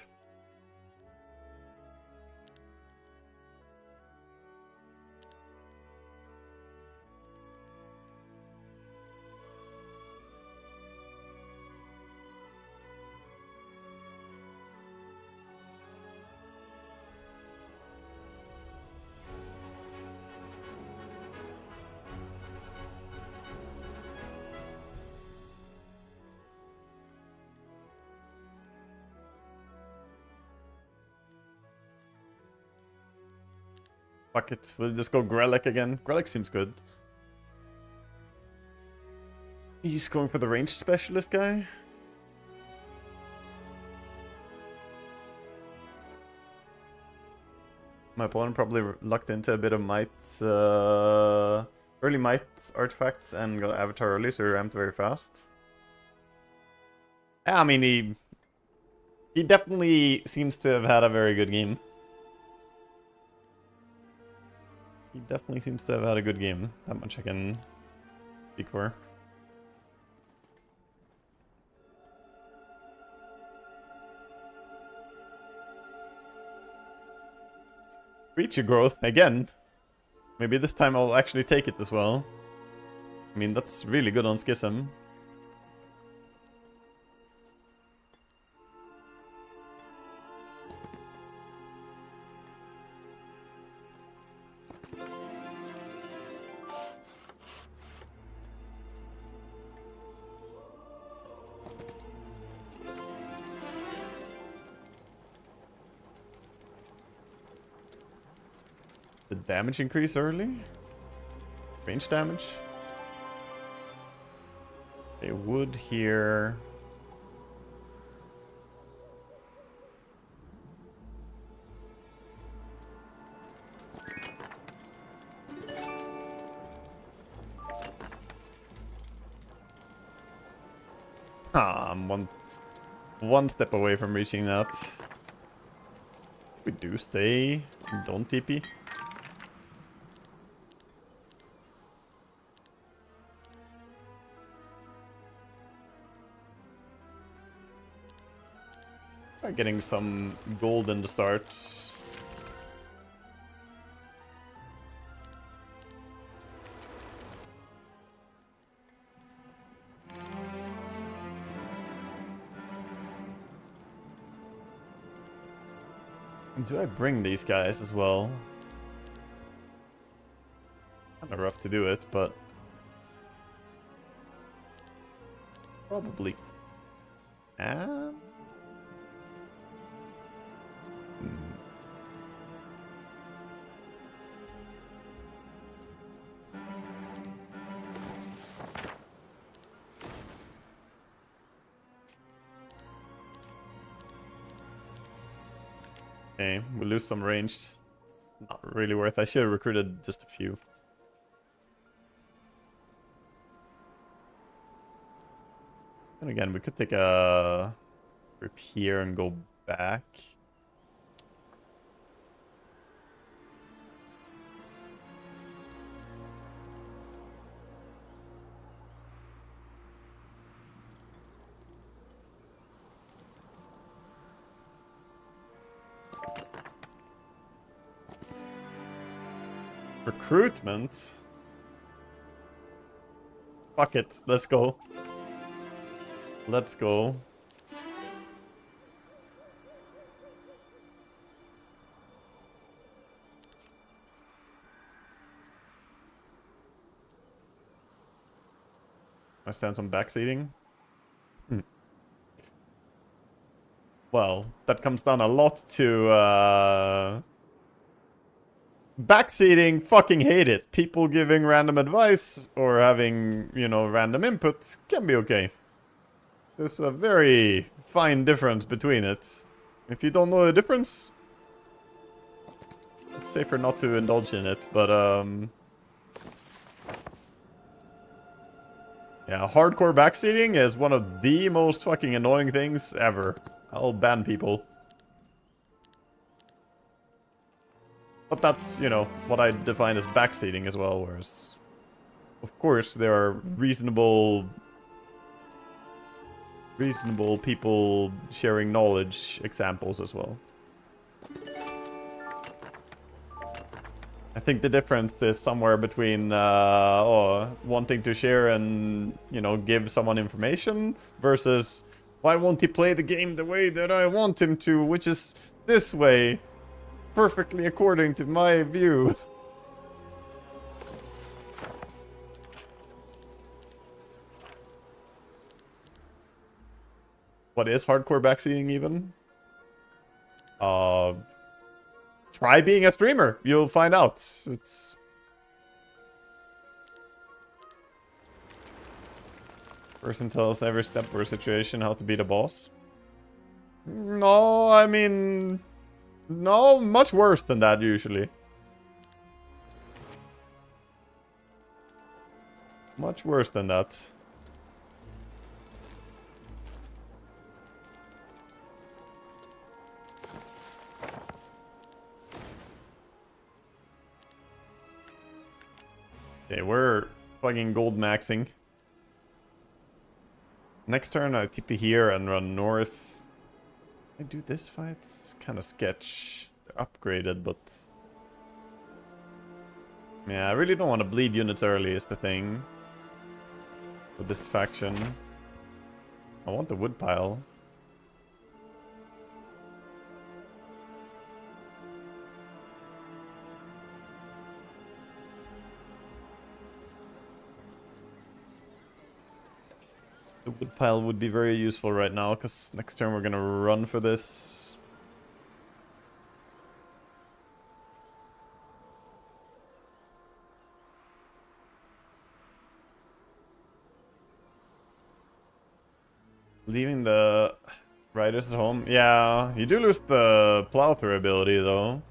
Fuck it, we'll just go Grellic again. Grellic seems good. He's going for the range specialist guy. My opponent probably lucked into a bit of might, early might artifacts and got avatar early, so he ramped very fast. Yeah, I mean, he definitely seems to have had a very good game. He definitely seems to have had a good game. That much I can speak for. Creature growth, again. Maybe this time I'll actually take it as well. I mean, that's really good on Schism. The damage increase early? Range damage? They would here. I'm one step away from reaching that. We do stay. Don't TP. Try getting some gold in the start. Do I bring these guys as well? Kinda rough to do it, but... Probably. Hmm. Okay, we lose some ranged. It's not really worth. I should have recruited just a few. And again, we could take a trip here and go back. Recruitment? Fuck it, let's go. Let's go. My stance on backseating? Well, that comes down a lot to backseating, fucking hate it. People giving random advice or having, you know, random inputs can be okay. There's a very fine difference between it. If you don't know the difference, it's safer not to indulge in it, but yeah, hardcore backseating is one of the most fucking annoying things ever. I'll ban people. But that's, you know, what I define as backseating as well, whereas... Of course, there are reasonable people sharing knowledge examples as well. I think the difference is somewhere between wanting to share and, you know, give someone information versus why won't he play the game the way that I want him to, which is this way, perfectly according to my view. What is hardcore backseating even? Try being a streamer. You'll find out. It's... Person tells every step or situation how to beat a boss. No, I mean... No, much worse than that usually. Much worse than that. Okay, we're fucking gold maxing. Next turn I TP here and run north. Can I do this fight? It's kind of sketch. They're upgraded, but... Yeah, I really don't want to bleed units early is the thing. With this faction. I want the wood pile. The wood pile would be very useful right now, because next turn we're gonna run for this. Leaving the riders at home. Yeah, you do lose the plow through ability though.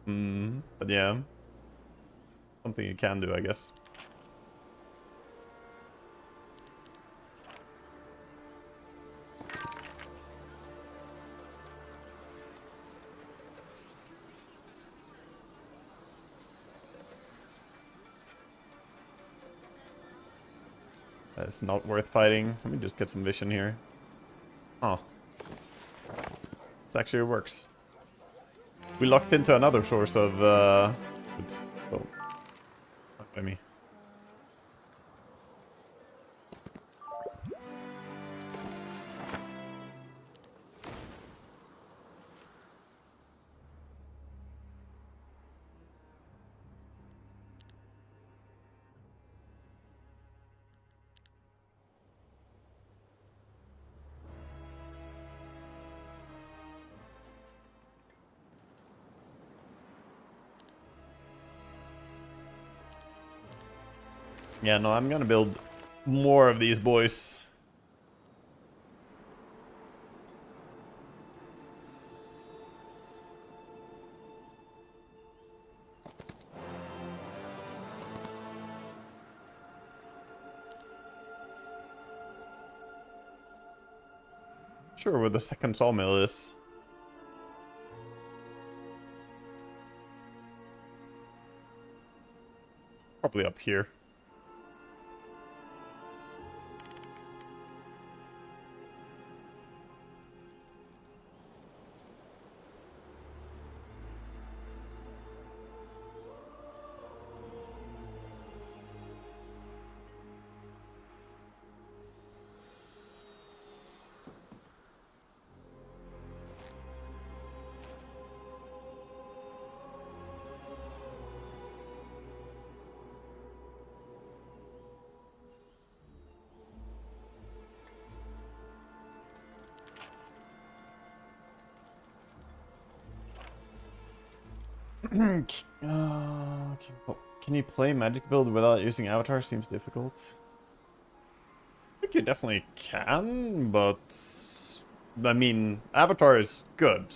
But yeah. Something you can do, I guess. It's not worth fighting. Let me just get some vision here. Oh. This actually works. We locked into another source of wood. Oh. Not by me. Yeah, no, I'm gonna build more of these boys. Sure, where the second sawmill is. Probably up here. Can you play magic build without using avatar? Seems difficult. I think you definitely can, but I mean, avatar is good.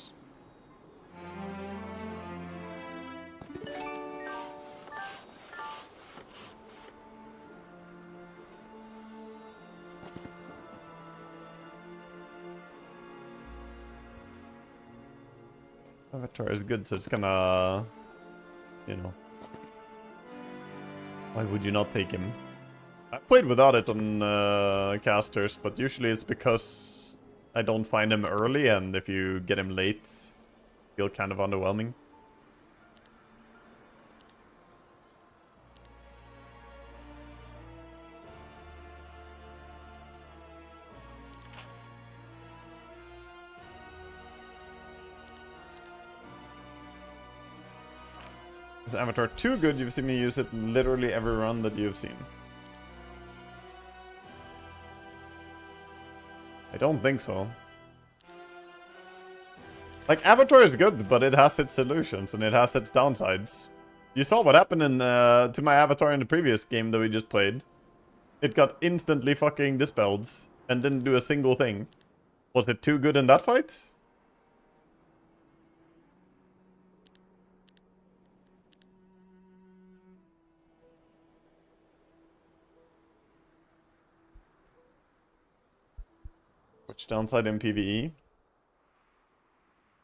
Avatar is good, so it's gonna, you know. Why would you not take him? I played without it on casters, but usually it's because I don't find him early, and if you get him late, feel kind of underwhelming. Is Avatar too good? You've seen me use it literally every run that you've seen. I don't think so. Like, Avatar is good, but it has its solutions and it has its downsides. You saw what happened in to my Avatar in the previous game that we just played. It got instantly fucking dispelled and didn't do a single thing. Was it too good in that fight? Which downside in PvE?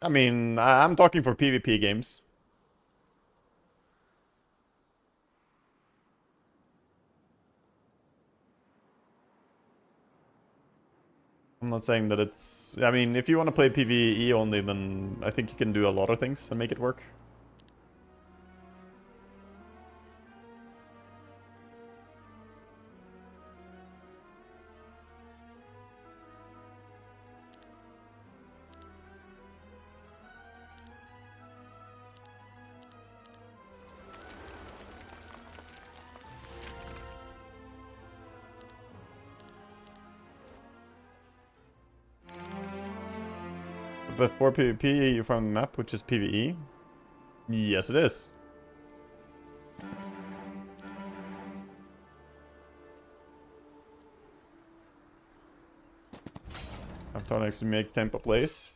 I mean, I'm talking for PvP games. I'm not saying that it's... I mean, if you want to play PvE only, then I think you can do a lot of things and make it work. Before PvP, you found the map, which is PvE? Yes, it is. Avatar needs to make tempo plays.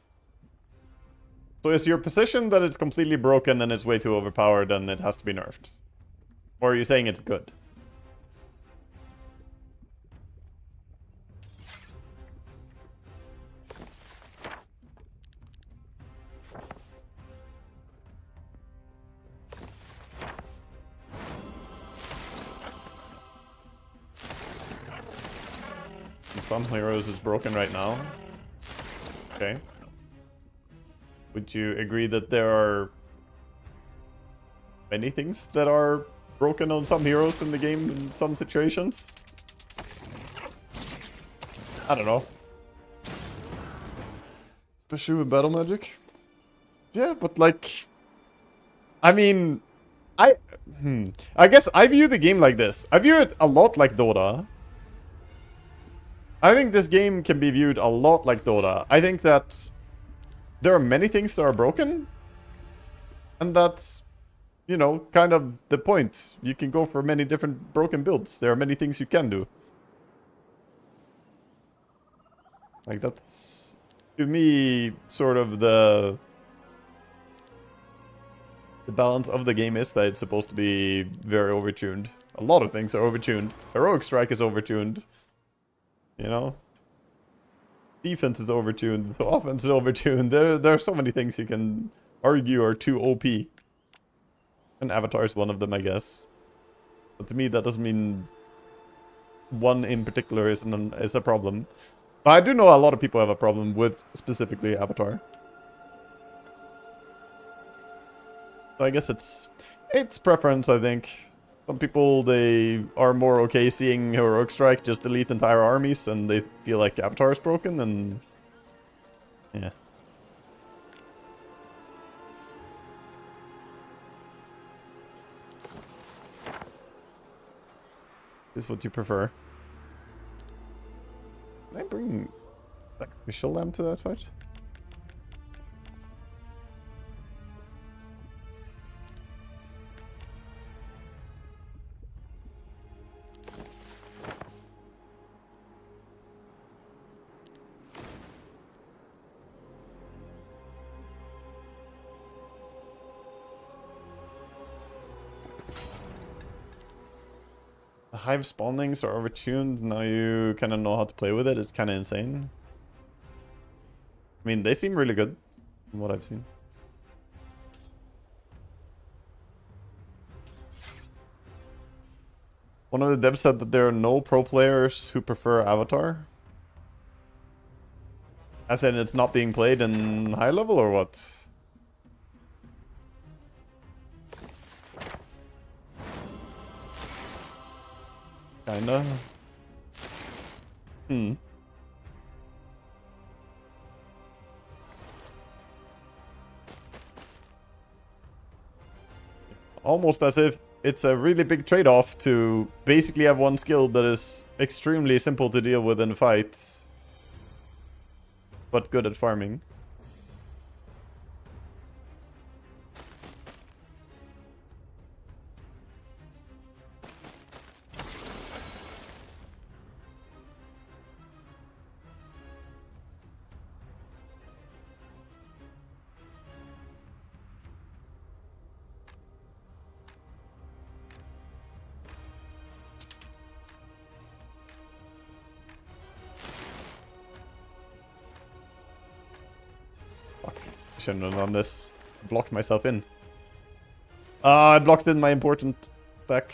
So is your position that it's completely broken and it's way too overpowered and it has to be nerfed? Or are you saying it's good? Some heroes is broken right now. Okay. Would you agree that there are many things that are broken on some heroes in the game in some situations? I don't know. Especially with battle magic? Yeah, but like... I mean... I guess I view the game like this. I view it a lot like Dota. I think this game can be viewed a lot like Dota. I think that there are many things that are broken. And that, you know, kind of the point. You can go for many different broken builds. There are many things you can do. Like, that's, to me, sort of the balance of the game is that it's supposed to be very overtuned. A lot of things are overtuned. Heroic Strike is overtuned. You know? Defense is overtuned. Offense is overtuned. There are so many things you can argue are too OP. And Avatar is one of them, I guess. But to me, that doesn't mean one in particular is a problem. But I do know a lot of people have a problem with specifically Avatar. So I guess it's preference, I think. Some people, they are more okay seeing Heroic Strike just delete entire armies, and they feel like Avatar is broken, and yeah. This is what you prefer. Can I bring Sacrificial Lamb to that fight? The Hive spawnings are overtuned. Now you kind of know how to play with it. It's kind of insane. I mean, they seem really good from what I've seen. One of the devs said that there are no pro players who prefer Avatar. As in, it's not being played in high level or what? Kinda. Almost as if it's a really big trade-off to basically have one skill that is extremely simple to deal with in fights, but good at farming. Shouldn't have done this. Blocked myself in. I blocked in my important stack.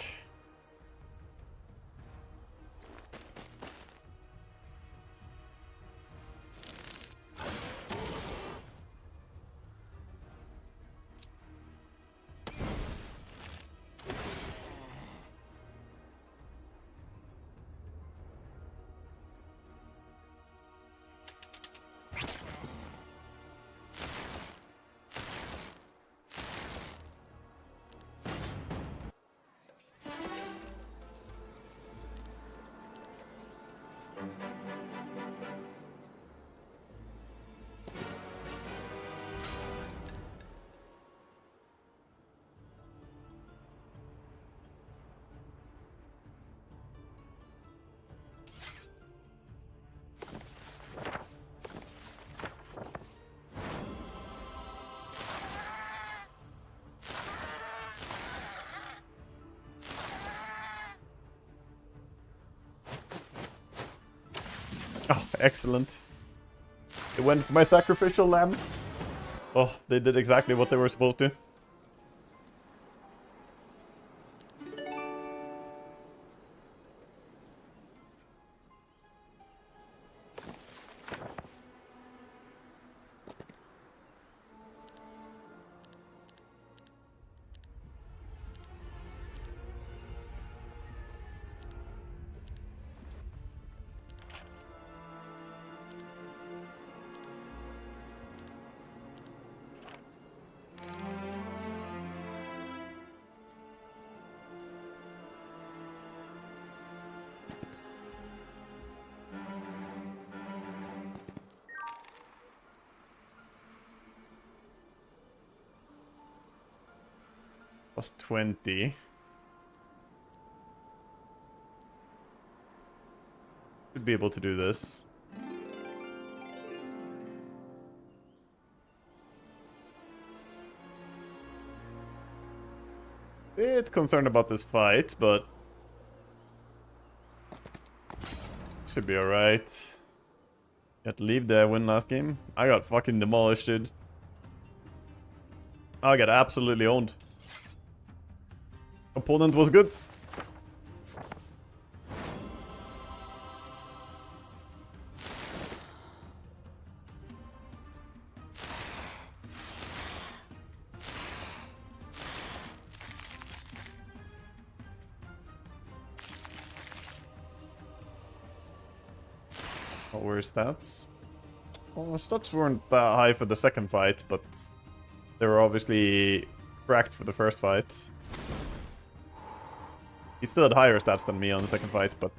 Oh, excellent. It went for my sacrificial lambs. Oh, they did exactly what they were supposed to. Plus 20. Should be able to do this. Bit concerned about this fight, but should be alright. Got to leave there, win last game. I got fucking demolished, dude. I got absolutely owned. Opponent was good. What were his stats? Well, stats weren't that high for the second fight, but they were obviously cracked for the first fight. He still had higher stats than me on the second fight, but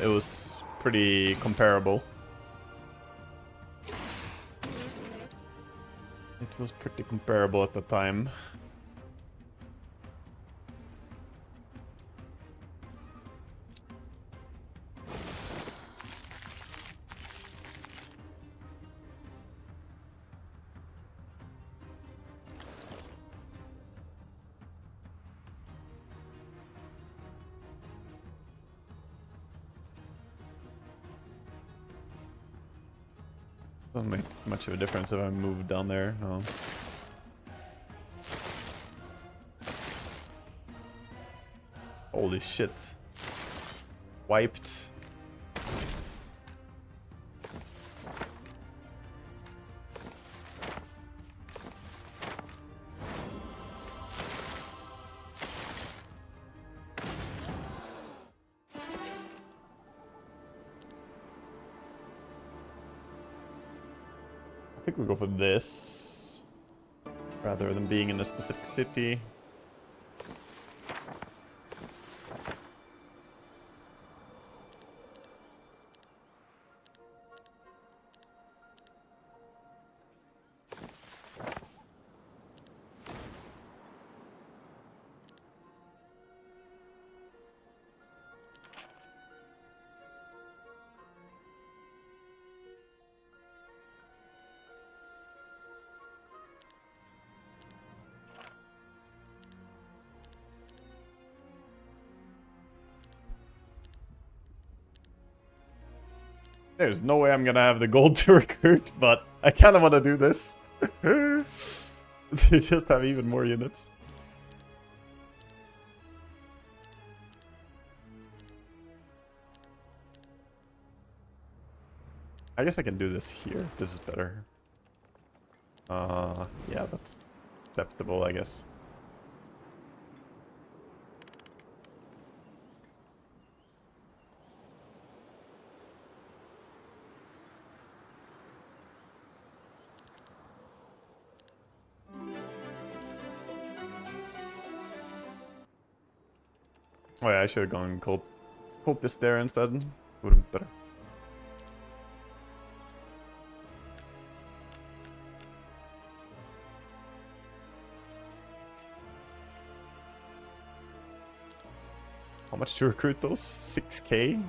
it was pretty comparable. It was pretty comparable at the time. Doesn't make much of a difference if I move down there. No. Holy shit. Wiped. I think we go for this rather than being in a specific city. There's no way I'm gonna have the gold to recruit, but I kind of want to do this. To just have even more units. I guess I can do this here. This is better. Yeah, that's acceptable, I guess. Oh yeah, I should have gone cold this there instead. Would have been better. How much to recruit those? 6k?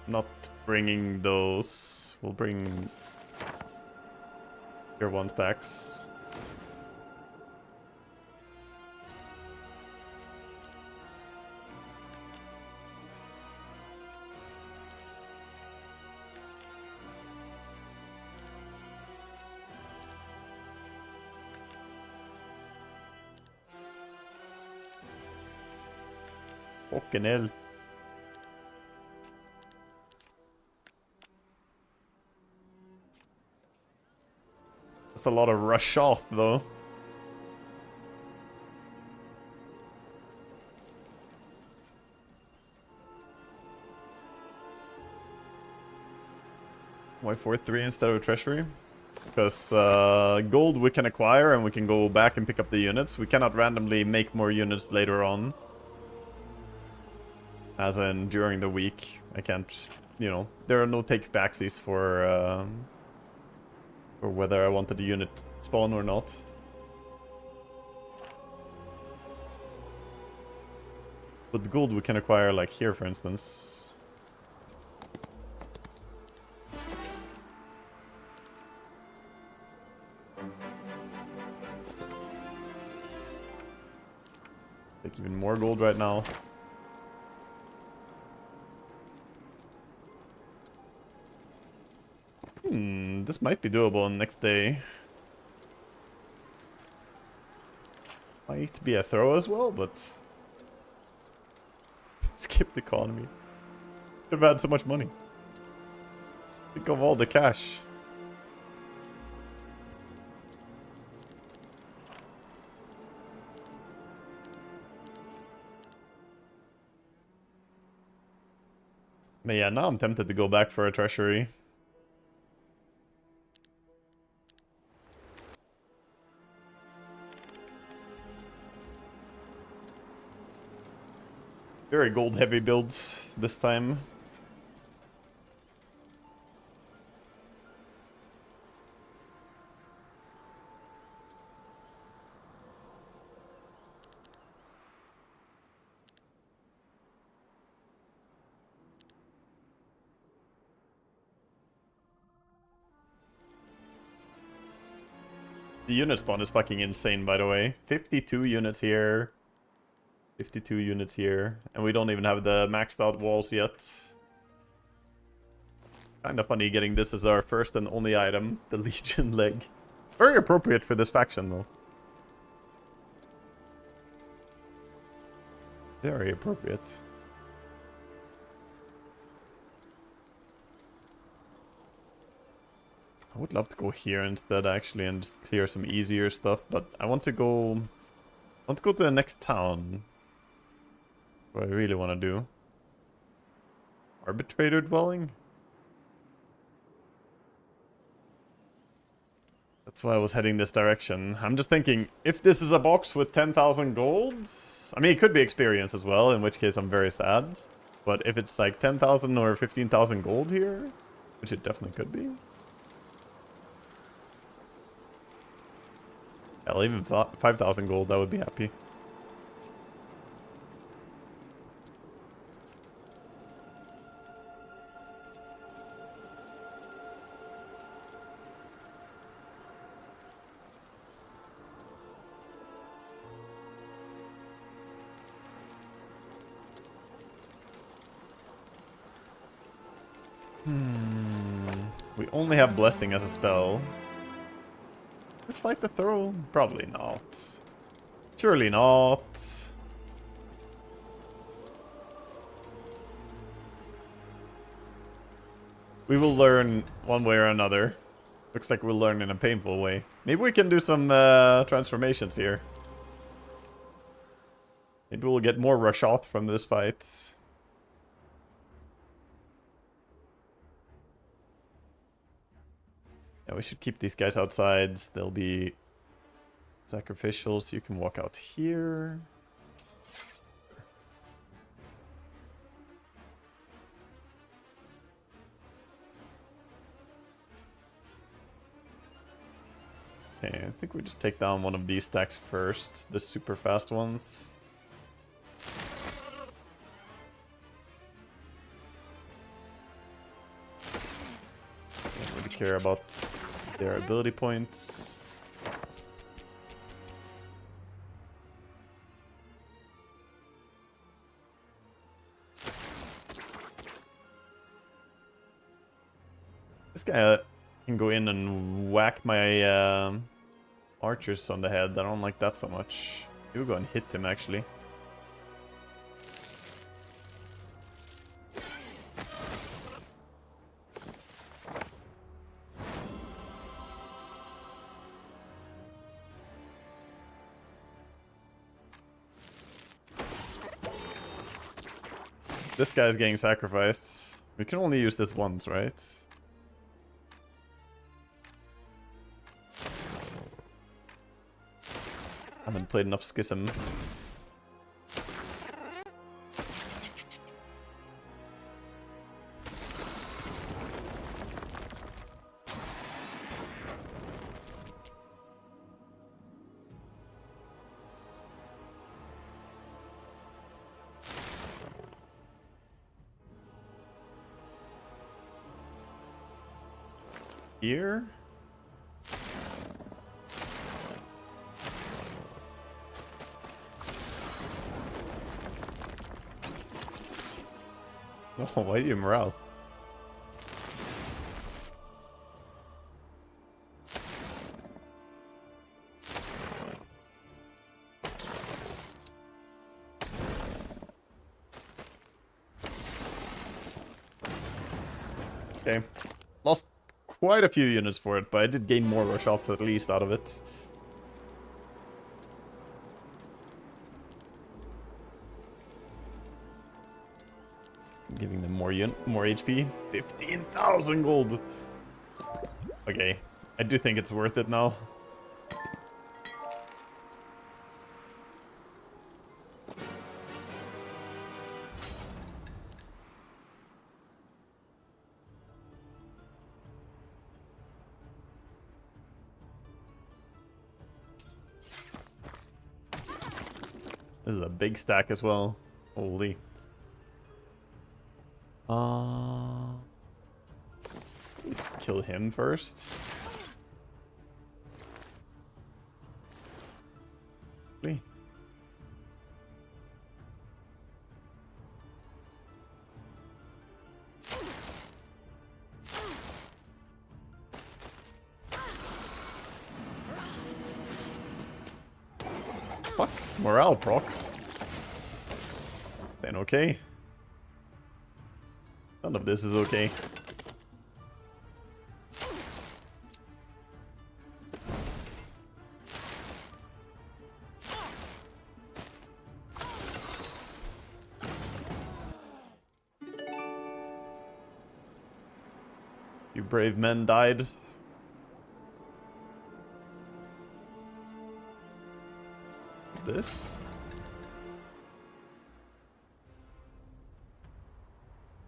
Not bringing those. We'll bring tier 1 stacks. Fucking hell. That's a lot of rush off though. Why 4-3 instead of treasury? Because gold we can acquire and we can go back and pick up the units. We cannot randomly make more units later on. As in, during the week, I can't, you know, there are no take-backsies for whether I wanted the unit spawn or not. But the gold we can acquire, like here, for instance. Take even more gold right now. This might be doable on the next day. Might be a throw as well, but... Skipped economy. Could have had so much money. Think of all the cash. But yeah, now I'm tempted to go back for a treasury. Very gold heavy builds this time. The unit spawn is fucking insane, by the way. 52 units here. 52 units here. And we don't even have the maxed out walls yet. Kinda funny getting this as our first and only item. The Legion leg. Very appropriate for this faction, though. Very appropriate. I would love to go here instead, actually, and just clear some easier stuff, but I want to go to the next town. What I really want to do. Arbitrator dwelling? That's why I was heading this direction. I'm just thinking, if this is a box with 10,000 golds... I mean, it could be experience as well, in which case I'm very sad. But if it's like 10,000 or 15,000 gold here, which it definitely could be... Hell, even 5,000 gold, I would be happy. We only have Blessing as a spell. Let's fight the throw? Probably not. Surely not. We will learn one way or another. Looks like we'll learn in a painful way. Maybe we can do some transformations here. Maybe we'll get more Rashoth from this fight. Yeah, we should keep these guys outside. They'll be sacrificial, so you can walk out here. Okay, I think we just take down one of these stacks first, the super fast ones. Don't really care about their ability points. This guy can go in and whack my archers on the head. I don't like that so much. We'll go and hit him, actually. This guy's getting sacrificed. We can only use this once, right? I haven't played enough Schism. here. Oh, why do you morale? Okay. Lost quite a few units for it, but I did gain more shots at least out of it. Giving them more HP. 15,000 gold. Okay. I do think it's worth it now. This is a big stack as well. Holy. Just kill him first. Holy. Fuck. Morale procs. This ain't okay. None of this is okay. You brave men died. This?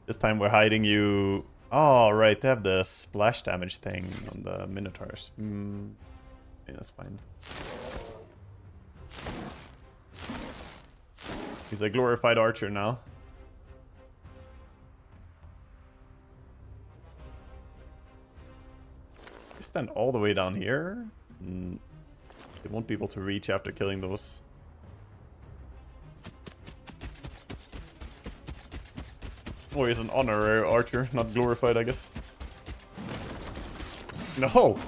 This time we're hiding you. Oh, right, they have the splash damage thing on the Minotaurs. Yeah, that's fine. He's a glorified archer now. You stand all the way down here. They won't be able to reach after killing those. Oh, he's an honorary archer, not glorified, I guess. No!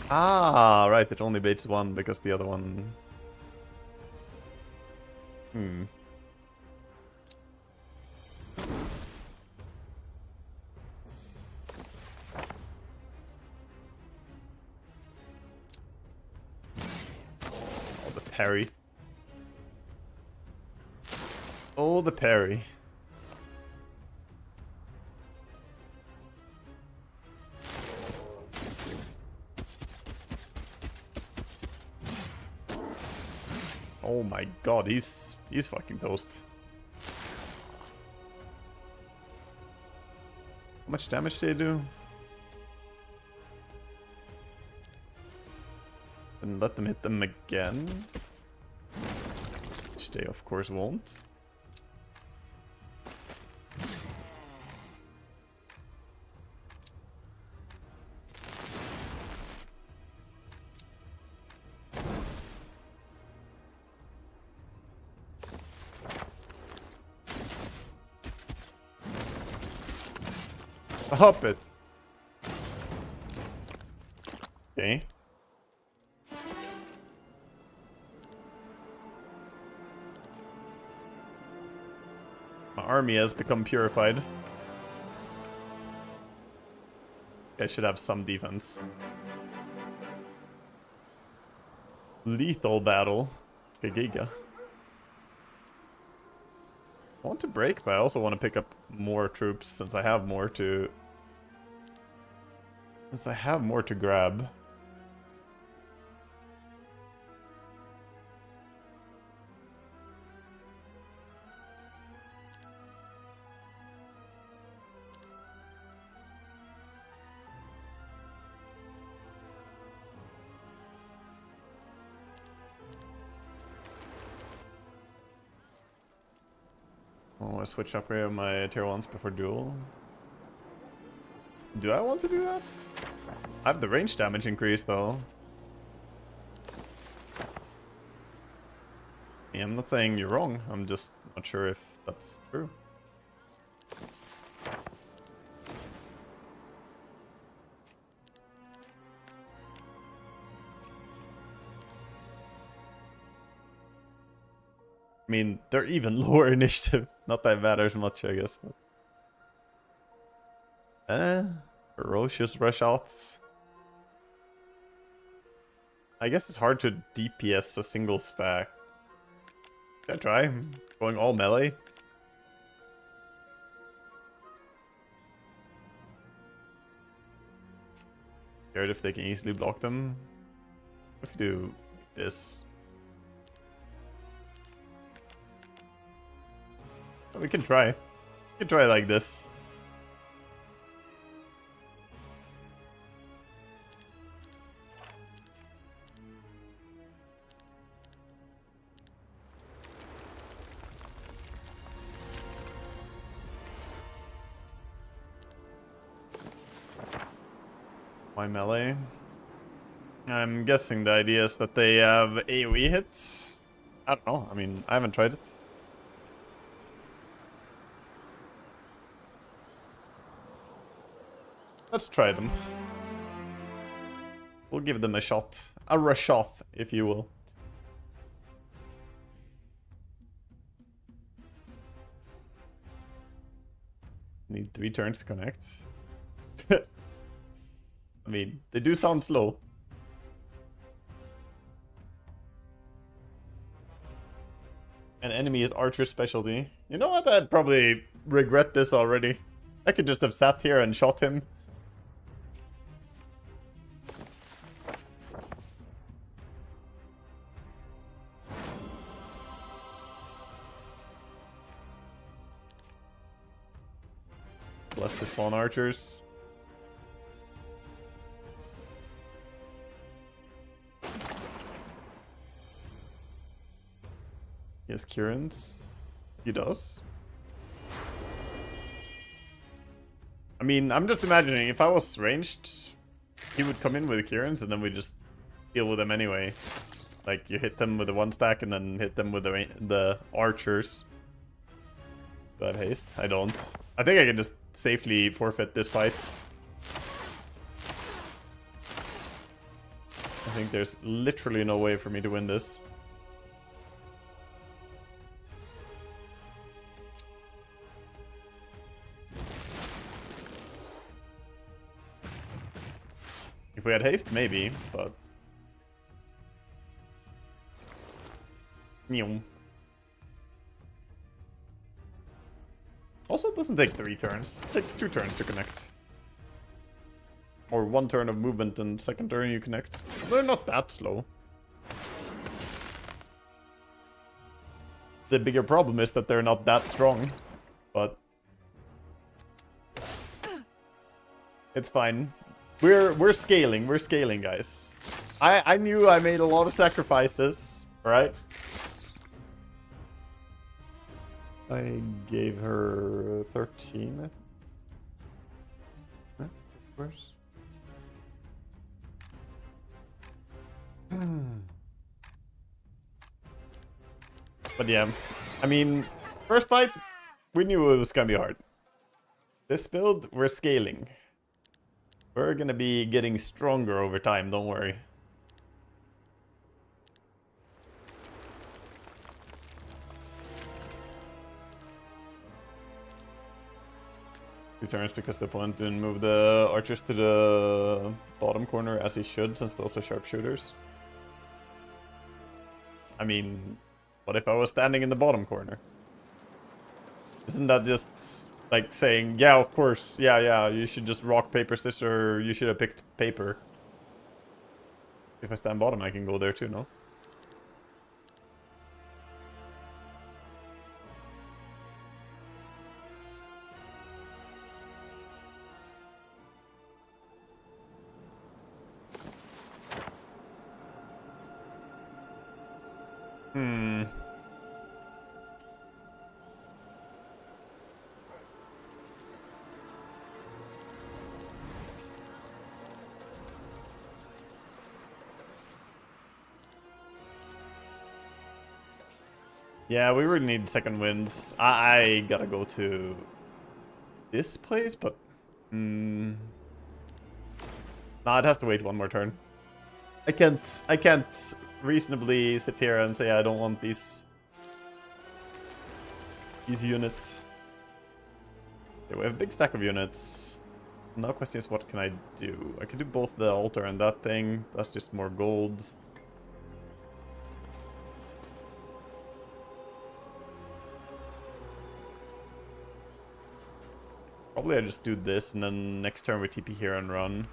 Ah, right, it only baits one because the other one... Oh, the parry. Oh, the parry. Oh my god, he's fucking toast. How much damage did they do? And let them hit them again. Which they of course won't. Hop it. Okay. My army has become purified. I should have some defense. Lethal battle. Giga. I want to break, but I also want to pick up more troops since I have more to... Since I have more to grab. I want to switch up here my tier 1s before duel. Do I want to do that? I have the range damage increase though. Yeah, I'm not saying you're wrong. I'm just not sure if that's true. I mean, they're even lower initiative. Not that it matters much, I guess. But... ferocious rush outs. I guess it's hard to DPS a single stack. Should I try going all melee? Scared if they can easily block them. If we do this. Oh, we can try. We can try like this. My melee. I'm guessing the idea is that they have AoE hits. I don't know. I mean, I haven't tried it. Let's try them. We'll give them a shot. A Rashoth, if you will. Need 3 turns to connect. I mean, they do sound slow. An enemy is archer's specialty. You know what? I'd probably regret this already. I could just have sat here and shot him. Bless the spawn archers. He has Kieran's. He does. I mean, I'm just imagining if I was ranged, he would come in with Kieran's and then we just deal with them anyway. Like, you hit them with the 1 stack and then hit them with the archers. Do I have haste? I don't. I think I can just safely forfeit this fight. I think there's literally no way for me to win this. If we had haste, maybe, but... Also, it doesn't take 3 turns. It takes 2 turns to connect. Or 1 turn of movement and 2nd turn you connect. They're not that slow. The bigger problem is that they're not that strong. But... it's fine. We're scaling, guys. I knew I made a lot of sacrifices, right? I gave her 13. Huh? Where's? But yeah, I mean, first fight, we knew it was gonna be hard. This build, we're scaling. We're gonna be getting stronger over time, don't worry. Turns because the opponent didn't move the archers to the bottom corner as he should, since those are sharpshooters. I mean, what if I was standing in the bottom corner? Isn't that just like saying, yeah, of course, yeah, you should just rock, paper, scissors, or you should have picked paper. If I stand bottom, I can go there too, no? Yeah, we really need second winds. I gotta go to this place, but... Nah, it has to wait one more turn. I can't reasonably sit here and say I don't want these units. Okay, we have a big stack of units. Now the question is, what can I do? I can do both the altar and that thing. That's just more gold. Probably I just do this, and then next turn we TP here and run.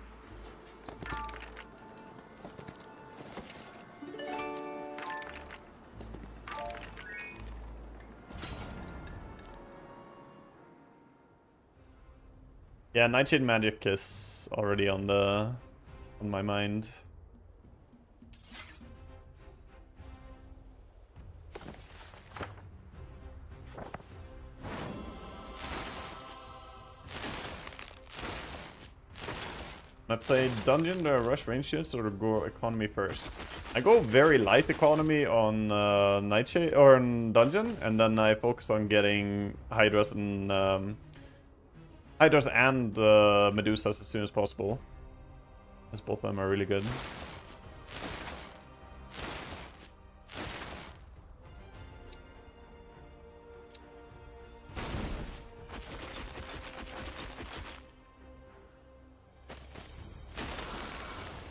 Yeah, Nightshade Magic is already on my mind. I play dungeon or rush range units or go economy first. I go very light economy on Nightshade or on dungeon, and then I focus on getting Hydras and Medusas as soon as possible, as both of them are really good.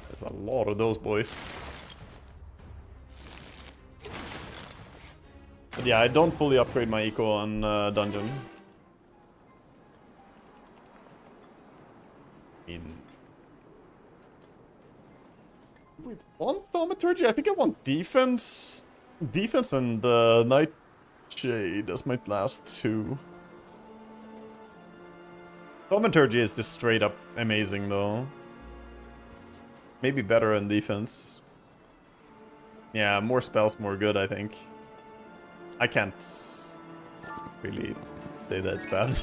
There's a lot of those boys. But yeah, I don't fully upgrade my eco on dungeon. We want thaumaturgy? I think I want defense. Defense and Nightshade as my last two. Thaumaturgy is just straight up amazing though. Maybe better in defense. Yeah, more spells, more good, I think. I can't really say that it's bad.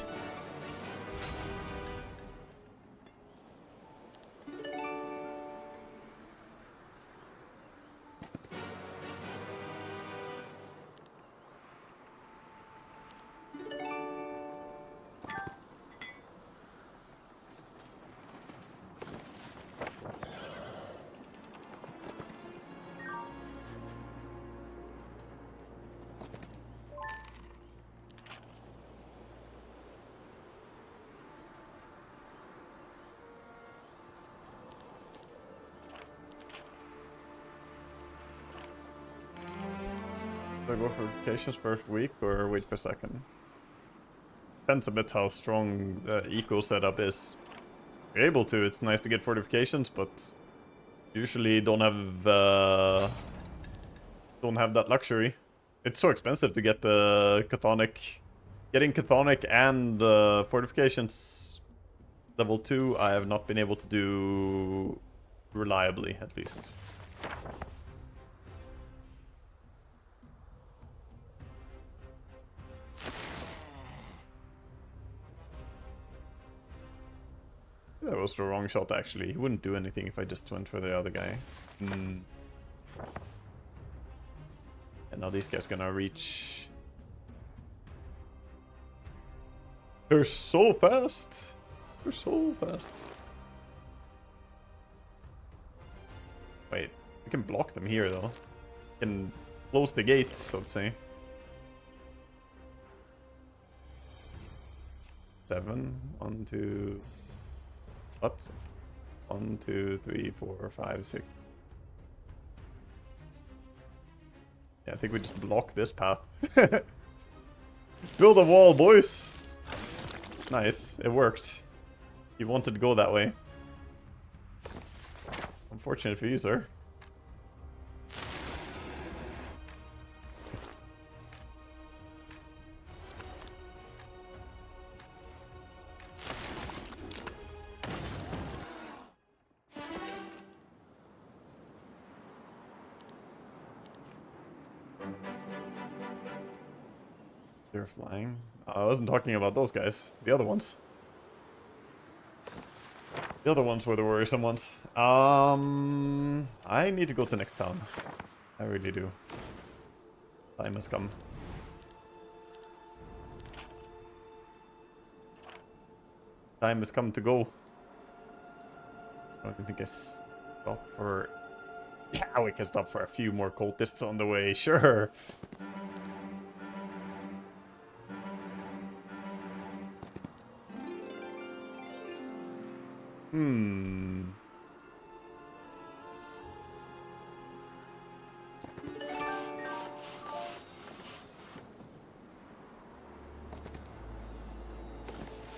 Do I go for vacations first week or wait for a second? Depends a bit how strong the eco setup is. If you're able to, it's nice to get fortifications, but usually don't have that luxury. It's so expensive to get the Chthonic. Getting Chthonic and fortifications level 2, I have not been able to do reliably, at least. That was the wrong shot, actually. He wouldn't do anything if I just went for the other guy. And now these guys gonna reach. They're so fast. They're so fast. Wait, we can block them here, though. We can close the gates, I'd say. 7, 1, 2... What? 1, 2, 3, 4, 5, 6. Yeah, I think we just block this path. Build a wall, boys! Nice, it worked. You wanted to go that way. Unfortunate for you, sir. They're flying. I wasn't talking about those guys. The other ones. The other ones were the worrisome ones. I need to go to next town. I really do. Time has come. Time has come to go. I don't think I stop for... Yeah, we can stop for a few more cultists on the way, sure.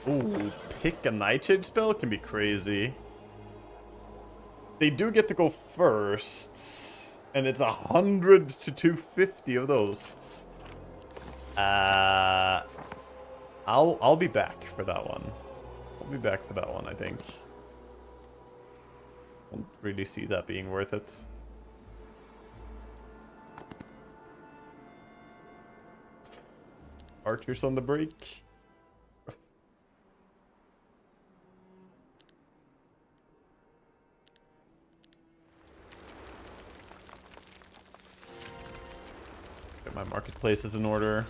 Ooh, pick a nightshade spell can be crazy. They do get to go first, and it's 100 to 250 of those. I'll be back for that one. I'll be back for that one, I think. Don't really see that being worth it. Archers on the break. Get my marketplaces in order.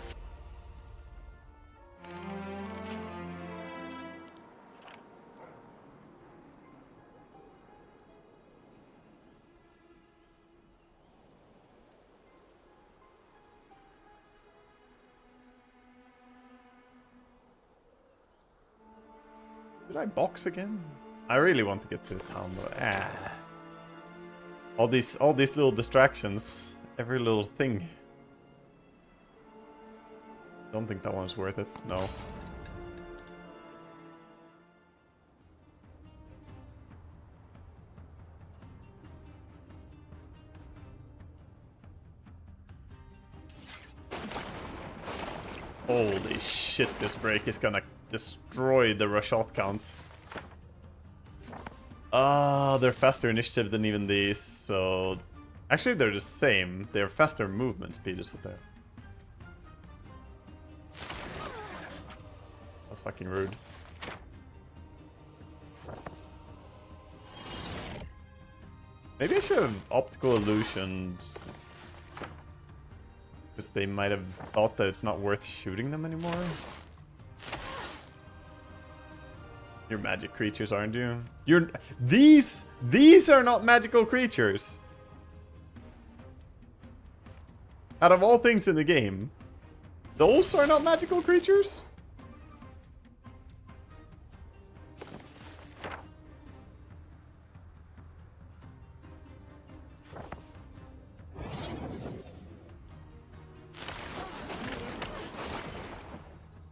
Did I box again? I really want to get to the town though. All these little distractions. Every little thing. Don't think that one's worth it. No. Holy shit, this break is gonna destroy the rush-out count. They're faster initiative than even these, so... Actually, they're the same. They're faster movement speed is what they're... That's fucking rude. Maybe I should have optical illusions. Because they might have thought that it's not worth shooting them anymore. You're magic creatures, aren't you? These are not magical creatures. Out of all things in the game, those are not magical creatures?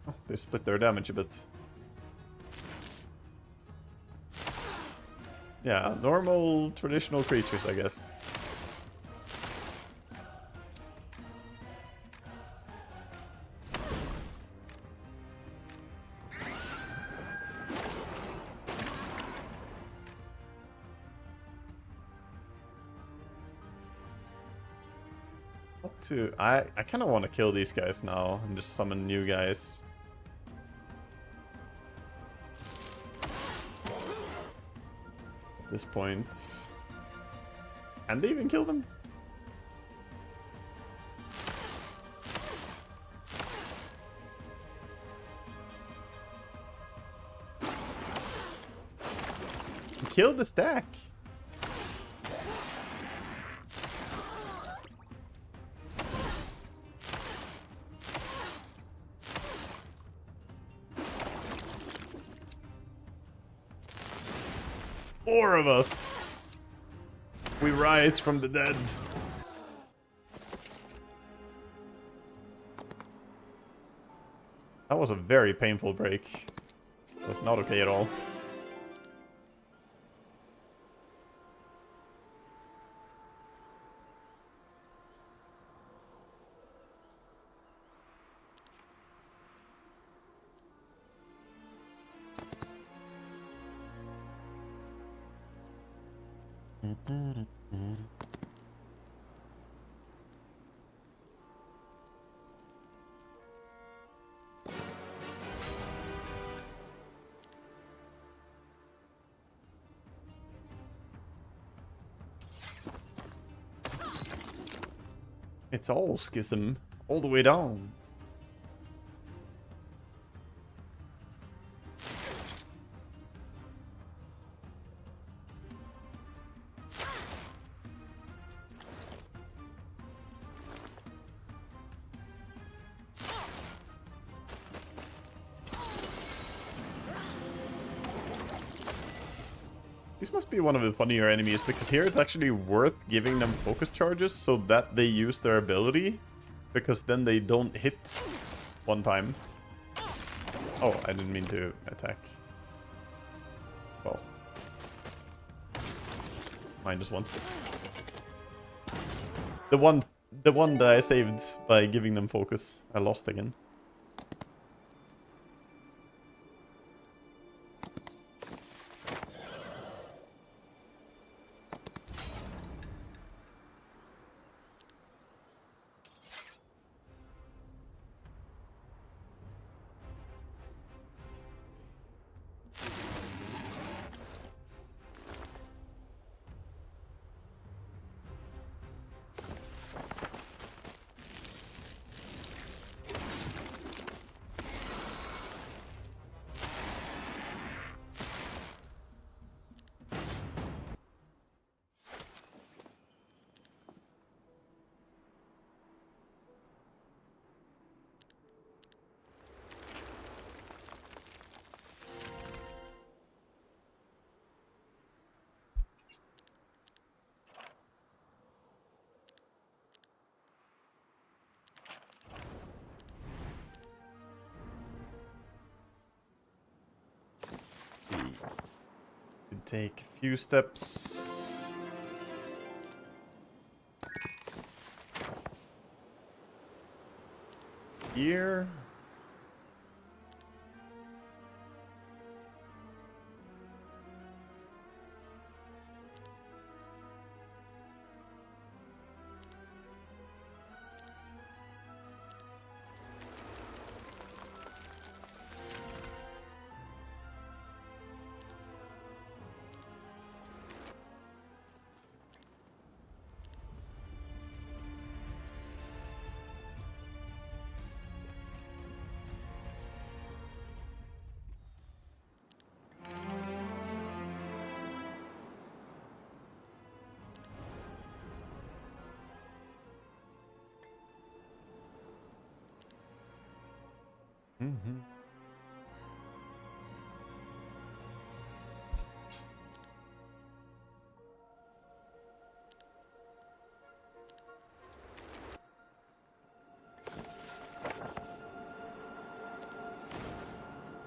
Oh, they split their damage a bit. Yeah, normal, traditional creatures, I guess. What to... I kind of want to kill these guys now and just summon new guys. This point. Can they even kill them? Kill the stack. Four of us. We rise from the dead. That was a very painful break. It was not okay at all. It's all Schism, all the way down. These must be one of the funnier enemies, because here it's actually worth giving them focus charges so that they use their ability, because then they don't hit one time. Oh, I didn't mean to attack. Well. -1. The one that I saved by giving them focus, I lost again. See. Could take a few steps. Here. Mm-hmm.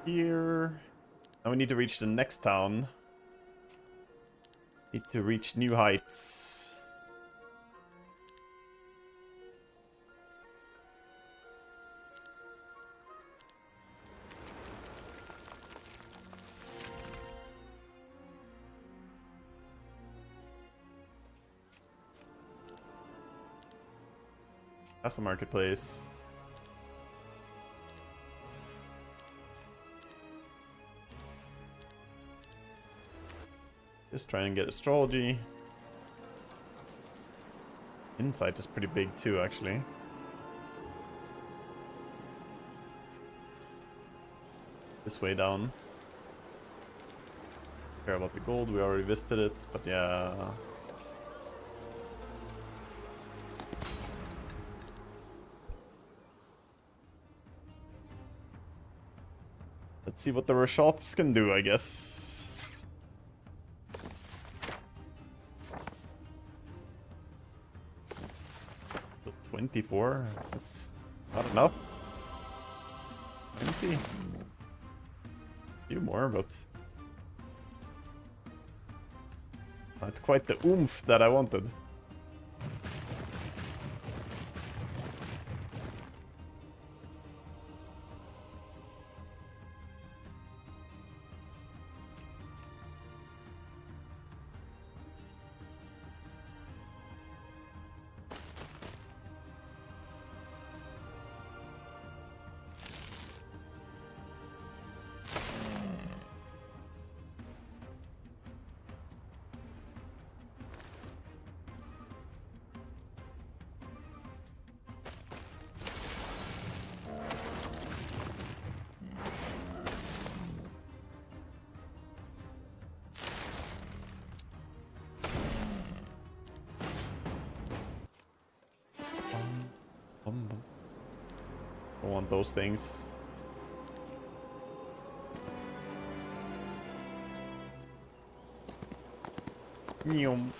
Here. Now we need to reach the next town. Need to reach new heights. That's a marketplace. Just try and get astrology. Insight is pretty big too, actually. This way down. Care about the gold, we already visited it, but yeah. Let's see what the Rashots can do, I guess. 24? That's not enough. 20? A few more, but not quite the oomph that I wanted. I want those things. Nyum.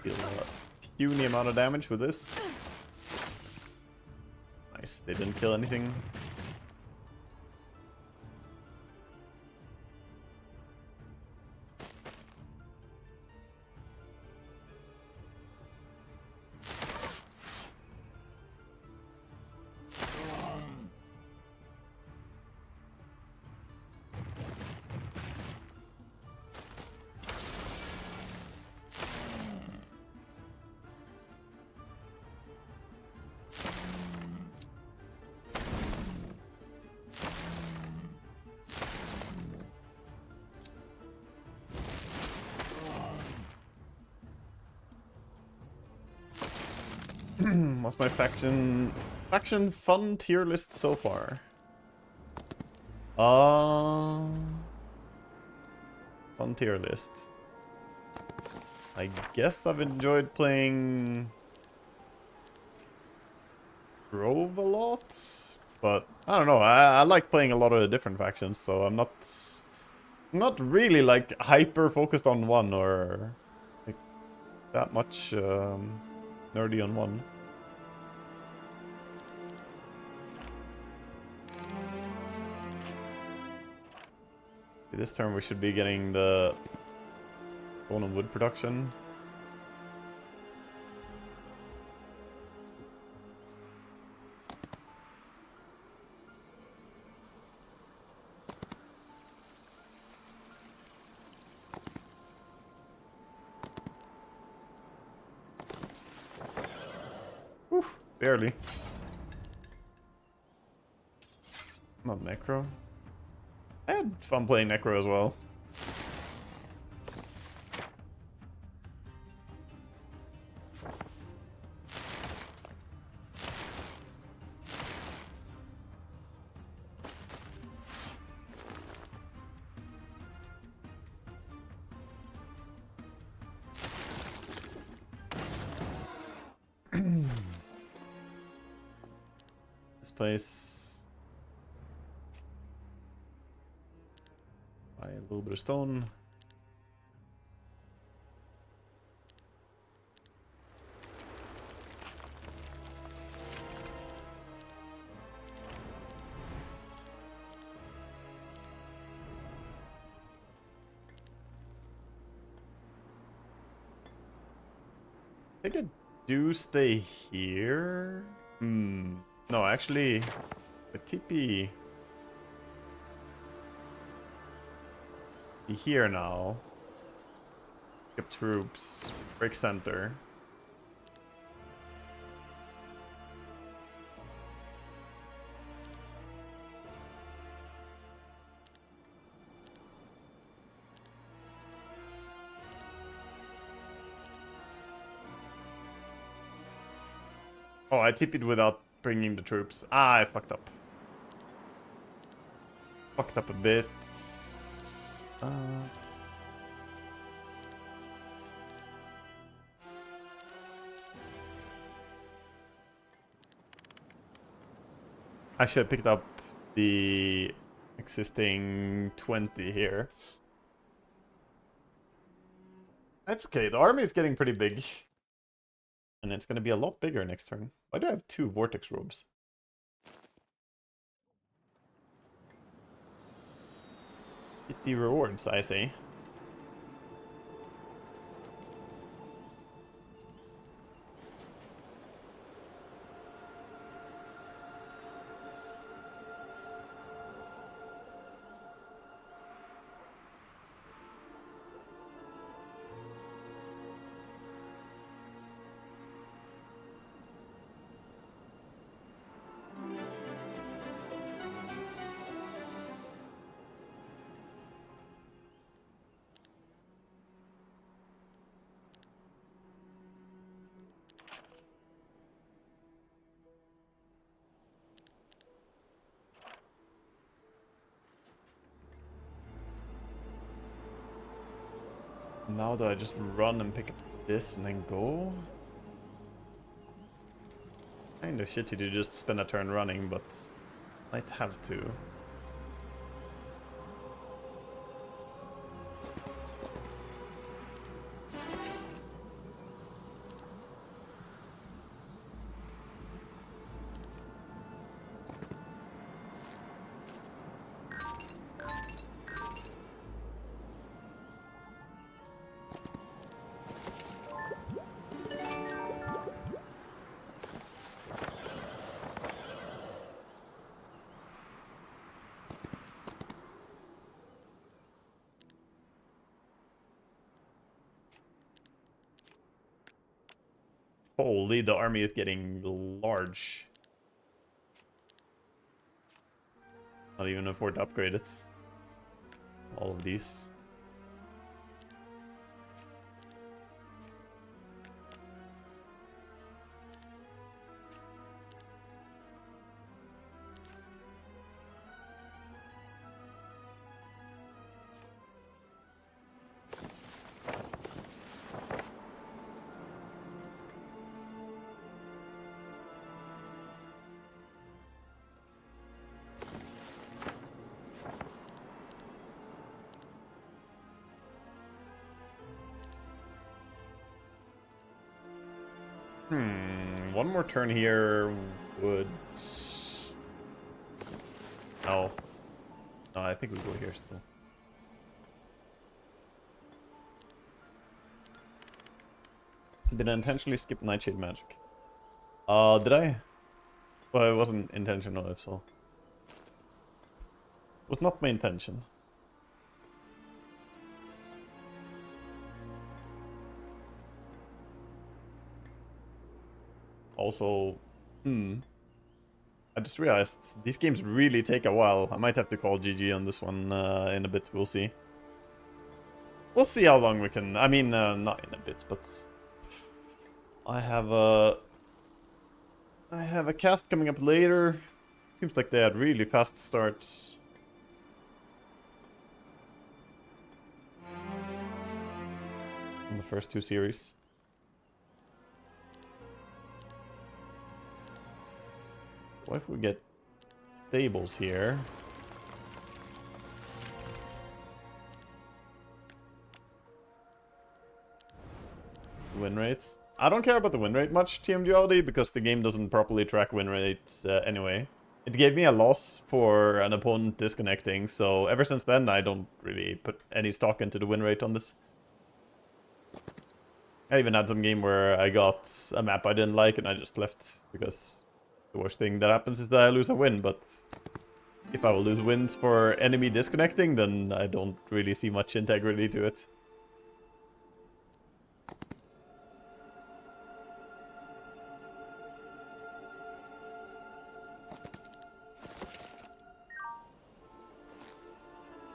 Deal a puny amount of damage with this. Nice, they didn't kill anything. What's my faction fun tier list so far? Fun tier list. I guess I've enjoyed playing Grove a lot, but I don't know. I like playing a lot of the different factions, so I'm not really like hyper focused on one or like that much nerdy on one. This turn we should be getting the bone and wood production. Whew, barely. Not necro. I had fun playing necro as well. This place. Buy a little bit of stone. I think I do stay here. No, actually, the TP be here now. Pick up troops. Break center. Oh, I TP'd without bringing the troops. Ah, I fucked up. Fucked up a bit. I should have picked up the existing 20 here. That's okay. The army is getting pretty big. And it's going to be a lot bigger next turn. Why do I have 2 vortex robes? Get the rewards, I say. Now do I just run and pick up this and then go? Kind of shitty to just spend a turn running, but might have to. Holy, the army is getting large. Not even afford to upgrade it. All of these. One more turn here would... No. No, I think we go here still. Did I intentionally skip Nightshade Magic? Did I? Well, it wasn't intentional if so. It was not my intention. Also, I just realized these games really take a while. I might have to call GG on this one in a bit. We'll see. We'll see how long we can. I mean, not in a bit, but I have a cast coming up later. Seems like they had really fast starts. In the first two series. What if we get stables here? Win rates? I don't care about the win rate much, TM Duality, because the game doesn't properly track win rates anyway. It gave me a loss for an opponent disconnecting, so ever since then I don't really put any stock into the win rate on this. I even had some game where I got a map I didn't like and I just left, because the worst thing that happens is that I lose a win, but if I will lose wins for enemy disconnecting, then I don't really see much integrity to it.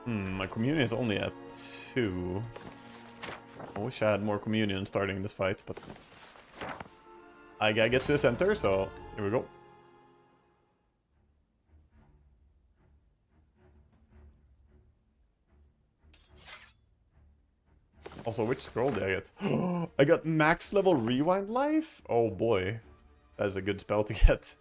My communion is only at 2. I wish I had more communion starting this fight, but I gotta get to the center, so here we go. Also, which scroll did I get? I got max level rewind life? Oh boy. That is a good spell to get.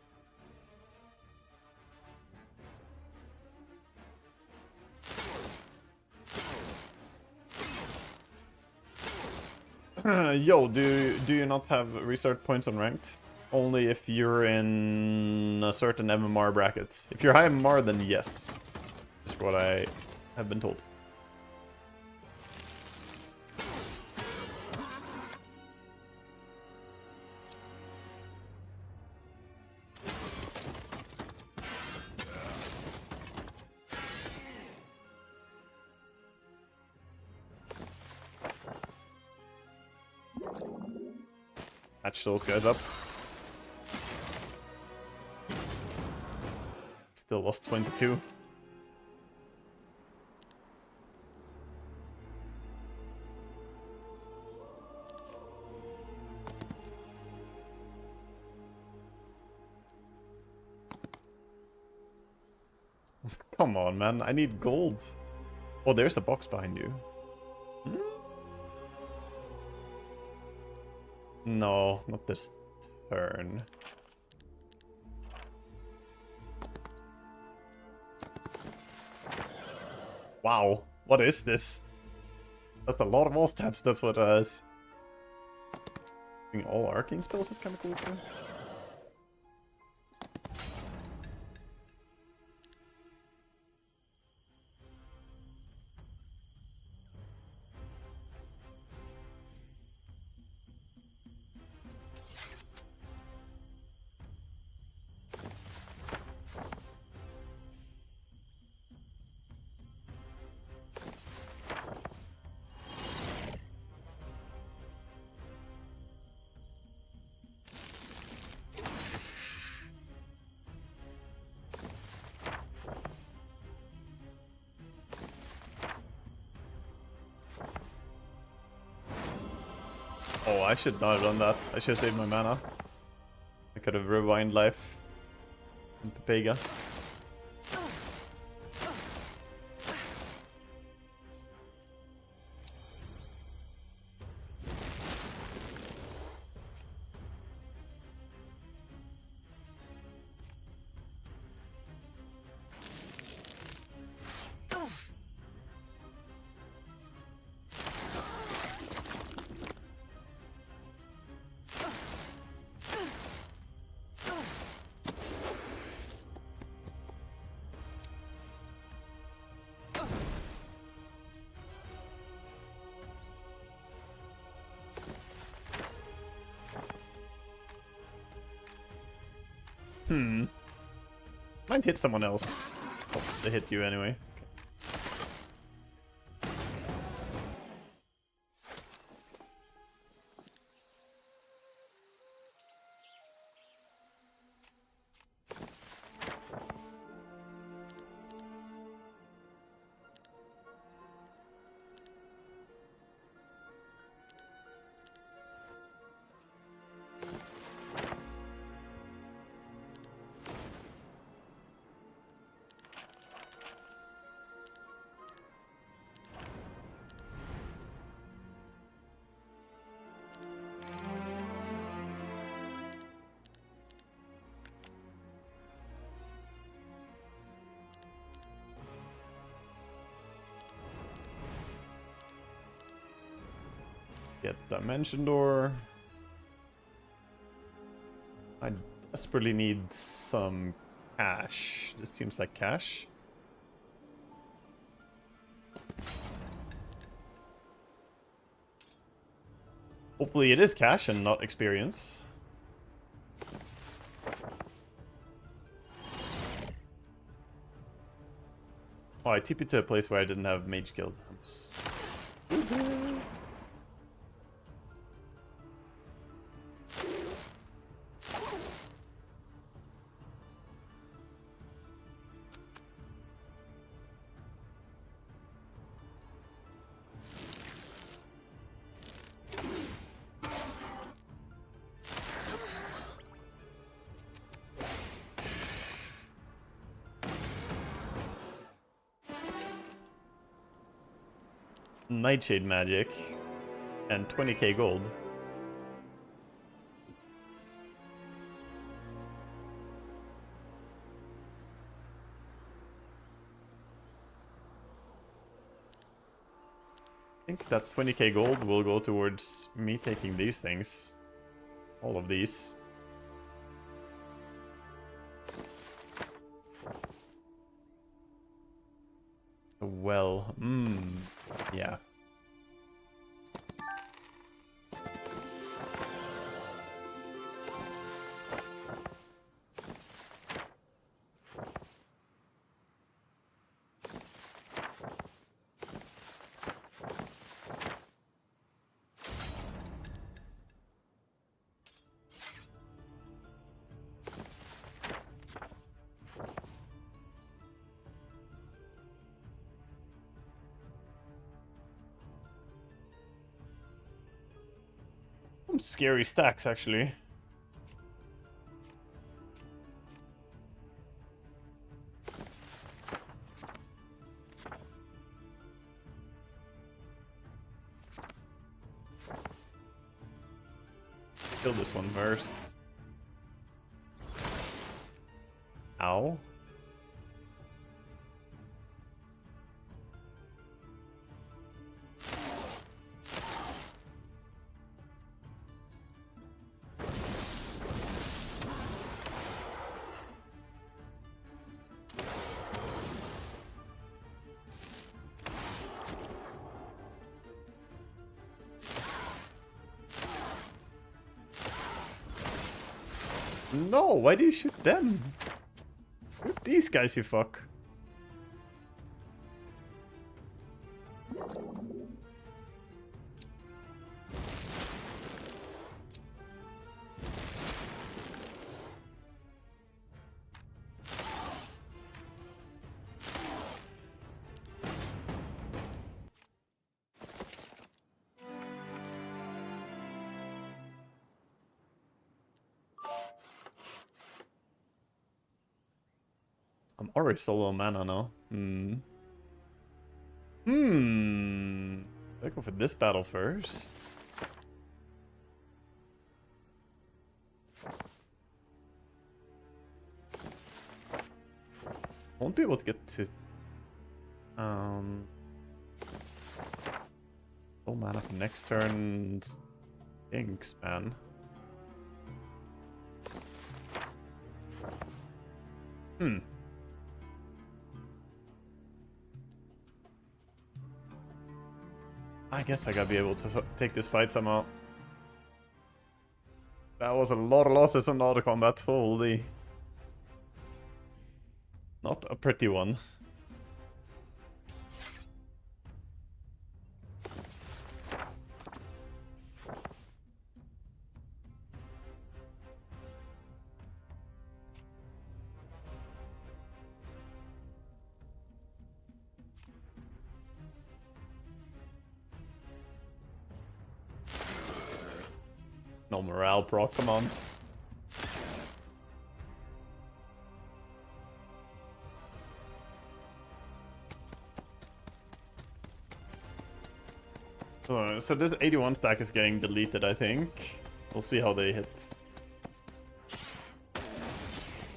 Yo, do you not have restart points on ranked? Only if you're in a certain MMR bracket. If you're high MMR, then yes. Is what I have been told. Match those guys up. Still lost 22. Come on, man. I need gold. Oh, there's a box behind you. No, not this turn. Wow, what is this? That's a lot of all stats, that's what it is. Doing all arcane spells is kind of cool too. Oh, I should not have done that. I should have saved my mana. I could have rewind life in Pepega. Might hit someone else. Oh, they hit you anyway. Get Dimension Door. I desperately need some cash. This seems like cash. Hopefully it is cash and not experience. Oh, I TP'd to a place where I didn't have Mage Guild. Nightshade magic and 20k gold. I think that 20k gold will go towards me taking these things. All of these. Well, yeah. Some scary stacks, actually. Kill this one first. Ow. No, why do you shoot them? Shoot these guys, you fuck. I'm already solo mana now. I go for this battle first. Won't be able to get to oh mana for next turn. Inks, man. I guess I gotta be able to take this fight somehow. That was a lot of losses on auto combat, holy. Not a pretty one. No morale proc, come on. So this 81 stack is getting deleted, I think. We'll see how they hit.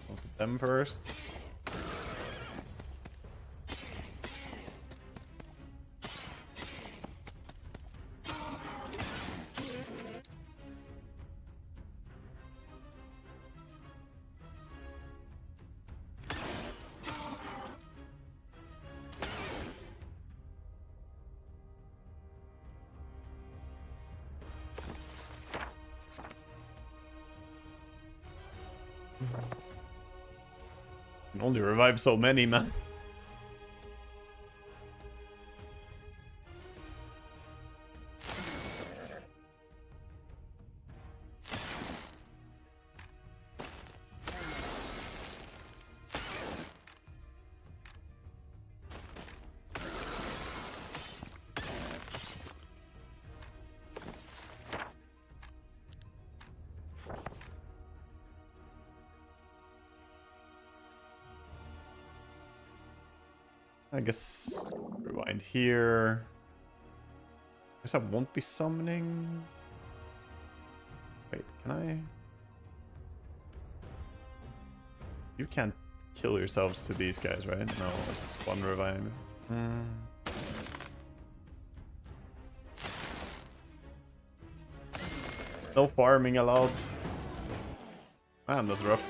Look at them first. Can only revive so many, man. I guess rewind here. I guess I won't be summoning. Wait, can I? You can't kill yourselves to these guys, right? No, it's just one revive. No farming allowed. Man, that's rough.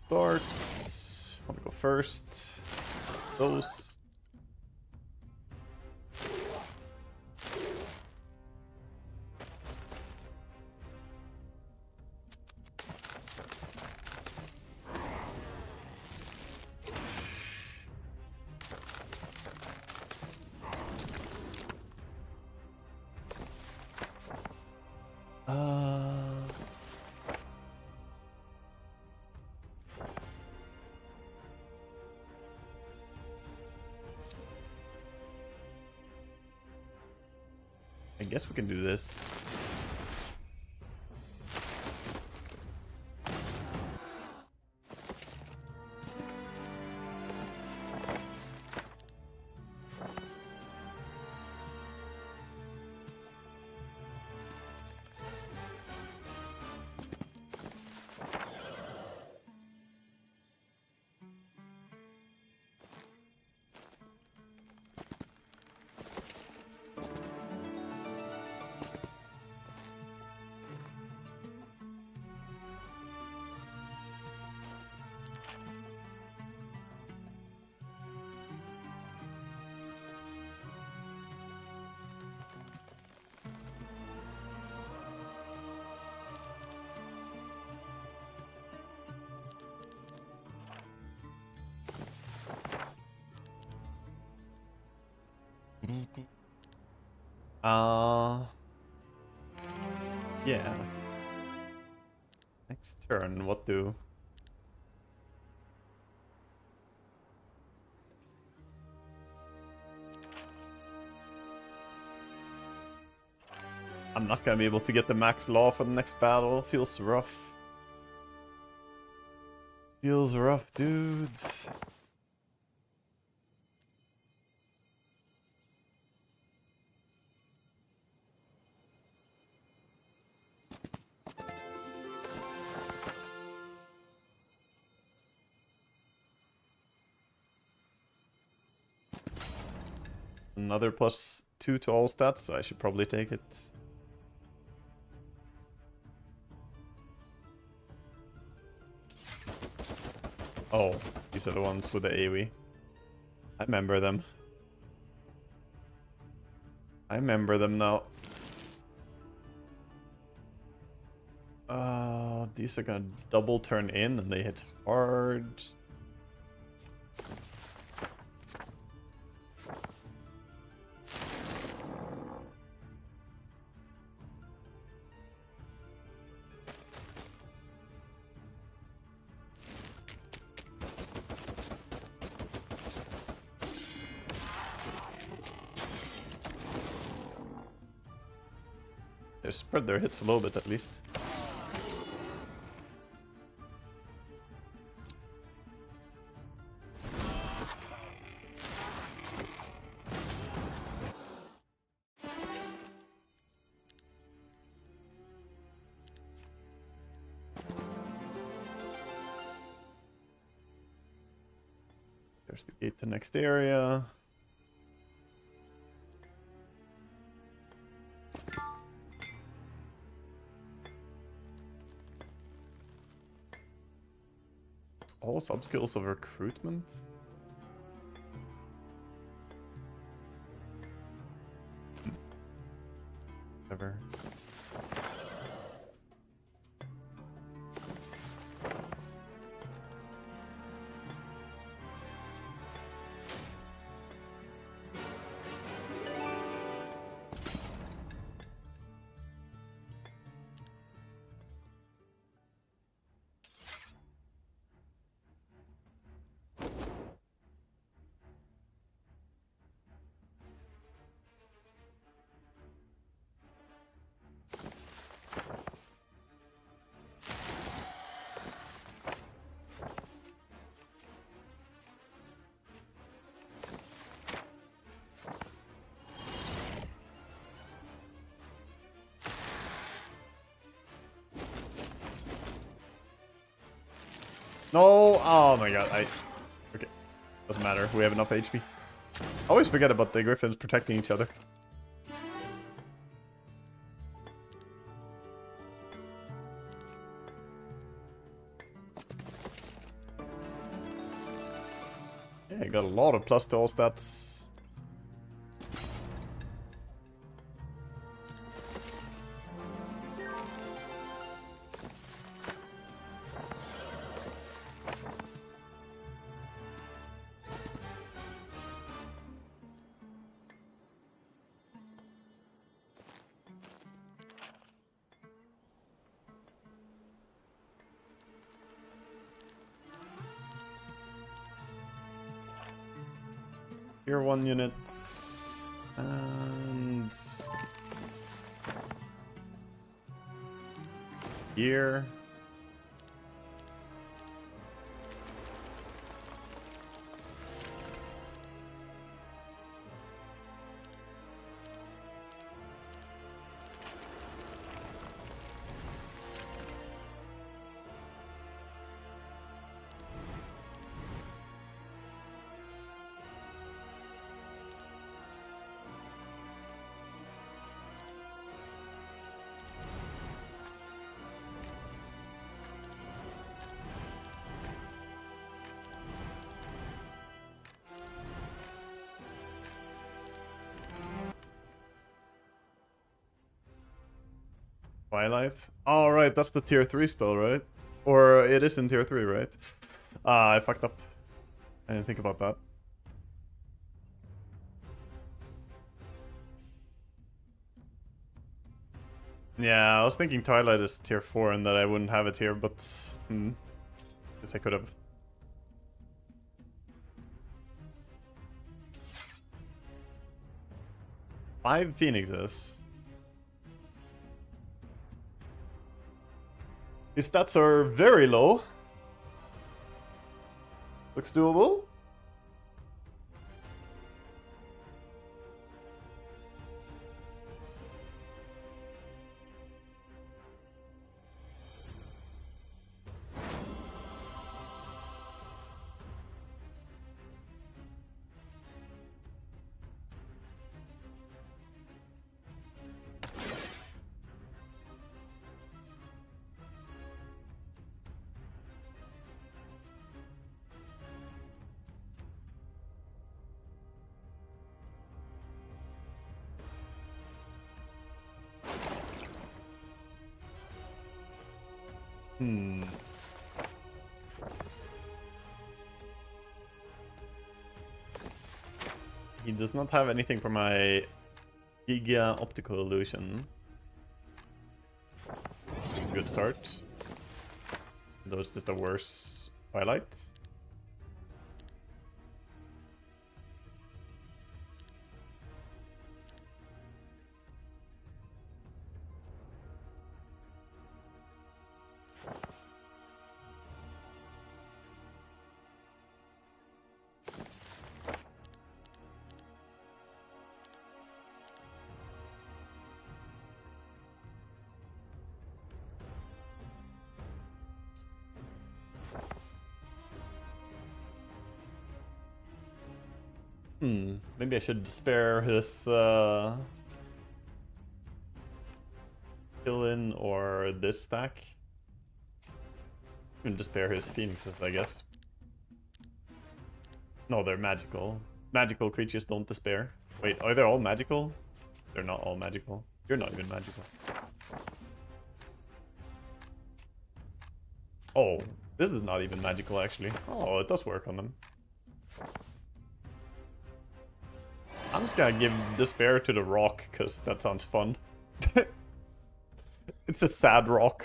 Start. Want to go first? Those. I guess we can do this. Yeah. Next turn, what do? I'm not gonna be able to get the max law for the next battle. Feels rough. Feels rough, dudes. Another +2 to all stats, so I should probably take it. Oh, these are the ones with the AoE. I remember them. I remember them now. These are gonna double turn in and they hit hard. They spread their hits a little bit at least. There's the gate to next area. All sub-skills of recruitment? Whatever. No! Oh my god, okay. Doesn't matter, we have enough HP. I always forget about the griffins protecting each other. Yeah, got a lot of plus to all stats. Tier 1 units. And here. Twilight? Oh, right, that's the tier 3 spell, right? Or it is in tier 3, right? Ah, I fucked up. I didn't think about that. Yeah, I was thinking Twilight is tier 4 and that I wouldn't have it here, but... guess I could have. Five Phoenixes. His stats are very low. Looks doable. He does not have anything for my Giga Optical Illusion. Good start. Though it's just a worse Twilight. Maybe I should spare his fill in or this stack. You can just spare his Phoenixes, I guess. No, they're magical. Magical creatures don't despair. Wait, are they all magical? They're not all magical. You're not even magical. Oh, this is not even magical actually. Oh, it does work on them. I'm just gonna give despair to the rock, because that sounds fun. It's a sad rock.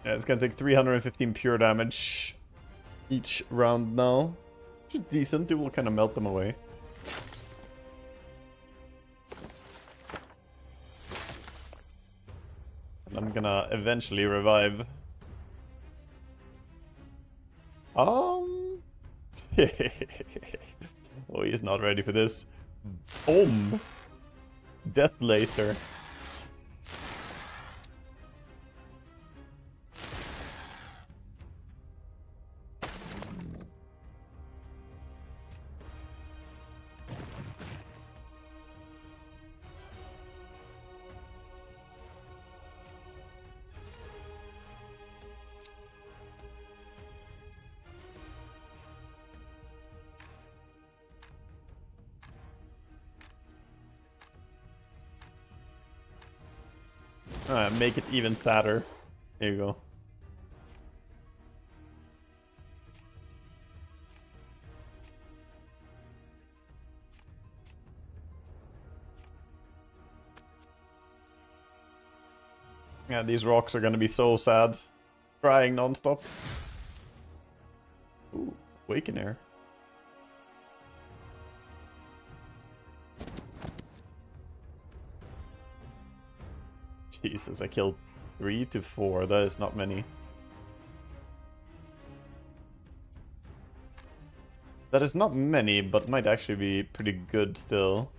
Yeah, it's gonna take 315 pure damage each round now. Which is decent, it will kind of melt them away. I'm gonna eventually revive. Oh, he's not ready for this. Boom! Death laser. Make it even sadder. There you go. Yeah, these rocks are gonna be so sad. Crying non-stop. Ooh, Awakener. Jesus, I killed 3 to 4. That is not many. That is not many, but might actually be pretty good still.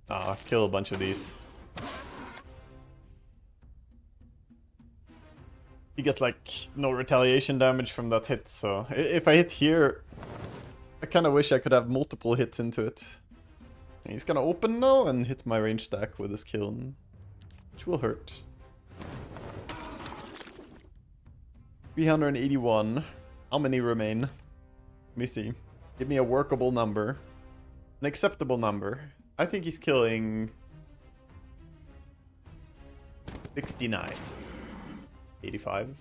Ah, kill a bunch of these. He gets like no retaliation damage from that hit, so if I hit here, I kind of wish I could have multiple hits into it. He's gonna open now and hit my range stack with his kiln, which will hurt. 381. How many remain? Let me see. Give me a workable number. An acceptable number. I think he's killing 69. 85.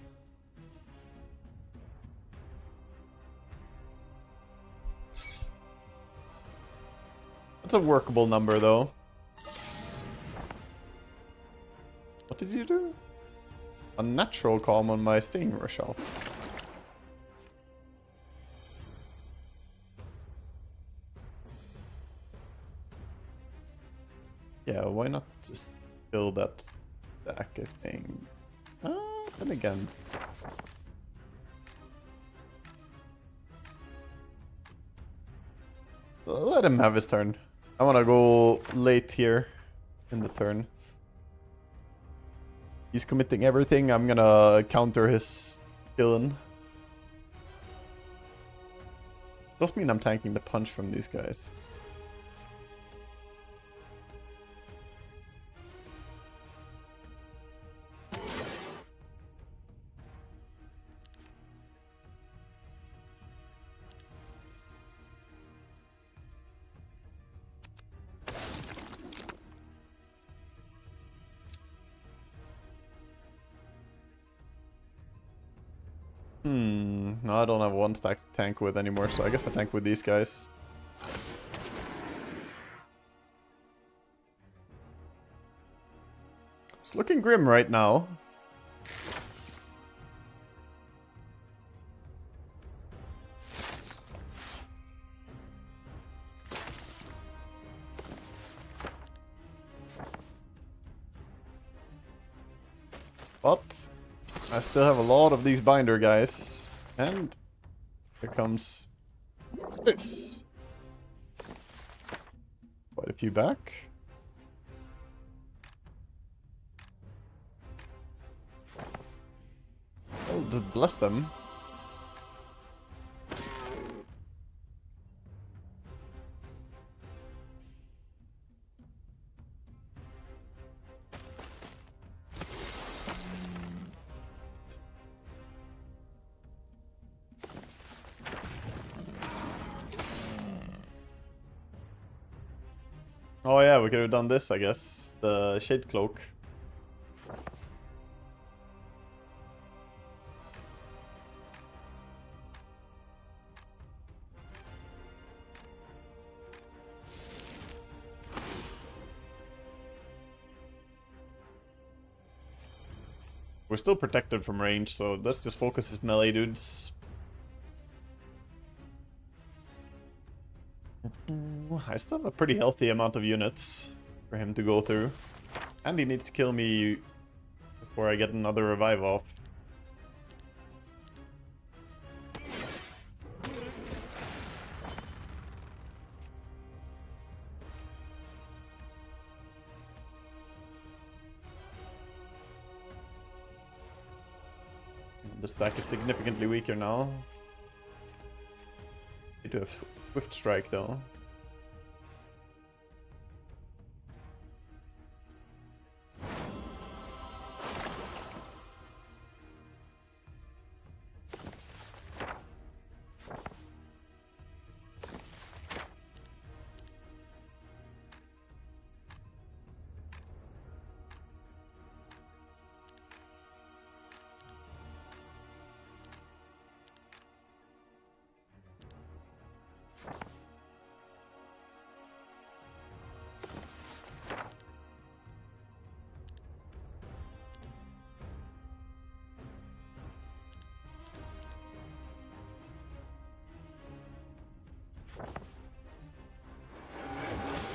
That's a workable number, though. What did you do? A natural calm on my Sting Rochelle. Yeah, why not just fill that stack, I think. Then again. Let him have his turn. I want to go late here in the turn. He's committing everything. I'm gonna counter his kiln. Does mean I'm tanking the punch from these guys. No, I don't have one stack to tank with anymore, so I guess I tank with these guys. It's looking grim right now. But I still have a lot of these binder guys. And here comes this. Quite a few back. Oh, bless them. Oh yeah, we could have done this, I guess. The Shade Cloak. We're still protected from range, so let's just focus his melee dudes. I still have a pretty healthy amount of units for him to go through. And he needs to kill me before I get another revive off. The stack is significantly weaker now. Need to have Swift Strike though.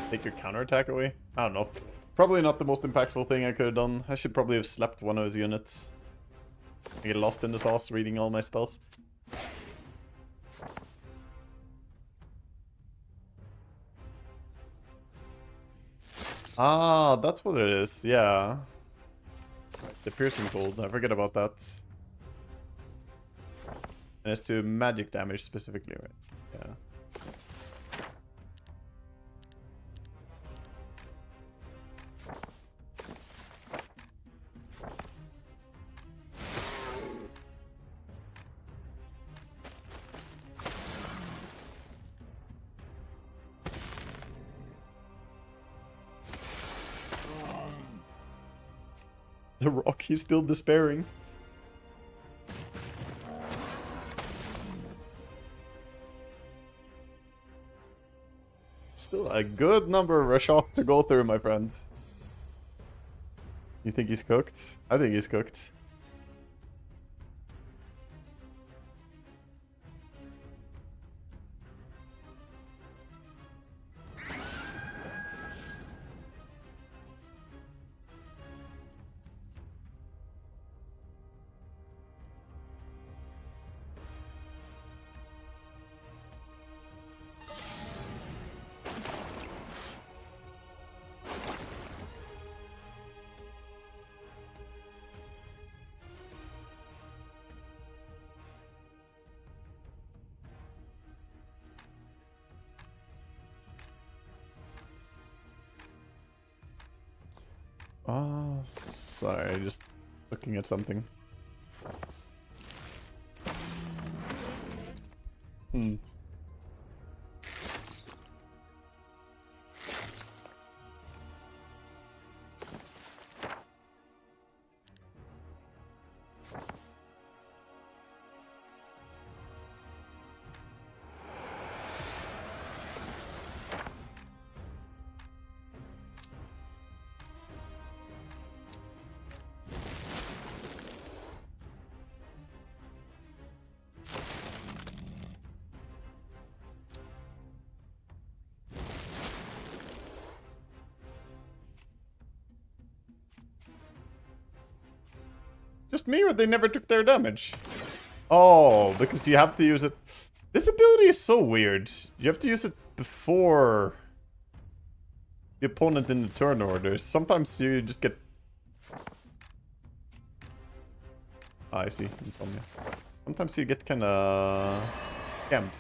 Take your counterattack away? I don't know. Probably not the most impactful thing I could have done. I should probably have slept one of his units. I get lost in the sauce reading all my spells. Ah, that's what it is. Yeah. The piercing cold. I forget about that. And it's to magic damage specifically, right? Yeah. The rock, he's still despairing. Still a good number of a shot to go through, my friend. You think he's cooked? I think he's cooked. Oh, sorry, just looking at something. Just me, or they never took their damage? Oh, because you have to use it. This ability is so weird. You have to use it before the opponent in the turn order. Sometimes you just get... Ah, I see. Insomnia. Sometimes you get kind of scammed.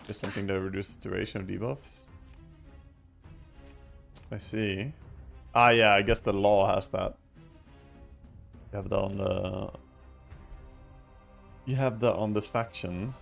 There's something that reduces duration of debuffs. I see. Ah, yeah, I guess the law has that. You have that on the... You have that on this faction.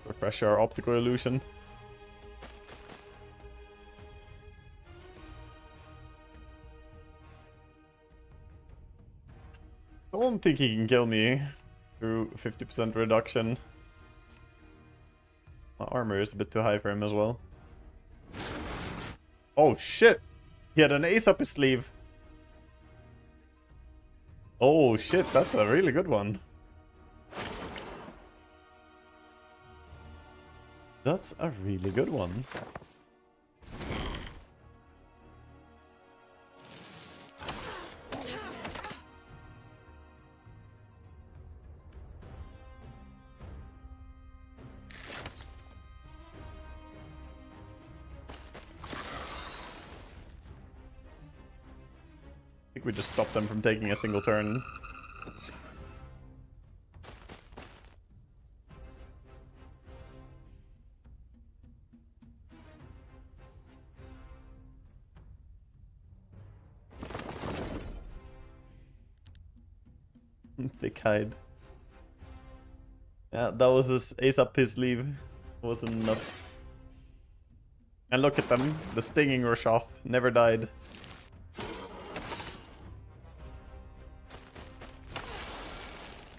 Refresh our optical illusion. I don't think he can kill me through 50% reduction. My armor is a bit too high for him as well. Oh shit! He had an ace up his sleeve. Oh shit, that's a really good one. That's a really good one. I think we just stopped them from taking a single turn. Thick hide. Yeah, that was his ace up his sleeve. Wasn't enough. And look at them. The stinging Roshoth never died.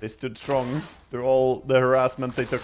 They stood strong through all the harassment they took.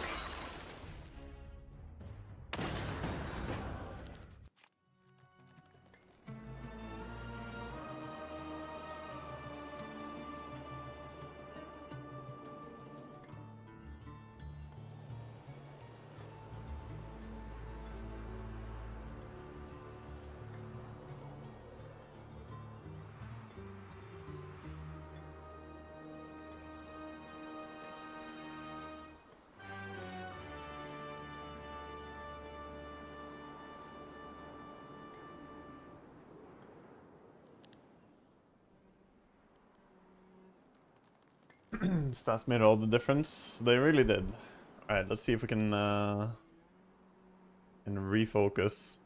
Stats made all the difference. They really did. Alright, let's see if we can refocus.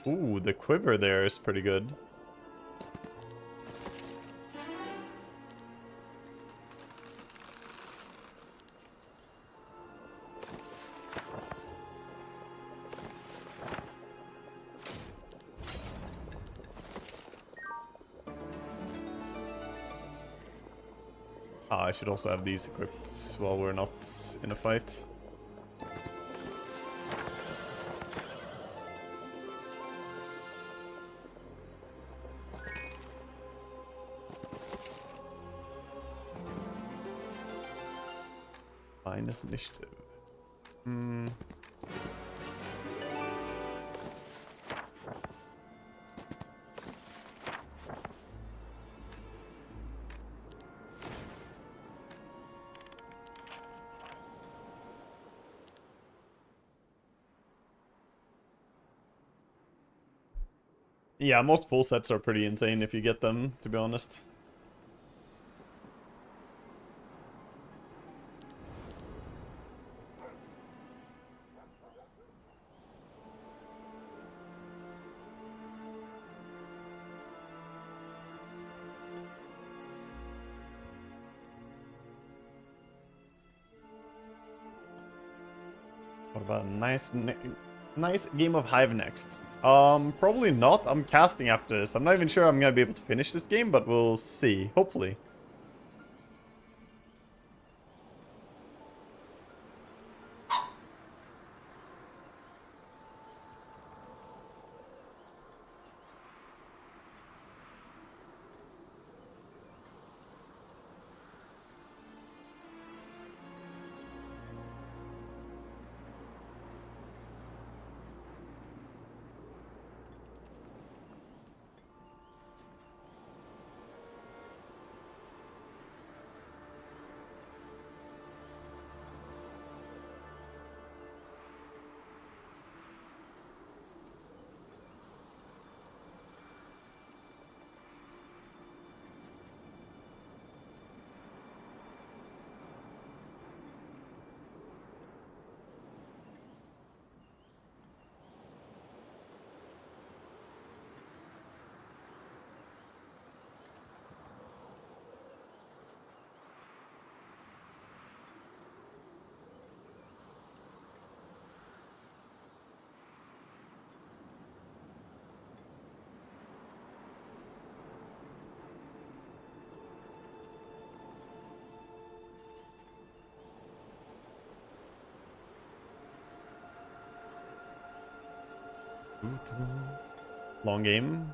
Ooh, the quiver there is pretty good. Ah, I should also have these equipped while we're not in a fight. Minus initiative. Yeah, most full sets are pretty insane if you get them, to be honest. What about a nice game of Hive next? Probably not. I'm casting after this. I'm not even sure I'm gonna be able to finish this game, but we'll see. Hopefully. Long game.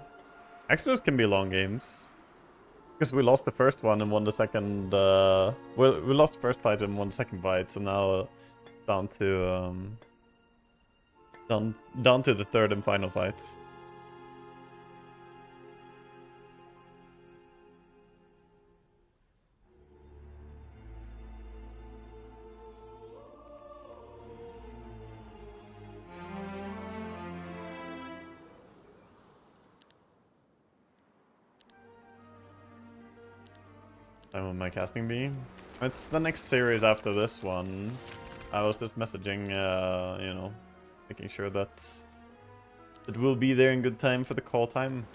Exodus can be long games. Because we lost the first one and won the second... we lost the first fight and won the second fight, so now down to down to the third and final fight. Time with my casting beam. It's the next series after this one. I was just messaging, you know, making sure that it will be there in good time for the call time.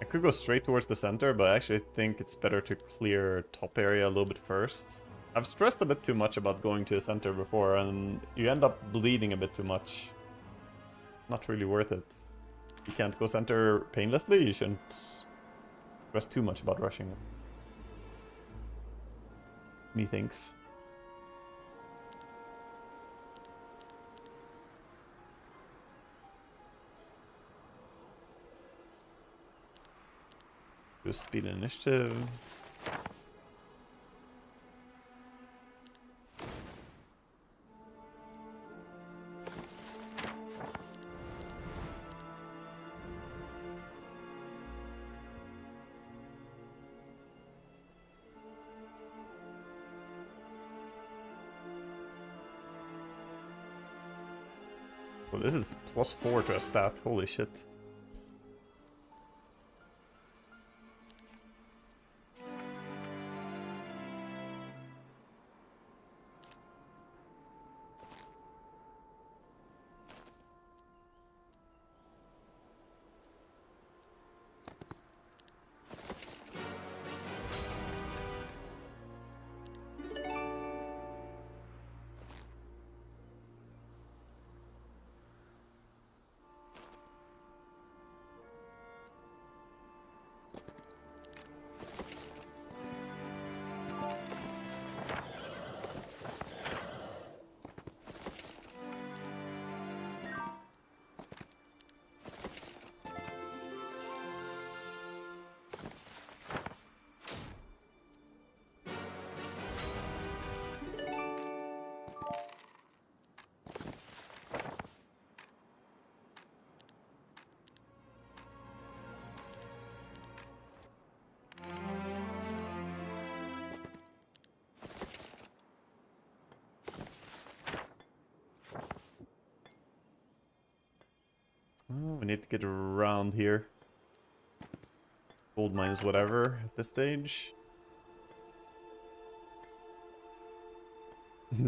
I could go straight towards the center, but I actually think it's better to clear top area a little bit first. I've stressed a bit too much about going to the center before, and you end up bleeding a bit too much. Not really worth it. You can't go center painlessly, you shouldn't stress too much about rushing it. Methinks. Do speed and initiative. Well, this is +4 to a stat. Holy shit. Oh, we need to get around here. Gold mines, whatever, at this stage.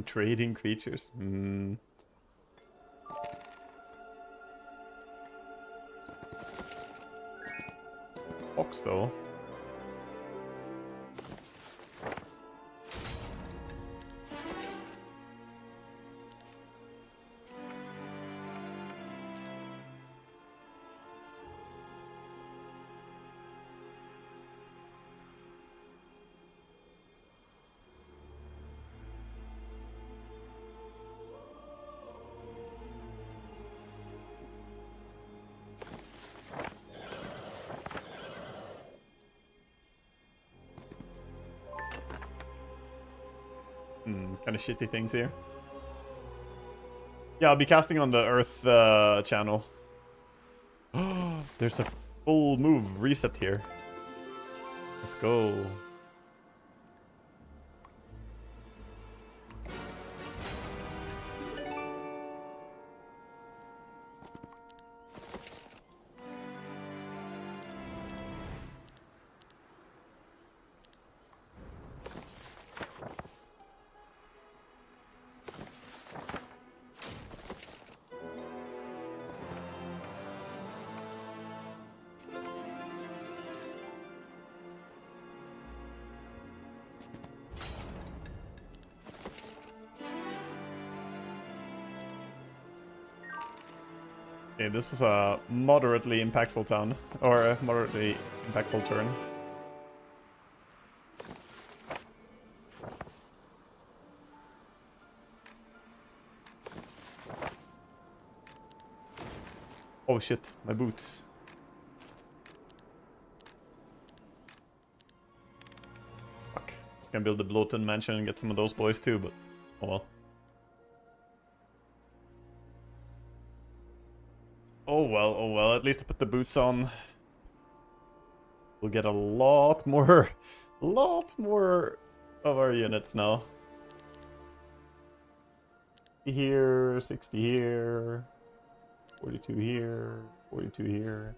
Trading creatures. Fox, though. Kind of shitty things here. Yeah, I'll be casting on the Earth channel. There's a full move reset here. Let's go. Okay, this was a moderately impactful turn, or a moderately impactful turn. Oh shit, my boots. Fuck. I was gonna build the Bloated Mansion and get some of those boys too, but oh well. Oh well, at least I put the boots on. We'll get a lot more of our units now. Here, 60 here, 42 here, 42 here.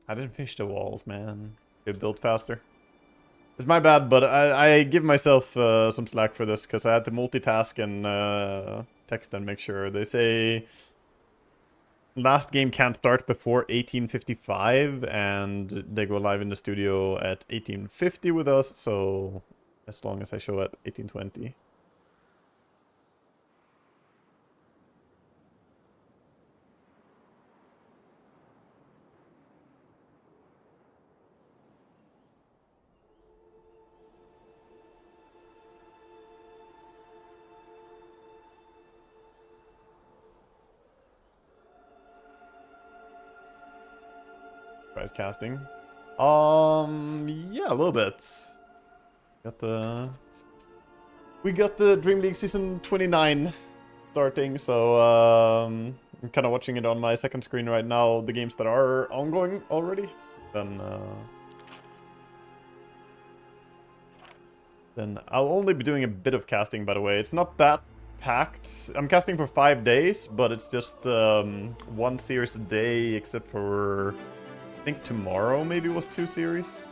I didn't finish the walls, man. Could build faster. It's my bad, but I give myself some slack for this because I had to multitask and text and make sure. They say last game can't start before 1855, and they go live in the studio at 1850 with us, so as long as I show at 1820. Prize casting. Yeah, a little bit. We got the Dream League season 29 starting, so I'm kind of watching it on my second screen right now, the games that are ongoing already. Then I'll only be doing a bit of casting, by the way. It's not that packed. I'm casting for 5 days, but it's just one series a day, except for I think tomorrow maybe was 2 series.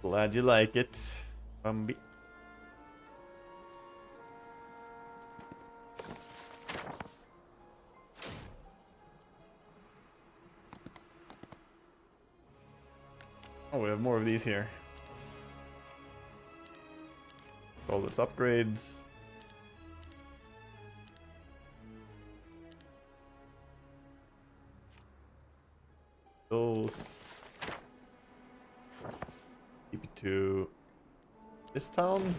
Glad you like it, Bumby. Oh, we have more of these here. All this upgrades. Those. Keep it to this town.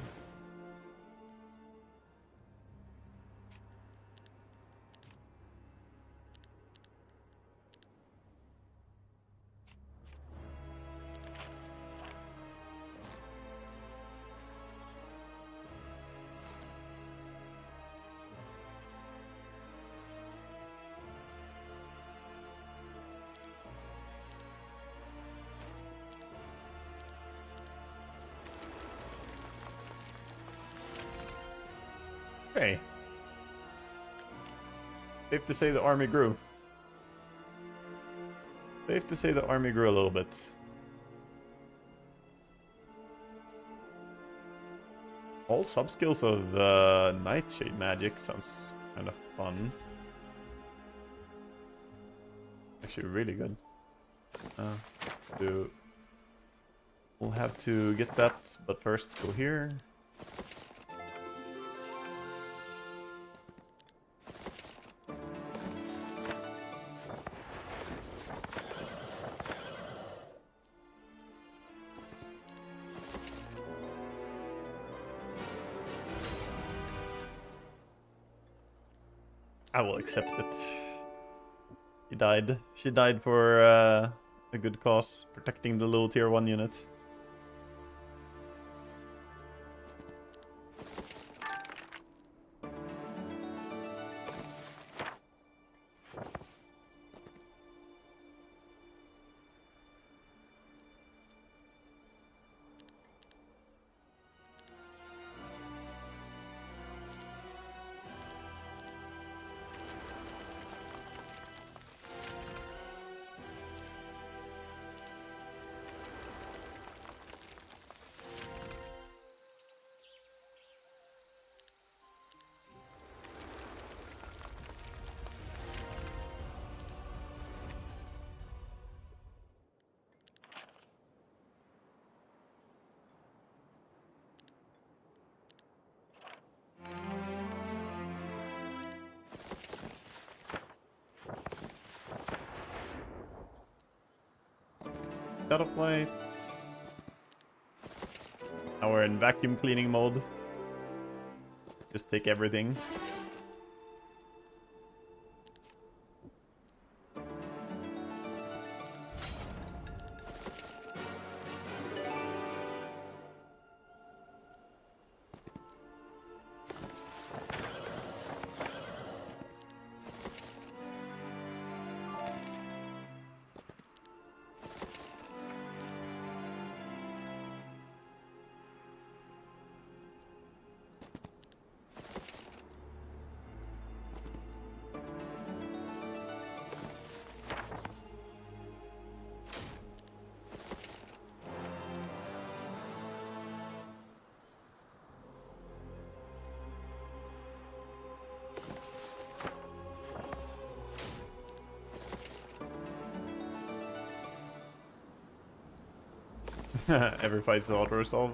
Okay. Safe to say the army grew. Safe to say the army grew a little bit. All subskills of Nightshade magic sounds kind of fun. Actually, really good. We'll have to get that, but first go here. I will accept it. He died. She died for a good cause, protecting the little tier 1 units. Shut off lights. Now we're in vacuum cleaning mode. Just take everything. Every fight's auto-resolve.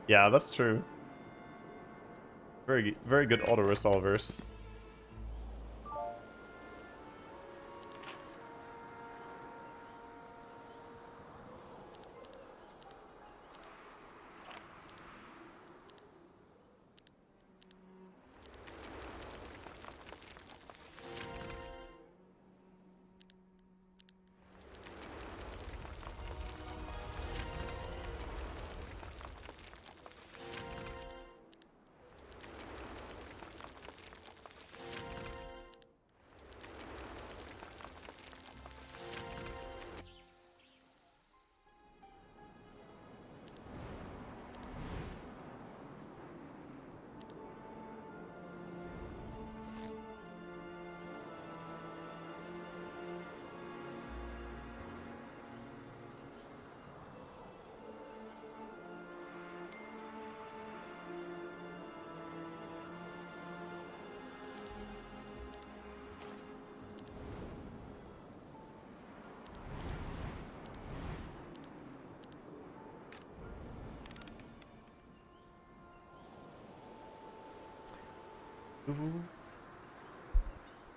Yeah, that's true. Very good auto-resolvers.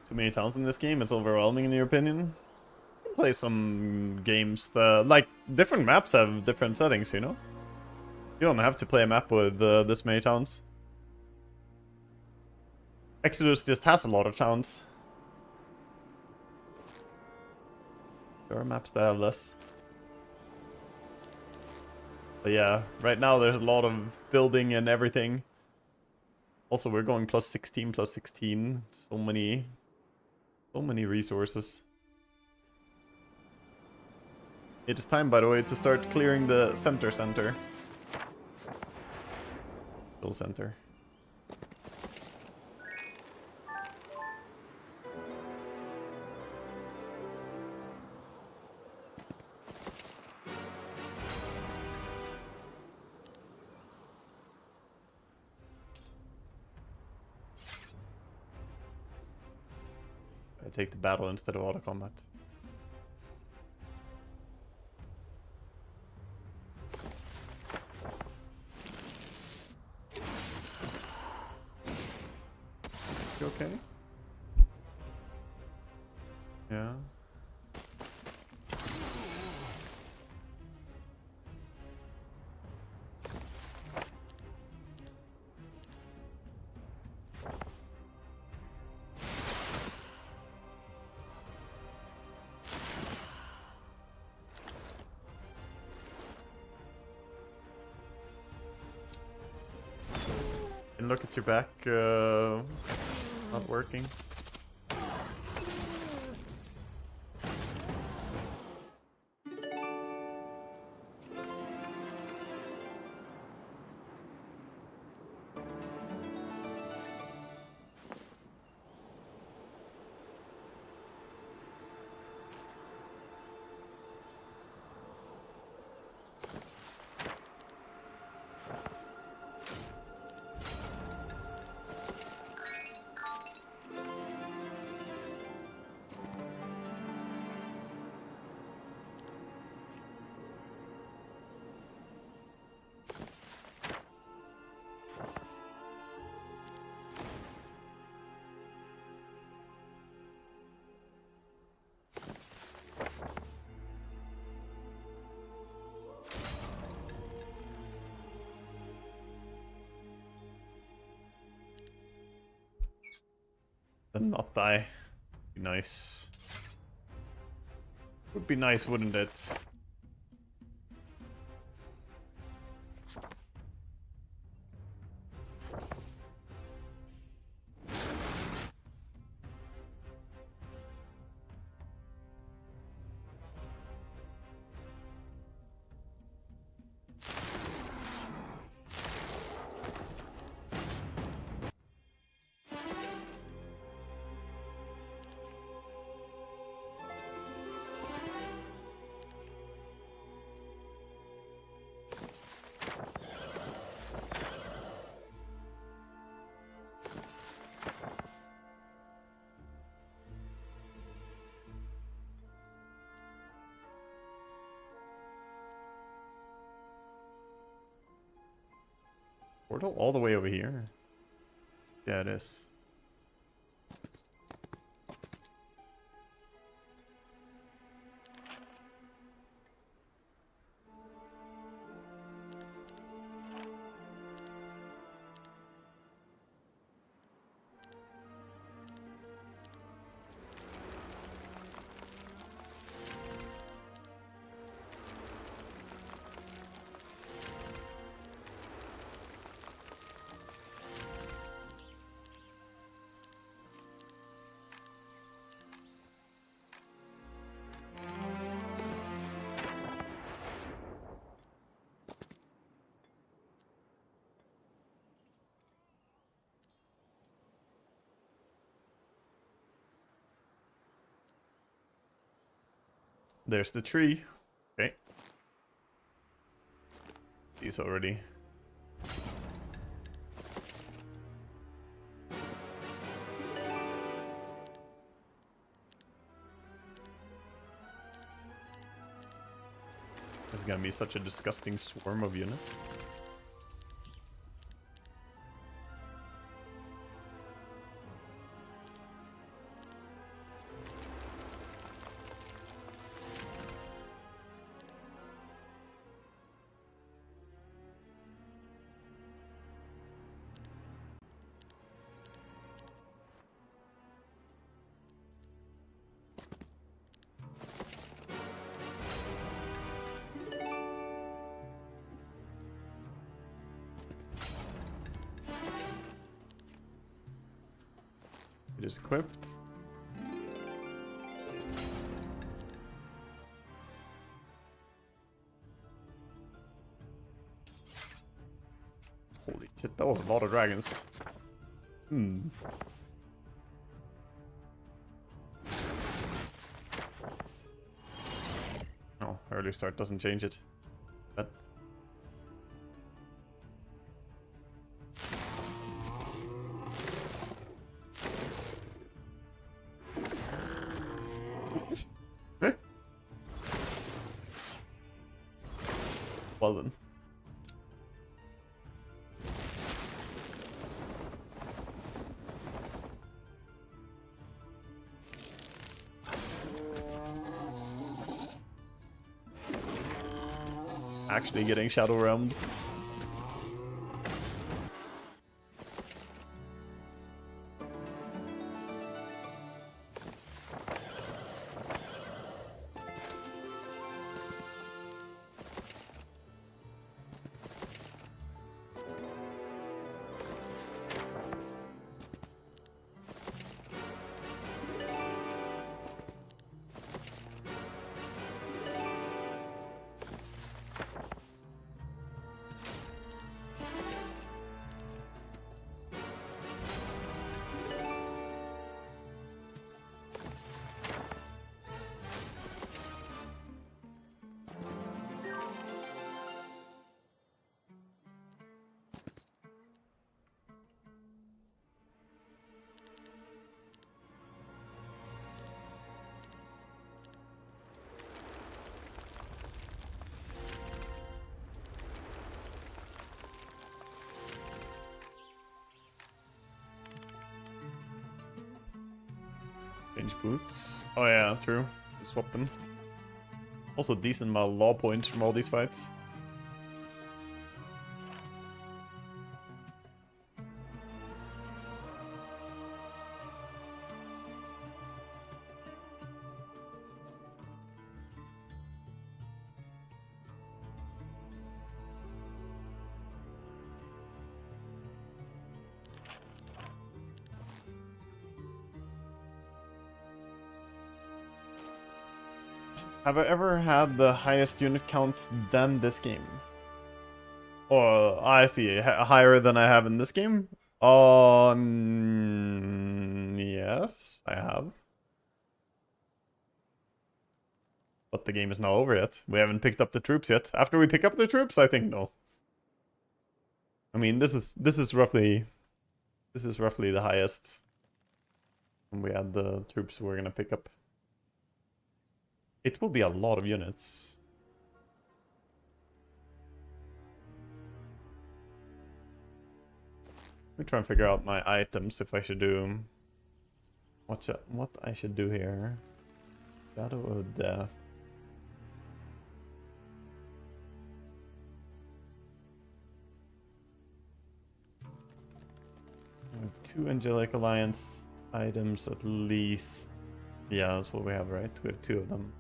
Too many towns in this game, it's overwhelming in your opinion? Play some games that, like, different maps have different settings, you know? You don't have to play a map with this many towns. Exodus just has a lot of towns. There are maps that have less. But yeah, right now there's a lot of building and everything. Also, we're going plus 16, plus 16. So many resources. It is time, by the way, to start clearing the center. Full center. I take the battle instead of auto combat. You okay? Yeah. And look at your back, not working. Then not die. Be nice. Would be nice, wouldn't it? Portal all the way over here? Yeah, it is. There's the tree. Okay. These already. This is gonna be such a disgusting swarm of units. It is equipped. Holy shit, that was a lot of dragons. Oh, early start doesn't change it. But well then. Actually getting shadow realmed. Change boots. Oh yeah, true. Swap them. Also decent amount of law points from all these fights. Have I ever had the highest unit count than this game? Oh, I see. Higher than I have in this game? Yes, I have. But the game is not over yet. We haven't picked up the troops yet. After we pick up the troops, I think no. I mean, this is roughly the highest when we add the troops we're gonna pick up. It will be a lot of units. Let me try and figure out my items if I should do what I should do here. Shadow of Death. Two Angelic Alliance items at least. Yeah, that's what we have, right? We have two of them.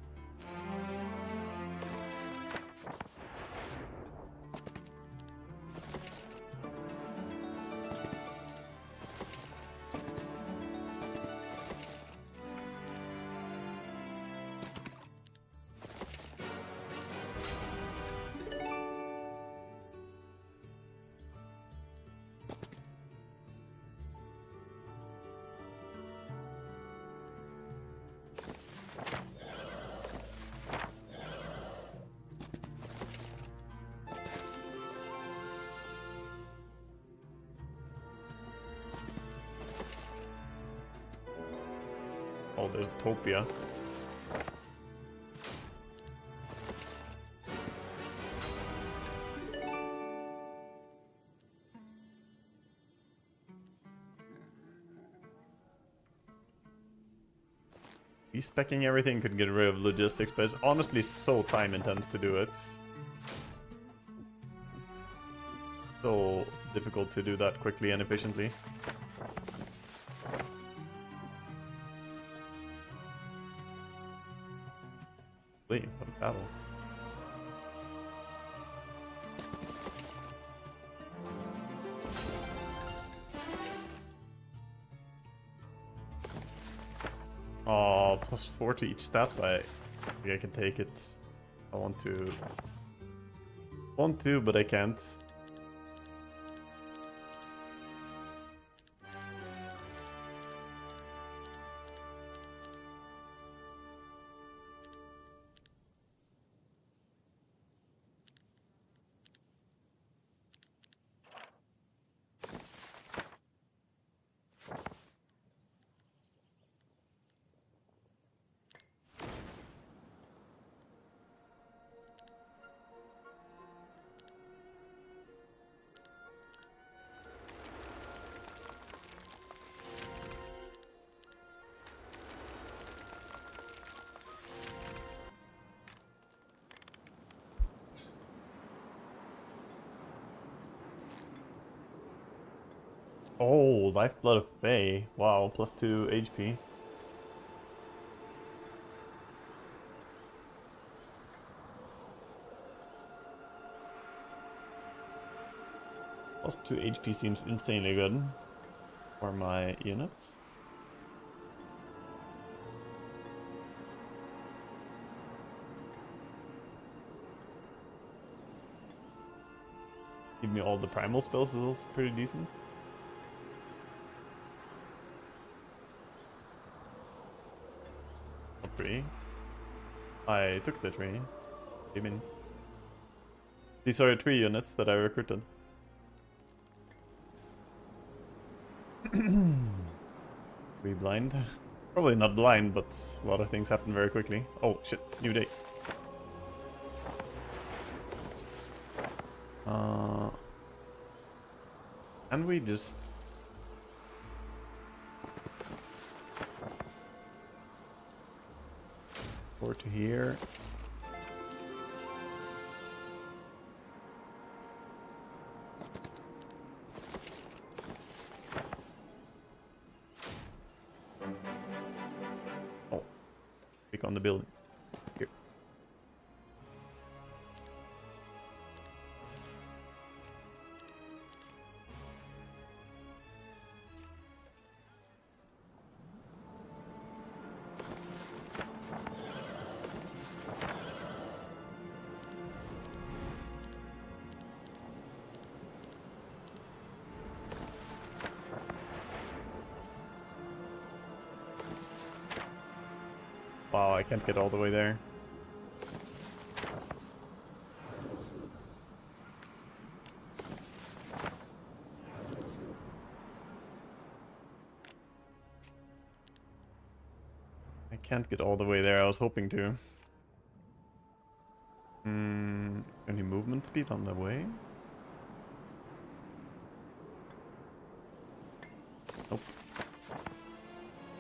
Oh, there's Topia. Respecking everything could get rid of logistics, but it's honestly so time intense to do it. So difficult to do that quickly and efficiently. Wait, what a battle. Oh, +4 to each stat, but I think I can take it. I want to. Want to, but I can't. Oh, Lifeblood of Fae. Wow, +2 HP. +2 HP seems insanely good for my units. Give me all the primal spells is also pretty decent. A tree. I took the tree. I mean, these are 3 units that I recruited. We blind? Probably not blind, but a lot of things happen very quickly. Oh shit, new day. And we just... Or to here. Oh, click on the building. Here. Wow, I can't get all the way there. I can't get all the way there. I was hoping to. Any movement speed on the way? Nope.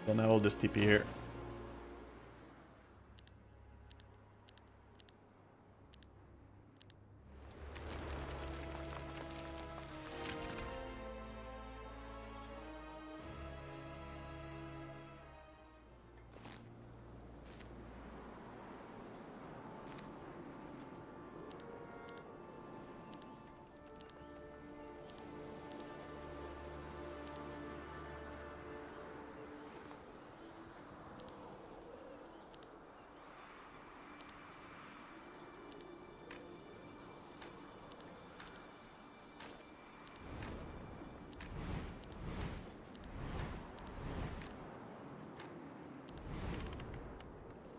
Then I will just TP here.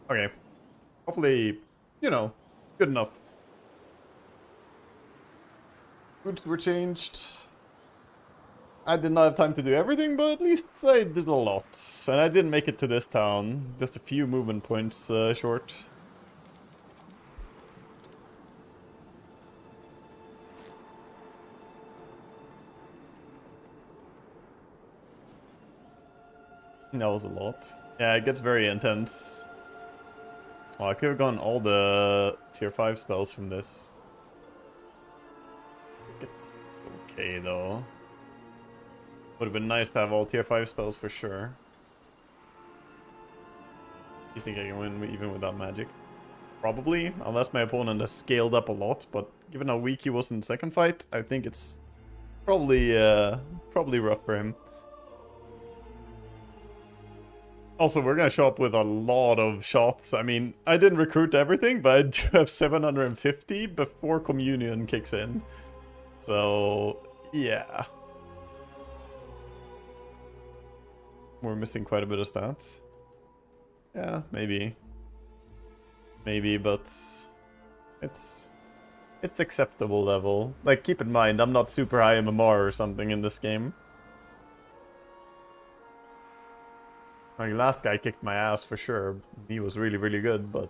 Okay. Hopefully, you know, good enough. Goods were changed. I did not have time to do everything, but at least I did a lot. And I didn't make it to this town. Just a few movement points short. That was a lot. Yeah, it gets very intense. Oh, I could have gone all the tier 5 spells from this. I think it's okay though. Would have been nice to have all tier 5 spells for sure. You think I can win even without magic? Probably, unless my opponent has scaled up a lot, but given how weak he was in the second fight, I think it's probably rough for him. Also, we're gonna show up with a lot of shots. I mean, I didn't recruit everything, but I do have 750 before Communion kicks in. So, yeah. We're missing quite a bit of stats. Yeah, maybe. Maybe, but it's acceptable level. Like, keep in mind, I'm not super high MMR or something in this game. Like, last guy kicked my ass for sure. He was really, really good, but...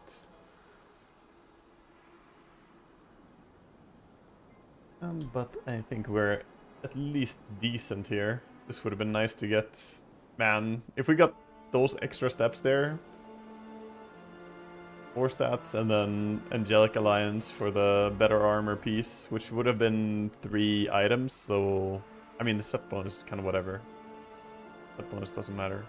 but I think we're at least decent here. This would have been nice to get... Man, if we got those extra steps there... 4 stats, and then Angelic Alliance for the better armor piece, which would have been 3 items, so... I mean, the set bonus is kind of whatever. Set bonus doesn't matter.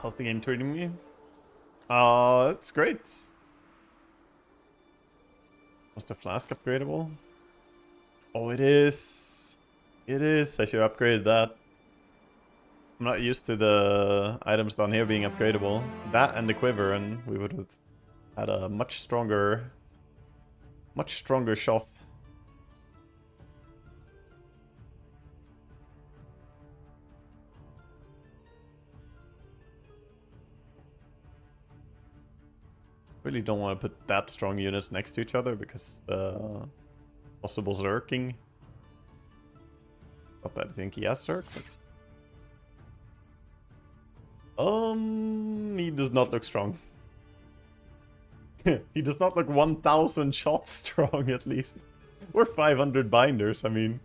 How's the game treating me? It's great. Was the flask upgradable? Oh, it is. It is. I should have upgraded that. I'm not used to the items down here being upgradable. That and the quiver, and we would have had a much stronger shot. Really don't want to put that strong units next to each other because possible zerking. Not that I think he has zerk. He does not look strong. He does not look 1,000 shots strong at least. Or 500 binders, I mean.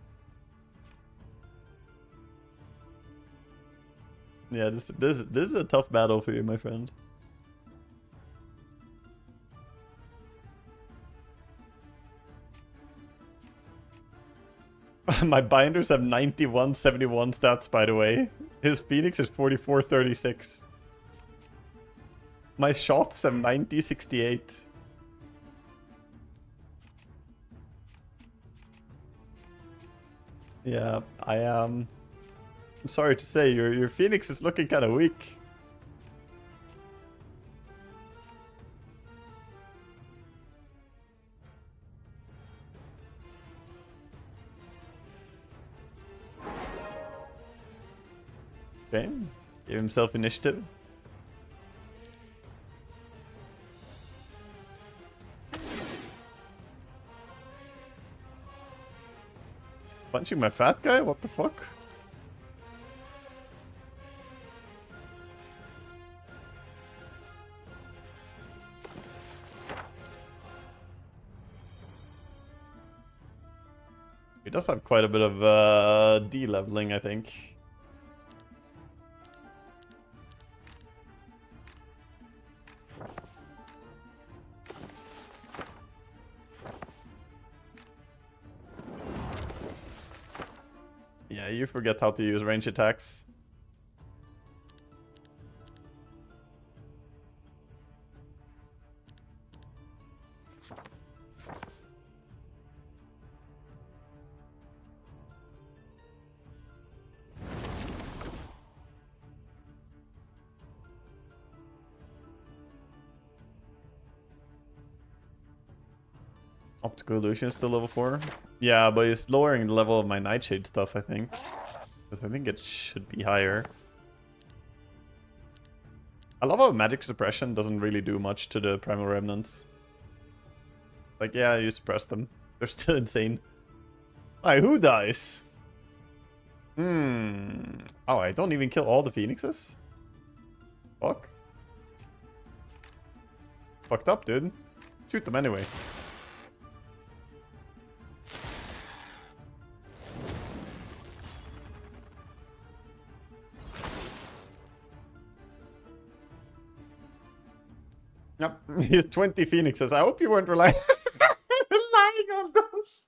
Yeah, this is a tough battle for you, my friend. My binders have 91, 71 stats, by the way. His Phoenix is 44, 36. My shots have 90, 68. Yeah, I am. I'm sorry to say, your Phoenix is looking kind of weak. Okay, give himself initiative. Punching my fat guy? What the fuck? He does have quite a bit of de-leveling, I think. Yeah, you forget how to use range attacks. Optical illusion is still level 4. Yeah, but it's lowering the level of my nightshade stuff, I think. Because I think it should be higher. I love how magic suppression doesn't really do much to the primal remnants. Like, yeah, you suppress them. They're still insane. Alright, who dies? Oh, I don't even kill all the phoenixes? Fuck. Fucked up, dude. Shoot them anyway. Yep, he has 20 phoenixes. I hope you weren't relying on those.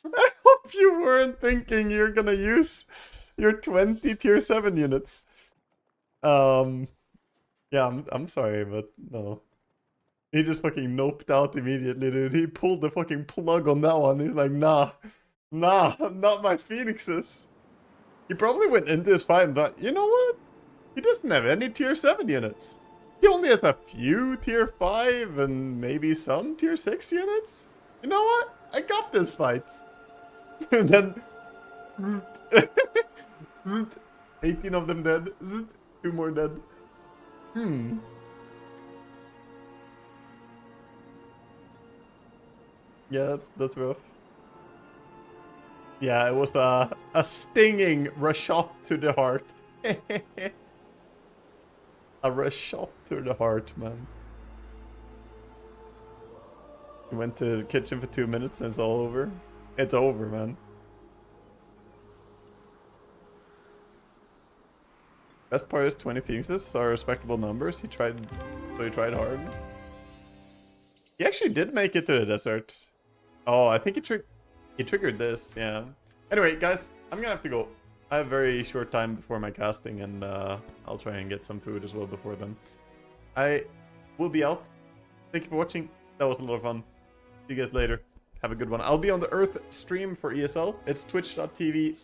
I hope you weren't thinking you're gonna use your 20 tier 7 units. Yeah, I'm sorry, but no. He just fucking noped out immediately, dude. He pulled the fucking plug on that one. He's like, nah, not my phoenixes. He probably went into this fight and thought, you know what? He doesn't have any tier 7 units. He only has a few tier 5 and maybe some tier 6 units. You know what? I got this fight. And then 18 of them dead. 2 more dead. Yeah, that's rough. Yeah, it was a stinging shot to the heart. A shot through the heart, man. He went to the kitchen for 2 minutes and it's all over. It's over, man. Best part is 20 phoenixes are respectable numbers. He tried hard. He actually did make it to the desert. Oh, I think he triggered this, yeah. Anyway, guys, I'm gonna have to go. I have a very short time before my casting, and I'll try and get some food as well before then. I will be out. Thank you for watching. That was a lot of fun. See you guys later. Have a good one. I'll be on the Earth stream for ESL. It's twitch.tv/